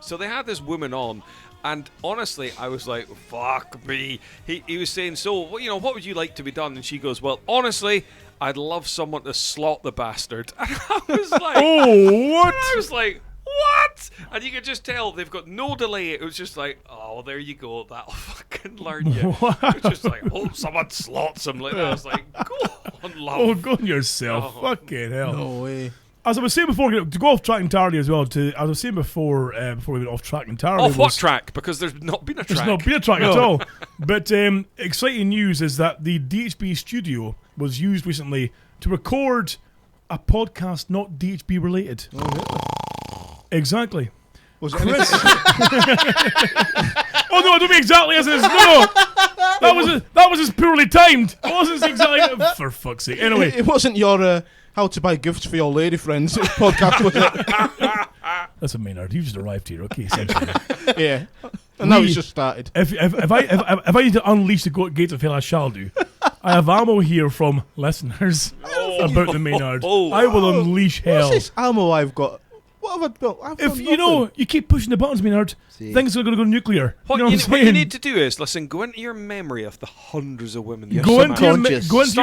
So they had this woman on. And honestly, I was like, fuck me. He was saying, so, you know, what would you like to be done? And she goes, well, honestly, I'd love someone to slot the bastard. And I was like, oh, what? I was like, what? And you could just tell they've got no delay. It was just like, oh, well, there you go. That'll fucking learn you. Wow. It was just like, oh, someone slots him like that. I was like, go on, love. Oh, go on yourself. Oh. Fucking hell. No way. As I was saying before, to go off track entirely as well, as I was saying before we went off track entirely. Off what track? Because there's not been a track. There's not been a track at all. But exciting news is that the DHB studio was used recently to record a podcast not DHB related. Exactly. Was it Chris? Oh no, I don't mean exactly as it is. No. That was just poorly timed. It wasn't exactly. For fuck's sake. Anyway, it wasn't your how to buy gifts for your lady friends podcast, was it? Listen, Maynard, you just arrived here, okay? Essentially. Yeah. And now it's just started. If I need to unleash the gates of hell, I shall do. I have ammo here from listeners about the Maynard. I will unleash hell. What's this ammo I've got? What have I built? If you know, you keep pushing the buttons, Maynard, things are going to go nuclear. What you need to do is, listen, go into your memory of the hundreds of women. Go into your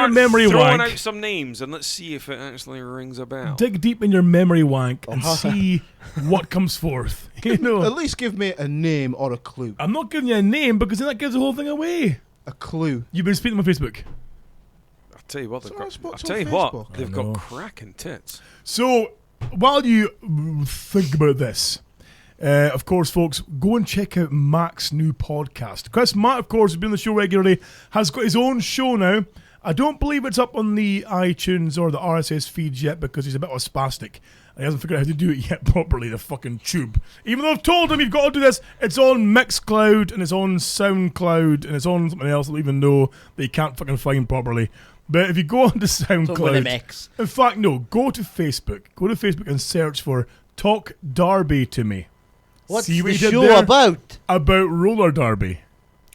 memory throwing wank. out some names and let's see if it actually rings a bell. Dig deep in your memory wank and see what comes forth. You know, at least give me a name or a clue. I'm not giving you a name because then that gives the whole thing away. A clue. You've been speaking on Facebook. I'll tell you what, they've know. got cracking tits. So, while you think about this, of course, folks, go and check out Mac's new podcast. Chris Matt, of course, has been on the show regularly, has got his own show now. I don't believe it's up on the iTunes or the RSS feeds yet because he's a bit of a spastic. And he hasn't figured out how to do it yet properly, the fucking tube. Even though I've told him you've got to do this, it's on Mixcloud and it's on SoundCloud and it's on something else I don't even know that you can't fucking find properly. But if you go on to SoundCloud, in fact, no, go to Facebook. Go to Facebook and search for Talk Derby to Me. What's See what the he did show there? about? About roller derby.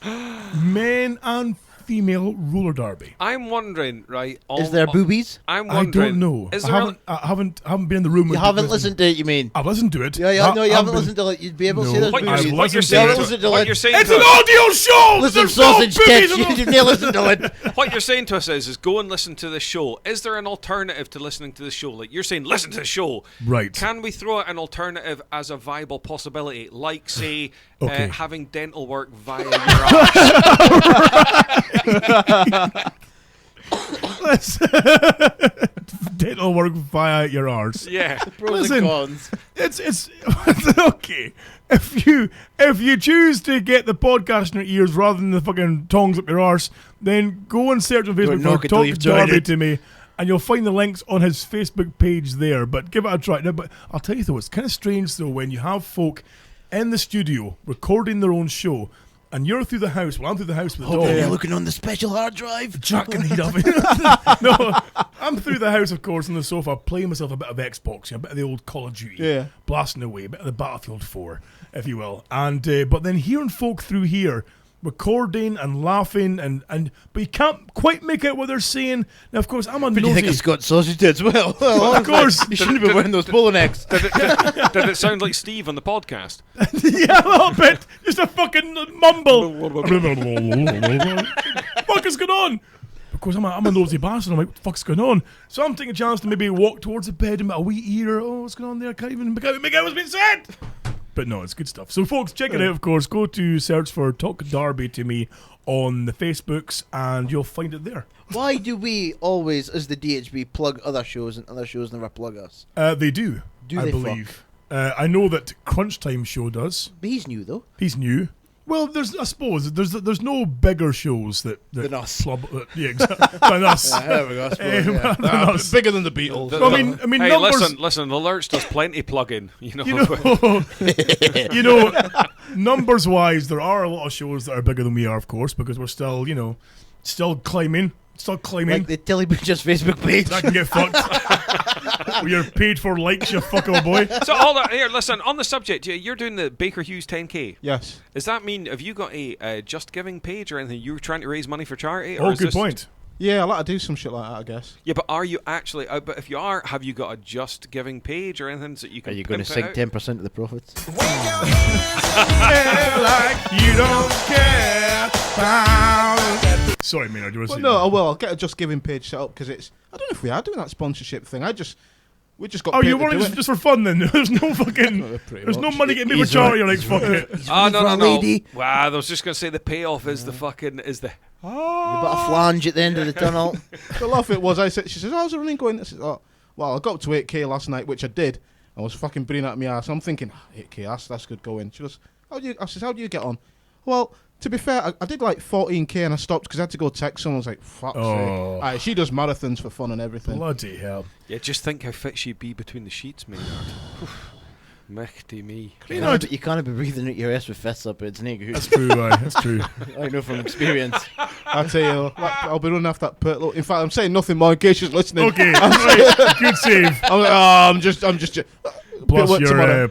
Men and female roller derby. I'm wondering, right? Is there boobies? I'm wondering. I don't know. Is I haven't been in the room. You haven't listened to it, you mean? I've listened to it. Yeah, you haven't listened to it. You'd be able to see those boobies. What you're saying it's an audio show! Listen, There's sausage no tits, boobies you didn't listen to it. What you're saying to us is go and listen to the show. Is there an alternative to listening to the show? Like you're saying, listen to the show. Right. Can we throw out an alternative as a viable possibility? Like, say, having dental work via your arse. Dental that'll work via your arse. Yeah. Pros and cons. It's okay. If you choose to get the podcast in your ears rather than the fucking tongs up your arse, then go and search on Facebook for Talk Darby to Me, and you'll find the links on his Facebook page there. But give it a try. No, but I'll tell you though, it's kind of strange though when you have folk in the studio recording their own show, and you're through the house. Well, I'm through the house with the dog. You're looking on the special hard drive. Jacking it up. No, I'm through the house, of course, on the sofa, playing myself a bit of Xbox, a bit of the old Call of Duty, blasting away, a bit of the Battlefield 4, if you will. And but then hearing folk through here recording and laughing, but you can't quite make out what they're saying. Now, of course, I'm a nosy. But you think of Scott Sausage as well? Well, of course. You shouldn't be wearing those polo necks. Did it sound like Steve on the podcast? Yeah, a little bit. Just a fucking mumble. What the fuck is going on? Of course, I'm a nosy bastard. I'm like, what the fuck's going on? So I'm taking a chance to maybe walk towards the bed and a wee ear. Oh, what's going on there? I can't even make out what's being said. But no, it's good stuff. So, folks, check it out, of course. Go to search for Talk Darby to Me on the Facebooks, and you'll find it there. Why do we always, as the DHB, plug other shows and other shows never plug us? They do. I believe. I know that Crunch Time Show does. But he's new, though. He's new. Well, I suppose there's no bigger shows that than us. Yeah, exactly. Than us. There we go. I suppose, bigger than the Beatles. I mean, hey, numbers, listen. The Lurch does plenty plugging. You know, numbers wise, there are a lot of shows that are bigger than we are, of course, because we're still, still climbing. Like the Tilly Butcher's Facebook page. That can get fucked. You're paid for likes, you fucko boy. So hold on, here, listen, on the subject, you're doing the Baker Hughes 10K. Yes. Does that mean, have you got a Just Giving page or anything? You're trying to raise money for charity? Or good point. Yeah, I like to do some shit like that, I guess. Yeah, but are you actually, but if you are, have you got a Just Giving page or anything that you can Are you going to sink 10% of the profits? Like you don't care. Sorry, Maynard, you were saying. No, I'll get a Just Giving page set up because it's. I don't know if we are doing that sponsorship thing. We just got. Oh, you weren't just for fun then? There's no fucking. There's no money getting me for charity. You're like, fuck it. No. Wow, I was just going to say the payoff is the fucking is the. You've got a flange at the end of the tunnel. The laugh it was. She says, "How's the running going?" I said, "Oh, well, I got up to 8K last night, which I did. I was fucking breathing out of my ass. I'm thinking, 8K, that's good going." She goes, "How do you get on?" Well, to be fair, I did like 14K and I stopped because I had to go text someone. I was like, fuck's sake. Aye, she does marathons for fun and everything. Bloody hell. Yeah, just think how fit she'd be between the sheets, Maynard. Mighty me. You can't be breathing out your ass with fists up. It's nigga. That's true, that's true. I know from experience. I'll tell you, I'll be running off that pert look. In fact, I'm saying nothing more in case she's listening. Okay, right. Good save. I'm like, I'm just. Plus, your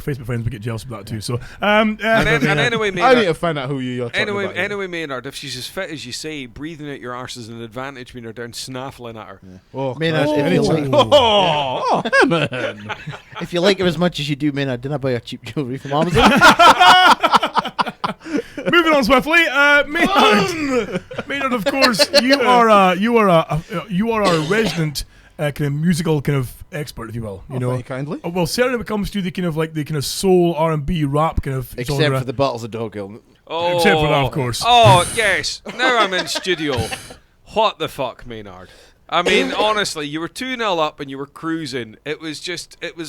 Facebook friends would get jealous of that too. So, anyway, Maynard, I need to find out who you're talking about. Anyway, Maynard, if she's as fit as you say, breathing out your arse is an advantage when you're down snaffling at her. Yeah. Oh, Maynard, man. If you like her as much as you do, Maynard, didn't I buy her cheap jewellery from Amazon? Moving on swiftly, Maynard, of course, you are our resident kind of musical kind of expert, if you will. You know, very kindly. Well, certainly when it comes to the kind of soul R&B rap kind of except genre. For the Battles of Doghill. Oh, except for that, of course. Oh yes, now I'm in studio. What the fuck, Maynard? I mean, honestly, you were 2-0 up and you were cruising. It was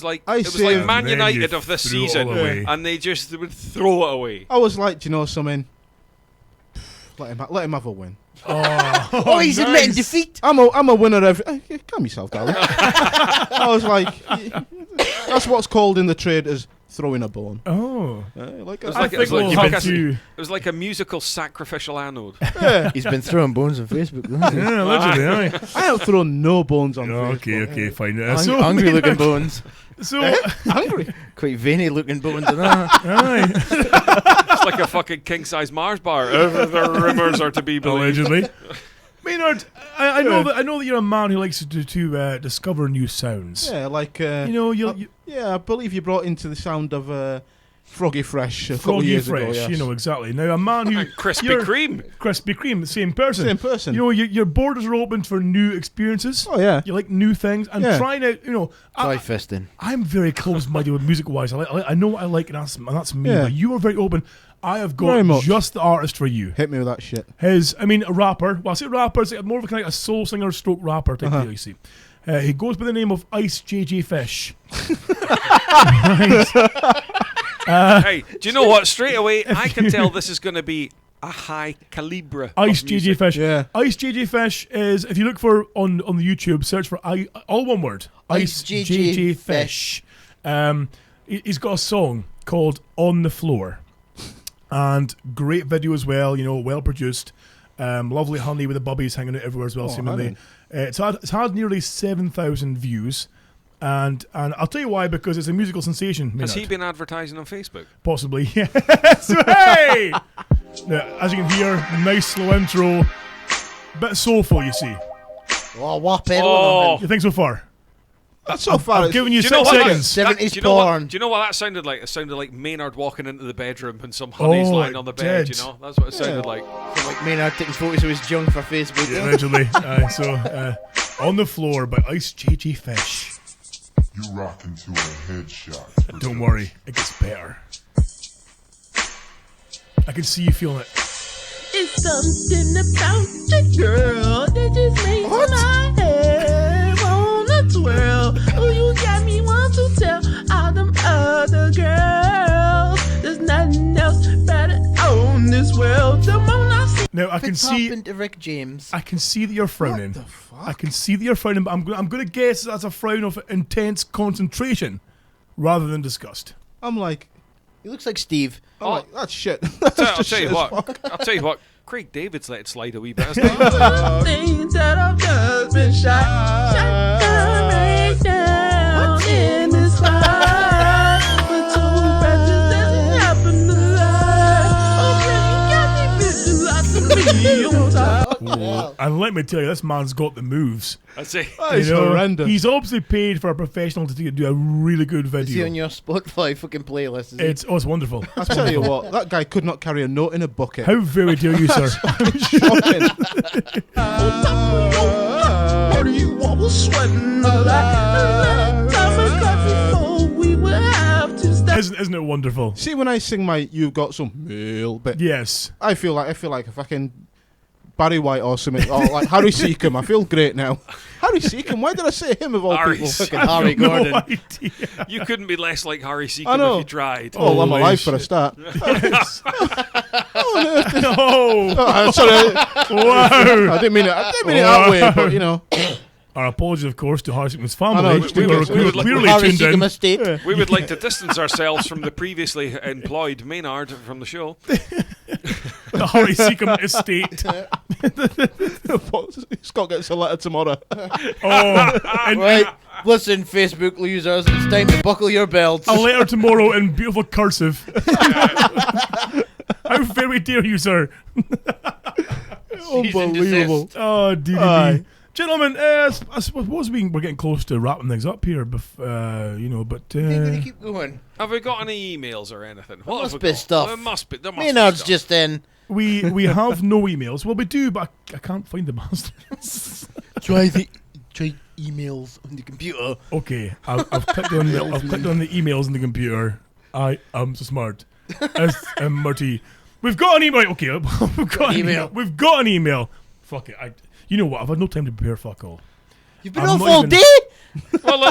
like Man United of this season, and they would throw it away. I was like, do you know something? Let him have a win. Oh, he's admitting defeat. I'm a winner every. Calm yourself, darling. I was like, that's what's called in the trade as throwing a bone. Oh, it was like a musical sacrificial anode. Yeah. He's been throwing bones on Facebook. Yeah, allegedly. I have thrown no bones on Facebook. Okay, fine. Hungry looking bones. So hungry, quite veiny looking bones. It's like a fucking king size Mars bar. The rumours are to be believed. Allegedly. Maynard, I know that you're a man who likes to discover new sounds. Yeah, like I believe you brought into the sound of Froggy Fresh a couple Froggy of years Fresh, ago. Yes. You know exactly. Now a man who Krispy Kreme, same person. Same person. You know, your borders are open for new experiences. Oh yeah. You like new things and trying out. You know, try fisting. I'm very close-minded with music-wise. I know what I like, and that's me. Yeah. But you are very open. I have Very got much. just the artist for you. Hit me with that shit. A rapper. Well, I say rapper, it's more of a kind of a soul singer stroke rapper type deal, you see. He goes by the name of Ice JJ Fish. Hey, do you know what? Straight away, I can tell this is going to be a high calibre. Ice of JJ music. Fish. Yeah. Ice JJ Fish is, if you look for on the YouTube, search for all one word. Ice JJ Fish. He's got a song called On the Floor. And great video as well, well produced. Lovely honey with the bubbies hanging out everywhere as well, seemingly. It's had nearly 7,000 views. And I'll tell you why, because it's a musical sensation. Has Maynard. he been advertising on Facebook? Possibly, yes. Hey! Now, as you can hear, nice slow intro. Bit soulful, you see. Oh, what pedal? Oh. You think so far? That's so far. I've given you Do you know 6 what seconds. 70s do you know what- porn. do you know what that sounded like? It sounded like Maynard walking into the bedroom and some honey's Oh, lying on the it bed, did. That's what it sounded like. Like Maynard taking photos of his junk for Facebook. Yeah, eventually. On the Floor by Ice JJ Fish. You rock into a headshot. Don't worry, it gets better. I can see you feeling it. It's something about the girl that just makes my head wanna twirl. Oh, you got me want to tell all them other girls there's nothing else better on this world. The more I see. Now I can see. Into Rick James. I can see that you're frowning. What the fuck? I can see that you're frowning, but I'm going to guess that's a frown of intense concentration rather than disgust. I'm like, He looks like Steve. I'm like, that's shit. I'll tell you what. Craig David's let it slide a wee bit. Hasn't he? Things that I've just been shot down right now in this fight. But too bad this doesn't happen to lie. Oh, baby, got me visualizing me on top. And let me tell you, this man's got the moves. I see. That is horrendous. He's obviously paid for a professional to do a really good Is he video. on your Spotify fucking playlist? Is he? It's wonderful. I tell you what, that guy could not carry a note in a bucket. How very dare you, sir? Shocking. What do you want? Was sweating a lot. Time before we would have to stop. Isn't it wonderful? See, when I sing my "You've Got Some Mail" bit, Yes. I feel like a fucking Barry White or something, or like Harry Seacombe. I feel great now. Harry Seacombe. Why did I say him of all Harry people? Seacombe. Fucking Harry Gordon. No idea. You couldn't be less like Harry I Seacombe know. if you tried. Oh, I'm Holy alive for a shit. start. Oh, Sorry, wow. I didn't mean it. I didn't mean it that way, but you know. Our apologies, of course, to Harry Seacombe's I family. know, who just were in case. clearly Harry tuned Seacombe in. estate. We would like to distance ourselves from the previously employed Maynard from the show. The Harry Seacombe estate. Scott gets a letter tomorrow. Oh, and Right, listen, Facebook users, it's time to buckle your belts. a letter tomorrow in beautiful cursive. How very dare you, sir? Unbelievable. Oh, DDB. Aye. Gentlemen, I suppose we're getting close to wrapping things up here, but Maybe they keep going. Have we got any emails or anything? What must have we be got? stuff. There must be. There must Maynard's be stuff. just in. we have no emails. Well, we do, but I can't find the bastards. Try emails on the computer. Okay, I've clicked on the emails in the computer. I am so smart. S-M-R-T. We've got an email. Okay, we've got an email. We've got an email. Fuck it. You know what? I've had no time to prepare. Fuck all. You've been I'm off not all even- day? Well,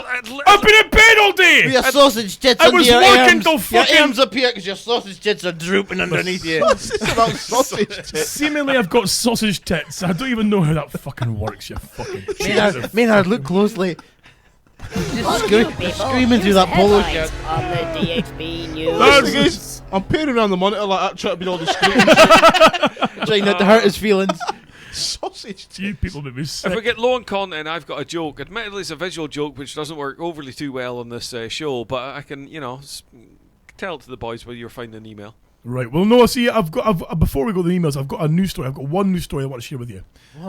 I've been in bed all day. With your sausage tits I under was your working arms. till Your fucking- arms up here because your sausage tits are drooping underneath you. What's this about sausage tits? Seemingly, I've got sausage tits. I don't even know how that fucking works. You fucking. Maynard, look closely. Just screaming through that polo shirt. On the DHB News. That's the case. I'm peering around the monitor like that, trying to be all discreet. Trying not to hurt his feelings. Sausage tits. You people make me sick. If we get low on content, I've got a joke. Admittedly, it's a visual joke which doesn't work overly too well on this show, but I can, tell it to the boys whether you're finding an email. Right. Well, no. See, before we go to the emails, I've got a news story. I've got one news story I want to share with you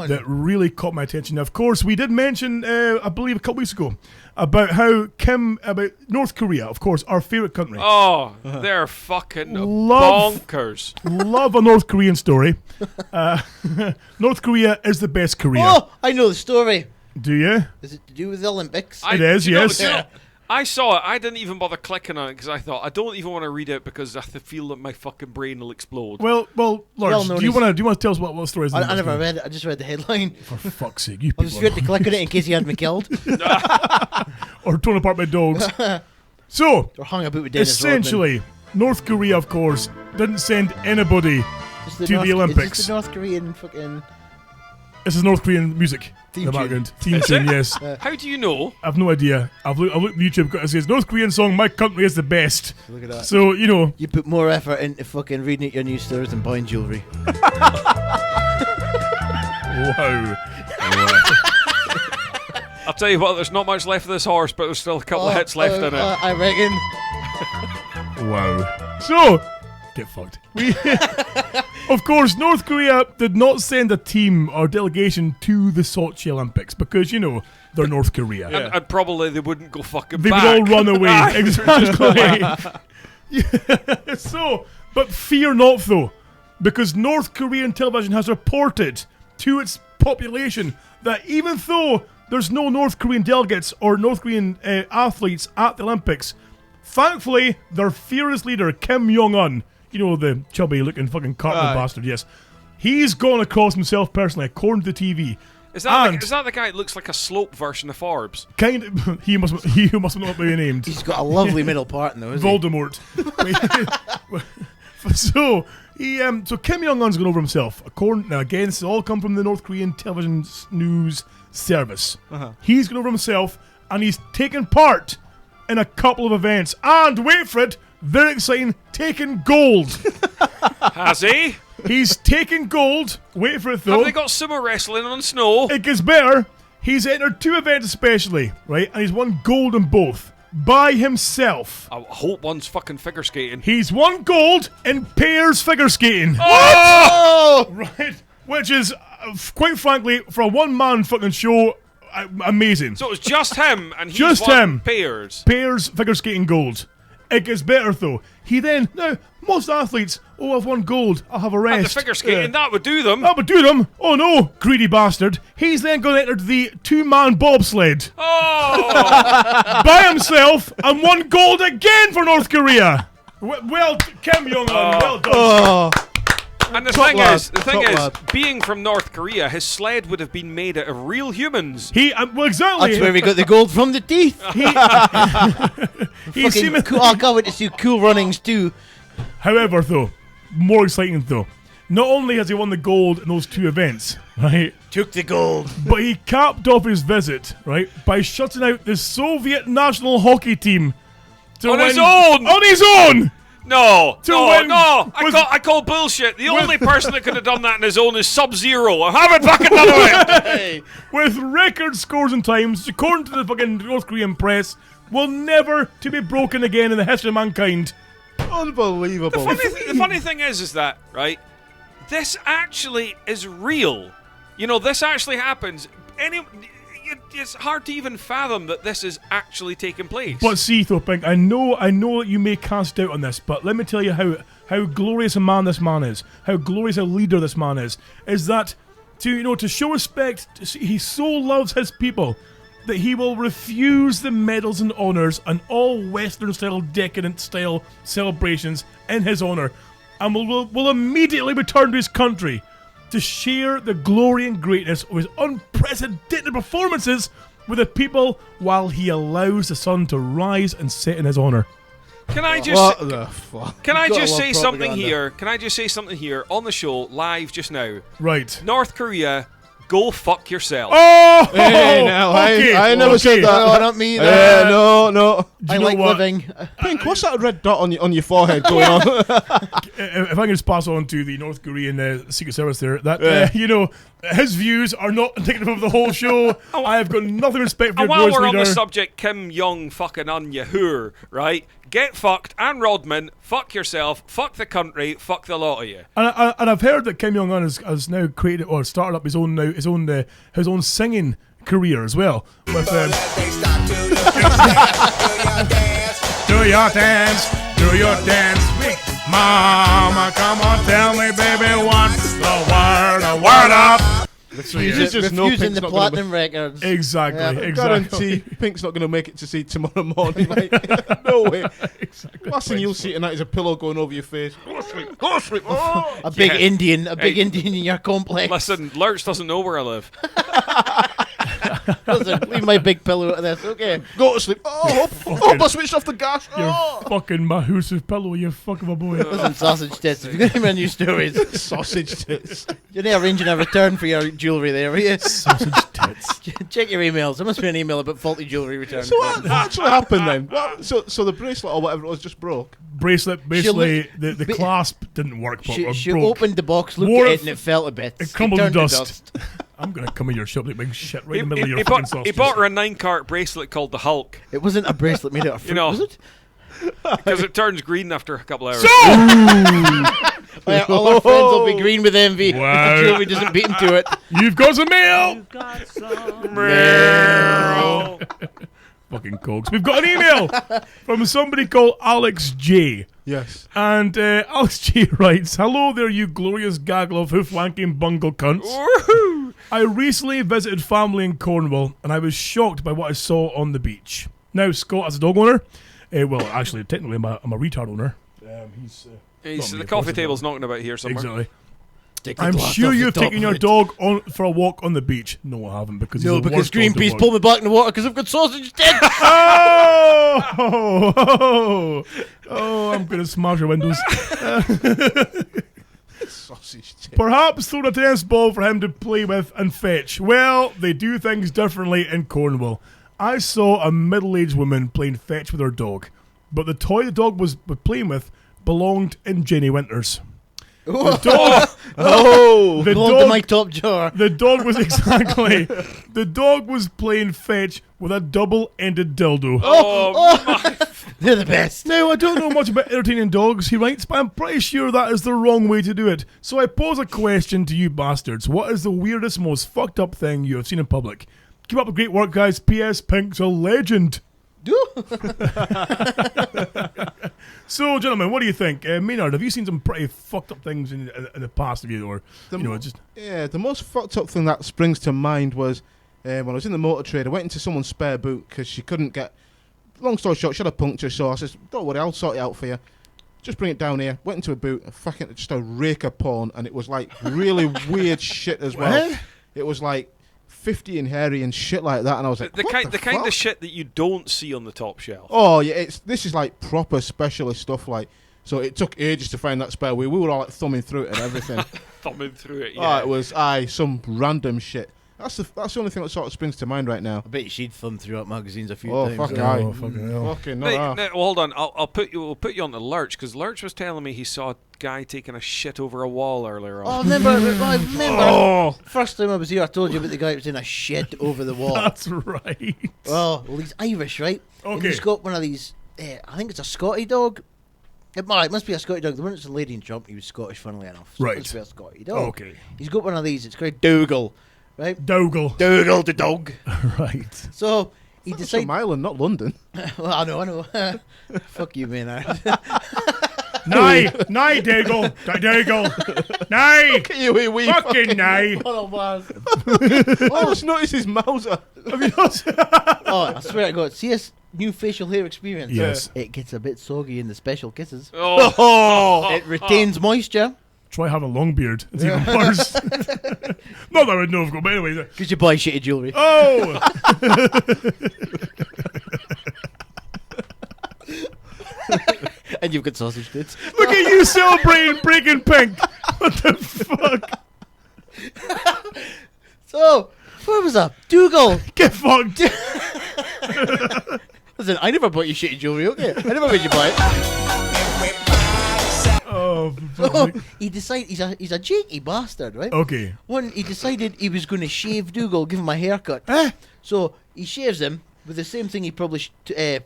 that really caught my attention. Now, of course, we did mention, I believe, a couple weeks ago about how about North Korea, of course, our favorite country. Oh, they're fucking Love- bonkers. Love a North Korean story. North Korea is the best Korea. Oh, I know the story. Do you? Is it to do with the Olympics? It is, do you know- yes. do you know, I saw it. I didn't even bother clicking on it because I thought I don't even want to read it because I feel that my fucking brain will explode. Well, Lurch, do you want to tell us what story is? I never read it. I just read the headline. For fuck's sake, you I was scared to click on it in case he had me killed. Or torn apart by dogs. So, or hung about with Dennis essentially, Rodman. North Korea, of course, didn't send anybody to the Olympics. Is this the North Korean fucking... This is North Korean music in the background. Theme tune, yes. How do you know? I've no idea. I've looked at YouTube. It says North Korean song, "My Country is the Best." Look at that. So, you know. You put more effort into fucking reading at your news stories than buying jewellery. Wow. I'll tell you what, there's not much left of this horse, but there's still a couple of hits left in it. I reckon. Wow. So, get fucked. Of course, North Korea did not send a team or delegation to the Sochi Olympics because, you know, they're North Korea. And probably they wouldn't go fucking They back. would all run away. Exactly. Yeah. So, but fear not, though, because North Korean television has reported to its population that even though there's no North Korean delegates or North Korean athletes at the Olympics, thankfully, their fearless leader, Kim Jong-un, you know, the chubby-looking fucking cartoon bastard, yes, he's gone across himself personally, according to the TV. Is that the guy that looks like a slope version of Forbes? Kind of, he who must not be named. He's got a lovely middle part in though, isn't Voldemort. So so Kim Jong-un's gone over himself. Now again, this has all come from the North Korean television news service. He's gone over himself, and he's taken part in a couple of events. And wait for it, very exciting, taken gold. Has he? He's taken gold. Wait for it though. Have they got sumo wrestling on snow? It gets better. He's entered 2 events especially, right? And he's won gold in both. By himself. I hope one's fucking figure skating. He's won gold in pairs figure skating. Oh! Right. Which is, quite frankly, for a one-man fucking show, amazing. So it was just him, and he's just won him. Pairs. Pairs figure skating gold. It gets better though. Now, most athletes, I've won gold, I'll have a rest. And the figure skating, that would do them. That would do them. Oh no, greedy bastard. He's then going to enter the 2-man bobsled. Oh! By himself, and won gold again for North Korea. Well, Kim Jong-un, well done. Oh. And the thing is, being from North Korea, his sled would have been made out of real humans. Well, exactly. That's where we got the gold from, the teeth. He's cool. I can't wait to see Cool Runnings too. However, though, more exciting though, not only has he won the gold in those 2 events, right? Took the gold. But he capped off his visit, right, by shutting out the Soviet national hockey team. On his own! On his own! No! I call bullshit. The only person that could have done that on his own is Sub-Zero. I haven't fucking done it! With record scores and times, according to the fucking North Korean press, will never to be broken again in the history of mankind. Unbelievable. The funny thing is that, right, this actually is real. You know, this actually happens. It's hard to even fathom that this is actually taking place. But see, though, Pink, I know that you may cast doubt on this, but let me tell you how glorious a man this man is, how glorious a leader this man is that to show respect, he so loves his people that he will refuse the medals and honours and all Western-style, decadent-style celebrations in his honour, and will immediately return to his country to share the glory and greatness of his unprecedented performances with the people while he allows the sun to rise and set in his honour. Can I just say something here? Can I just say something here on the show, live just now? Right. North Korea, go fuck yourself. Oh! Hey, now, okay. I never said that. No, not me. No. I like living. Pink, what's that red dot on your forehead going on? If I can just pass on to the North Korean Secret Service there, that his views are not indicative of the whole show. I have got nothing respect for your glorious leader. leader. While we're on the subject, Kim Jong fucking un Yahoo, right? Get fucked, and Rodman, fuck yourself, fuck the country, fuck the lot of you. And I've heard that Kim Jong-un has now created or started up his own singing career as well. With do your dance, Mama, come on, tell me, baby, what's the word up? just know refusing Pink's the not gonna platinum records. Exactly. Yeah. Exactly. Guarantee Pink's not going to make it to see tomorrow morning. Like, no way. Last thing you'll see tonight is a pillow going over your face. Go to sleep. Go to sleep. Oh. A big Indian in your complex. Listen, Lurch doesn't know where I live. Listen, leave my big pillow out of this, okay? Go to sleep. Oh, hope I switched off the gas. You fucking Mahusive pillow, you fuck of a boy. Listen, sausage tits, if you're going to hear new stories. Sausage tits. You're not arranging a return for your jewellery there, are you? Sausage tits. Check your emails. There must be an email about faulty jewellery return. So what actually happened then? So the bracelet or whatever it was just broke? Bracelet, basically, the clasp didn't work properly. She opened the box, looked at it, and it fell to bits. It crumbled to turned dust. I'm going to come in your shop like big shit right in the middle of your fucking sausages. He bought her a 9-cart bracelet called the Hulk. It wasn't a bracelet made out of fruit, was it? Because it turns green after a couple hours. All our friends will be green with envy. Wow. If jewelry doesn't beat him to it. You've got some mail! You've got some Meow. Fucking cogs. We've got an email from somebody called Alex J. Yes. And Alex J writes, "Hello there, you glorious gaggle of hoof-wanking bungle cunts. Woohoo! I recently visited family in Cornwall, and I was shocked by what I saw on the beach. Now, Scott, as a dog owner, well, actually, technically, I'm a retard owner. The coffee table's knocking about here somewhere. Exactly. I'm sure you've taken your dog for a walk on the beach. No, I haven't, because Greenpeace pulled me back in the water because I've got sausage tits. Oh, I'm going to smash your windows. Sausage tits. Perhaps throw a tennis ball for him to play with and fetch. Well, they do things differently in Cornwall. I saw a middle-aged woman playing fetch with her dog, but the toy the dog was playing with belonged in Jenny Winters. The dog, to my top jar. The dog was the dog was playing fetch with a double-ended dildo. They're the best. Now, I don't know much about entertaining dogs, he writes, but I'm pretty sure that is the wrong way to do it. So I pose a question to you bastards. What is the weirdest, most fucked up thing you have seen in public? Keep up the great work, guys. P.S. Pink's a legend. So, gentlemen, what do you think? Maynard, have you seen some pretty fucked up things in the past of you? Or, the most fucked up thing that springs to mind was when I was in the motor trade. I went into someone's spare boot because she couldn't get... Long story short, she had a puncture, so I says, don't worry, I'll sort it out for you. Just bring it down here. Went into a boot, and fucking just a rake of porn, and it was like really weird shit as well. What? It was like 50 and hairy and shit like that, and I was like, the kind of shit that you don't see on the top shelf. Oh yeah, this is like proper specialist stuff. Like, so it took ages to find that spare wheel. We were all like thumbing through it and everything. Thumbing through it, yeah. Oh, it was some random shit. That's the only thing that sort of springs to mind right now. I bet she'd thumb through up magazines a few times. Fucking hell. Fucking no. Now, hold on, we'll put you on the Lurch, because Lurch was telling me he saw a guy taking a shit over a wall earlier on. Oh, remember. First time I was here, I told you about the guy who was in a shit over the wall. That's right. Oh, well, he's Irish, right? Okay. And he's got one of these, I think it's a Scotty dog. It must be a Scotty dog. The one that's a lady in jump, he was Scottish, funnily enough. So right. It must be a Scotty dog. Okay. He's got one of these, it's called Dougal. Right? Dougal the dog. Right. So he decided. From Ireland, not London. Well, I know. Fuck you, Maynard. Nay, Dougal. Nay. Look at you, wee fucking nay. I just noticed his Mauser. Have you not? Oh, I swear to God. See this new facial hair experience? Yes. It gets a bit soggy in the special kisses. Oh. It retains moisture. Try have a long beard. It's even worse. Not that I would know, of course, but anyway. Because you buy shitty jewellery. Oh! And you've got sausage tits. Look at you celebrating Breaking Pink. What the fuck? So, where was that? Dougal. Get fucked. Listen, I never bought you shitty jewellery, okay? I never made you buy it. Oh, so he decided he's a cheeky bastard, right? Okay. He decided he was going to shave Dougal, give him a haircut. So he shaves him with the same thing he probably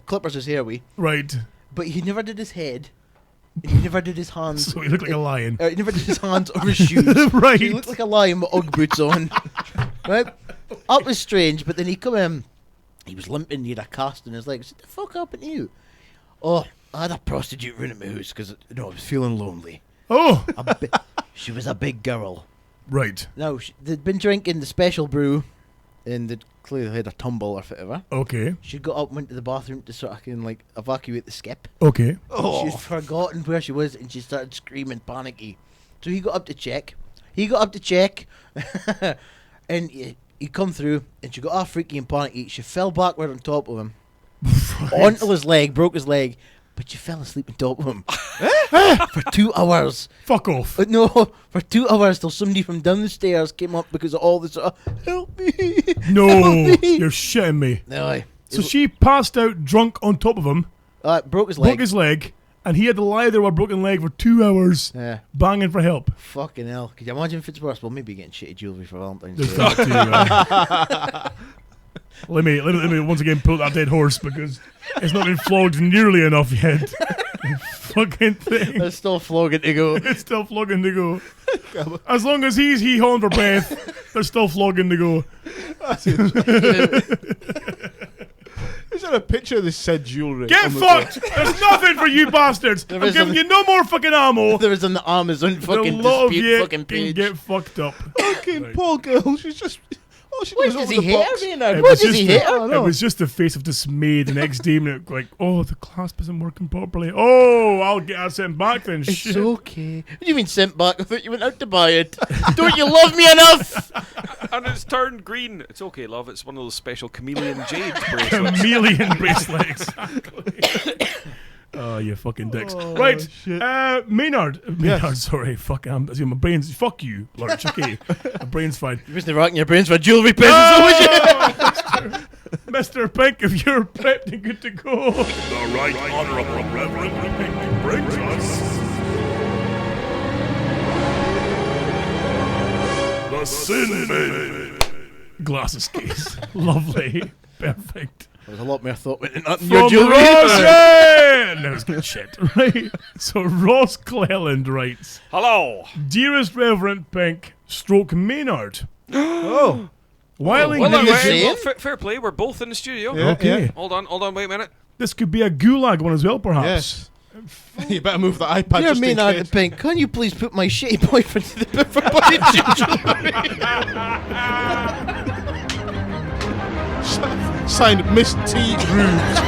clippers his hair with. Right. But he never did his head. And he never did his hands. So he looked like a lion. He never did his hands or his shoes. Right. So he looked like a lion with Ugg boots on. Right? That was strange, but then he come in. He was limping, he had a cast in his legs. What the fuck happened to you? Oh, I had a prostitute run at my house because I was feeling lonely. Oh. She was a big girl. Right. Now, they'd been drinking the special brew, and they'd clearly had a tumble or whatever. Okay. She got up and went to the bathroom to sort of like evacuate the skip. Okay. She'd forgotten where she was, and she started screaming panicky. So he got up to check. And he come through, and she got all freaky and panicky. She fell backward on top of him, onto his leg, broke his leg, but she fell asleep on top of him for 2 hours. Fuck off. No, for 2 hours till somebody from down the stairs came up because of all this. Help me! No, help me. You're shitting me. No. So she passed out drunk on top of him. Broke his leg. And he had to lie there with a broken leg for 2 hours, banging for help. Fucking hell. Could you imagine if it's worse? Well, maybe getting shitty jewellery for Valentine's Day. There's that too, let me once again pull that dead horse because it's not been flogged nearly enough yet. Fucking thing. It's still flogging to go. It's still flogging to go. As long as he's hee-hawing for breath, they're still flogging to go. Is there a picture of this said jewellery? Get fucked! There's nothing for you bastards! I'm giving you no more fucking ammo! There is on the Amazon fucking a lot of dispute you fucking page. can get fucked up. Fucking poor girl, she's just... What does he hate her, Maynard? What does he hate her? It was just the face of dismay the next day, and like, oh, the clasp isn't working properly. Oh, I'll get her sent back then. It's shit. okay. What do you mean sent back? I thought you went out to buy it. Don't you love me enough? And it's turned green. It's okay, love. It's one of those special chameleon jade bracelets. Chameleon bracelets. Exactly. Oh, you fucking dicks. Right, Maynard, sorry, fuck, my brain's, fuck you, Lurch, okay, my brain's fine. You wasn't rocking your brains for jewellery presents, was you? Mr. Pink, if you're prepped and good to go. The Right Honourable Reverend Pink brings us the Sin Bin glasses case. Lovely, perfect. There's a lot more thought went into From your jewellery. Ross, no, it's good shit, right? So Ross Cleland writes, hello, dearest Reverend Pink, stroke Maynard. Oh. While fair play, we're both in the studio. Yeah, okay. Hold on, wait a minute. This could be a gulag one as well, perhaps. Yes. You better move the iPad. Dear just in Maynard case. and Pink, can you please put my shitty boyfriend to the bit for buying jewellery? Signed Miss T. Rubes.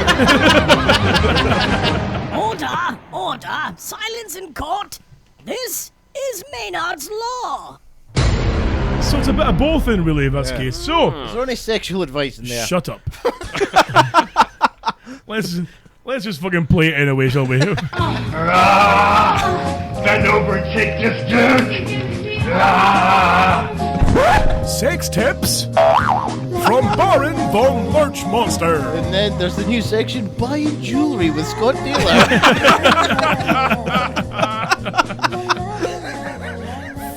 Order! Silence in court! This is Maynard's Law! So it's a bit of both in, really, if that's the case. So, is there any sexual advice in there? Shut up. Let's just fucking play it anyway, shall we? Bend over and take this dick. Sex tips from Baron von Lurch Monster. And then there's the new section, buying jewellery with Scott Taylor.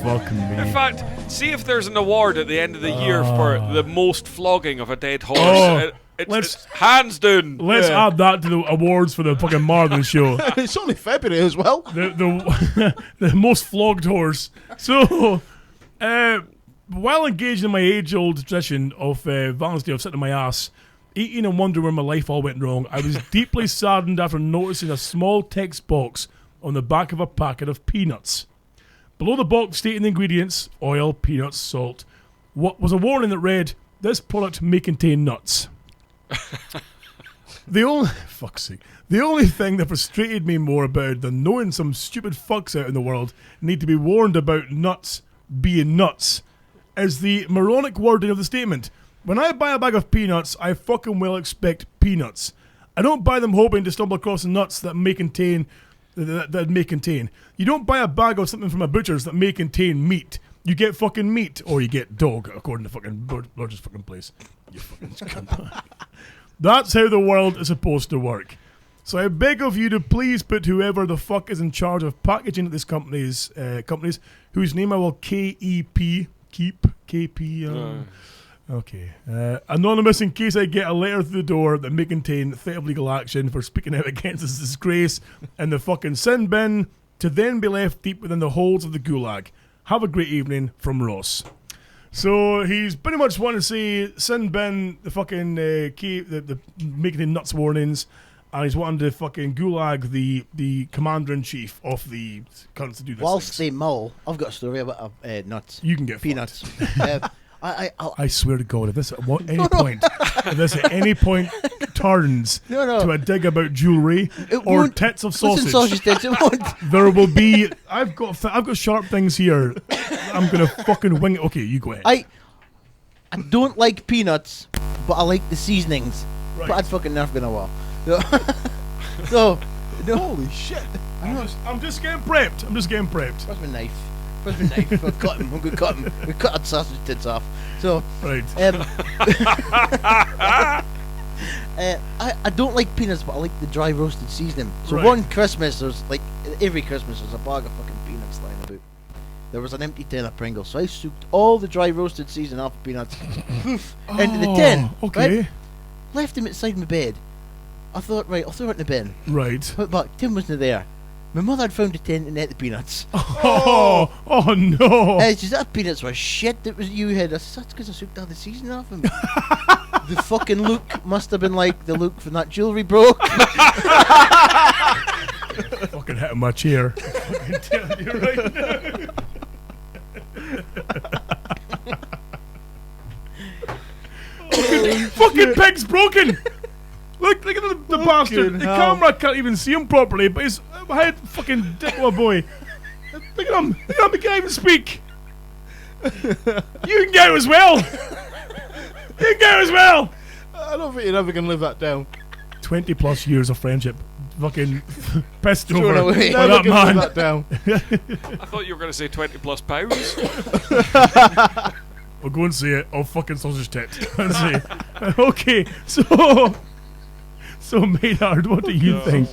Fuck me. In fact, see if there's an award at the end of the year for the most flogging of a dead horse. It's hands down. Let's add that to the awards for the fucking Marlin show. It's only February as well. The most flogged horse. So, while engaged in my age-old tradition of Valentine's Day of sitting on my ass, eating and wondering where my life all went wrong, I was deeply saddened after noticing a small text box on the back of a packet of peanuts. Below the box stating the ingredients, oil, peanuts, salt, what was a warning that read, "This product may contain nuts." The only thing that frustrated me more about it than knowing some stupid fucks out in the world need to be warned about nuts being nuts is the moronic wording of the statement. When I buy a bag of peanuts, I fucking well expect peanuts. I don't buy them hoping to stumble across nuts that may contain. You don't buy a bag of something from a butcher's that may contain meat. You get fucking meat, or you get dog, according to fucking Lurch's fucking place. You fucking cunt. That's how the world is supposed to work. So I beg of you to please put whoever the fuck is in charge of packaging at this companies, whose name I will KEP. Okay. Anonymous, in case I get a letter through the door that may contain threat of legal action for speaking out against this disgrace and the fucking sin bin to then be left deep within the holes of the gulag. Have a great evening, from Ross. So he's pretty much wanting to say sin bin, the fucking the making the nuts warnings, and he's wanting to fucking gulag the commander-in-chief of the cunts to do this. Whilst they mull, I've got a story about nuts. You can get peanuts. I swear to God, if this at any point turns to a dig about jewelry or tits of sausage, there will be. I've got sharp things here. I'm gonna fucking wing it. Okay, you go ahead. I don't like peanuts, but I like the seasonings. Right. But I'd fucking never been a while. So holy shit! I'm just getting prepped. Where's my knife? We've cut him. We cut our sausage tits off. So right. I don't like peanuts, but I like the dry roasted seasoning. So Right. one Christmas, there's like every Christmas, there's a bag of fucking peanuts lying about. There was an empty tin of Pringles, so I soaked all the dry roasted seasoning off the peanuts into the tin. Okay. Right? Left them outside my bed. I thought, right, I'll throw it in the bin. Right. Put it back. Tin wasn't there. My mother had found the tin and ate the peanuts. Oh no! She said, that peanuts were shit. That was you had. I said, that's because I soaked all the seasoning off them. The fucking look must have been like the look from that jewelry broke. Fucking hitting my chair. Fucking telling you right now. Fucking pig's broken! Look at the bastard. The camera can't even see him properly, but his head fucking dick, my boy. Look at him. He can't even speak. You can go as well. I don't think you're ever going to live that down. 20 plus years of friendship. Fucking pissed Thrown over away. by Never that gonna man. live that down. I thought you were going to say 20 plus pounds. I'll go and see it. Oh, fucking sausage tit. Let's see. Okay, so Maynard, what do you think?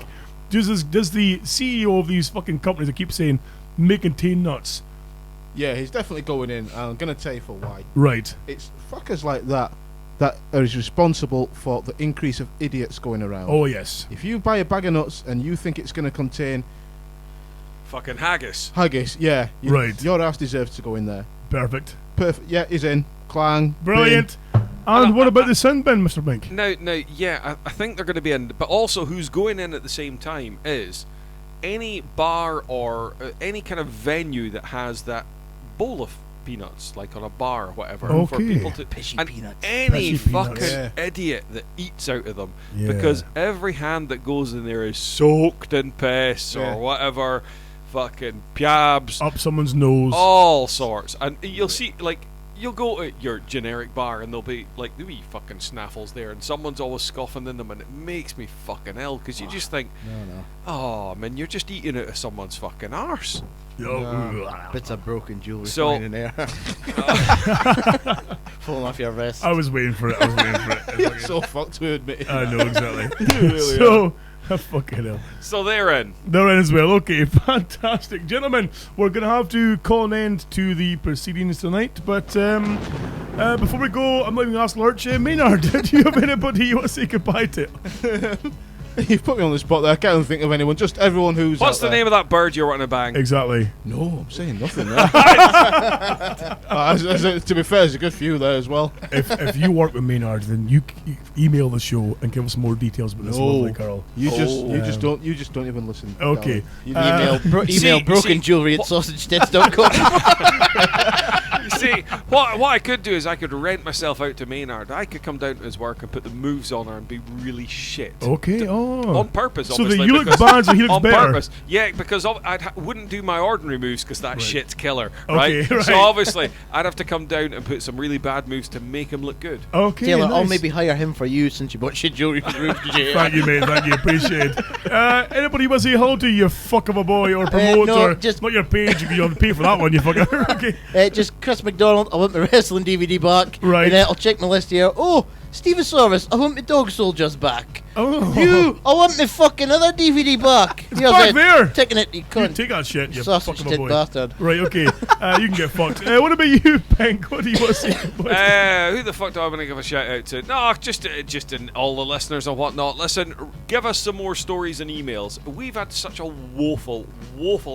Does the CEO of these fucking companies that keep saying may contain nuts? Yeah, he's definitely going in, and I'm going to tell you for why. Right. It's fuckers like that are responsible for the increase of idiots going around. Oh, yes. If you buy a bag of nuts and you think it's going to contain Fucking haggis. Yeah. Right. Your ass deserves to go in there. Perfect. Yeah, he's in. Clang. Brilliant. And what about the sin bin, Mr. Bink? Now, yeah, I think they're going to be in, but also who's going in at the same time is any bar or any kind of venue that has that bowl of peanuts, like on a bar or whatever, for Okay. people to Pishy and peanuts. any Pishy fucking peanuts. idiot that eats out of them, Yeah. because every hand that goes in there is soaked in piss Yeah. or whatever, fucking piabs, Up someone's nose. all sorts, and you'll see like. You'll go to your generic bar and there'll be like the wee fucking snaffles there, and someone's always scoffing in them, and it makes me fucking ill because you just think, oh man, you're just eating out of someone's fucking arse. Bits of broken jewelry So- flying in there. Falling off your wrist. I was waiting for it. You're so fucked to admit it. I know exactly. You really So, fucking hell. So they're in. They're in as well. Okay, fantastic. Gentlemen, we're going to have to call an end to the proceedings tonight, but before we go, I'm not even going to ask Lurch. Maynard, do you have anybody you want to say goodbye to? You've put me on the spot there. I can't think of anyone. Just everyone who's. What's the name of that bird you're wanting to bang? Exactly. No, I'm saying nothing there. To be fair, there's a good few there as well. If you work with Maynard, then you email the show and give us more details about this lovely girl. You just don't even listen. Okay. darling. Email See- broken jewelry at sausagetits.com. You see, what I could do is I could rent myself out to Maynard. I could come down to his work and put the moves on her and be really shit. Okay, On purpose, So that obviously. you look because- bad, so he looks on better. purpose. Yeah, because I wouldn't do my ordinary moves because that shit's killer, Okay, right? right. So obviously, I'd have to come down and put some really bad moves to make him look good. Okay, Taylor, I'll nice. maybe hire him for you since you bought shit jewelry for the roof. Thank you, mate. Thank you. Appreciate it. Anybody want to say hello to you, fuck of a boy, or promote, no, or just- not your page? You have to pay for that one, you fucker. Okay. Just Chris McDonald, I want my wrestling DVD back. Right. And I'll check my list here. Oh, Stevosaurus, I want my dog soldiers back. Oh. You, I want my fucking other DVD back. It's back there. Taking it, you You cunt. take that shit, you Sausage fuck of a tit boy. bastard. Right, okay. You can get fucked. What about you, Pink? What do you want to say? Who the fuck do I want to give a shout out to? No, just in all the listeners and whatnot. Listen, give us some more stories and emails. We've had such a woeful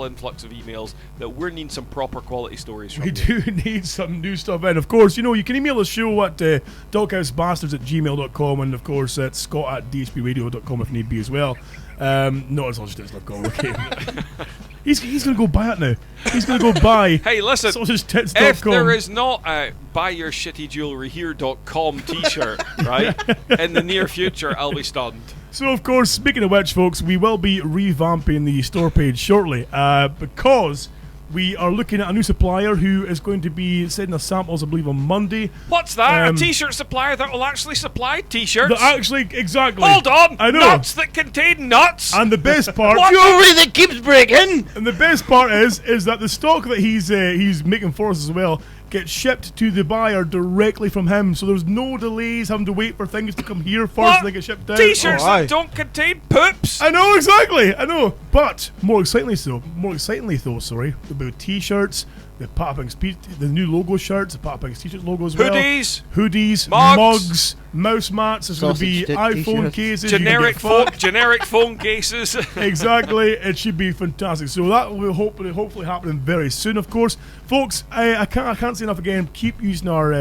influx of emails that we're needing some proper quality stories from We you. do need some new stuff in. Of course, you can email the show at doghousebastards@gmail.com, and of course at Scott at DHB dhbradio.com if need be as well. Not as sausagetits.com, okay. He's going to go buy it now. He's going to go buy Hey, listen, sausagetits.com. if there is not a buyyourshittyjewelryhere.com t-shirt, right, in the near future, I'll be stunned. So, of course, speaking of which, folks, we will be revamping the store page shortly because we are looking at a new supplier who is going to be sending us samples, I believe, on Monday. What's that? A t-shirt supplier that will actually supply t-shirts? Exactly. Hold on! I know. Nuts that contain nuts! And the best part... Jewelry that keeps breaking! And the best part is that the stock that he's making for us as well gets shipped to the buyer directly from him, so there's no delays having to wait for things to come here first and they get shipped out. T-shirts that don't contain poops! I know, exactly, I know. But more excitingly though, about t-shirts, the new logo shirts, the Patapinks t-shirt logo as well. Hoodies, mugs, mouse mats. There's going to be iPhone cases, generic phone cases. Exactly, it should be fantastic. So that will hopefully happening very soon. Of course, folks, I can't say enough again. Keep using our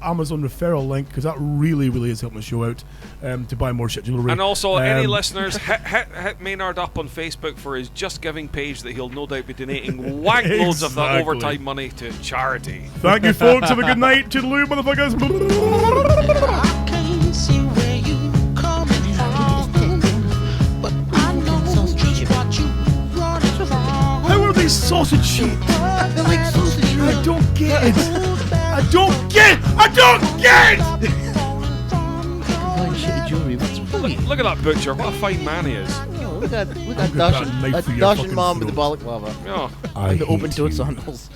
Amazon referral link because that really is helping the show out to buy more shit jewelry. And also, any listeners, hit Maynard up on Facebook for his Just Giving page that he'll no doubt be donating wank loads of that overtime money to charity. Thank you, folks. Have a good night. Toodaloo, motherfuckers. I can't see where you coming from, but I know just what you running from. How are these sausage shaped? They're like sausage. I don't get it. I don't get it. Shitty jewelry. Look at that butcher. What a fine man he is. Look at Dashing mom with the balaclava. Yeah. And the open-toed sandals.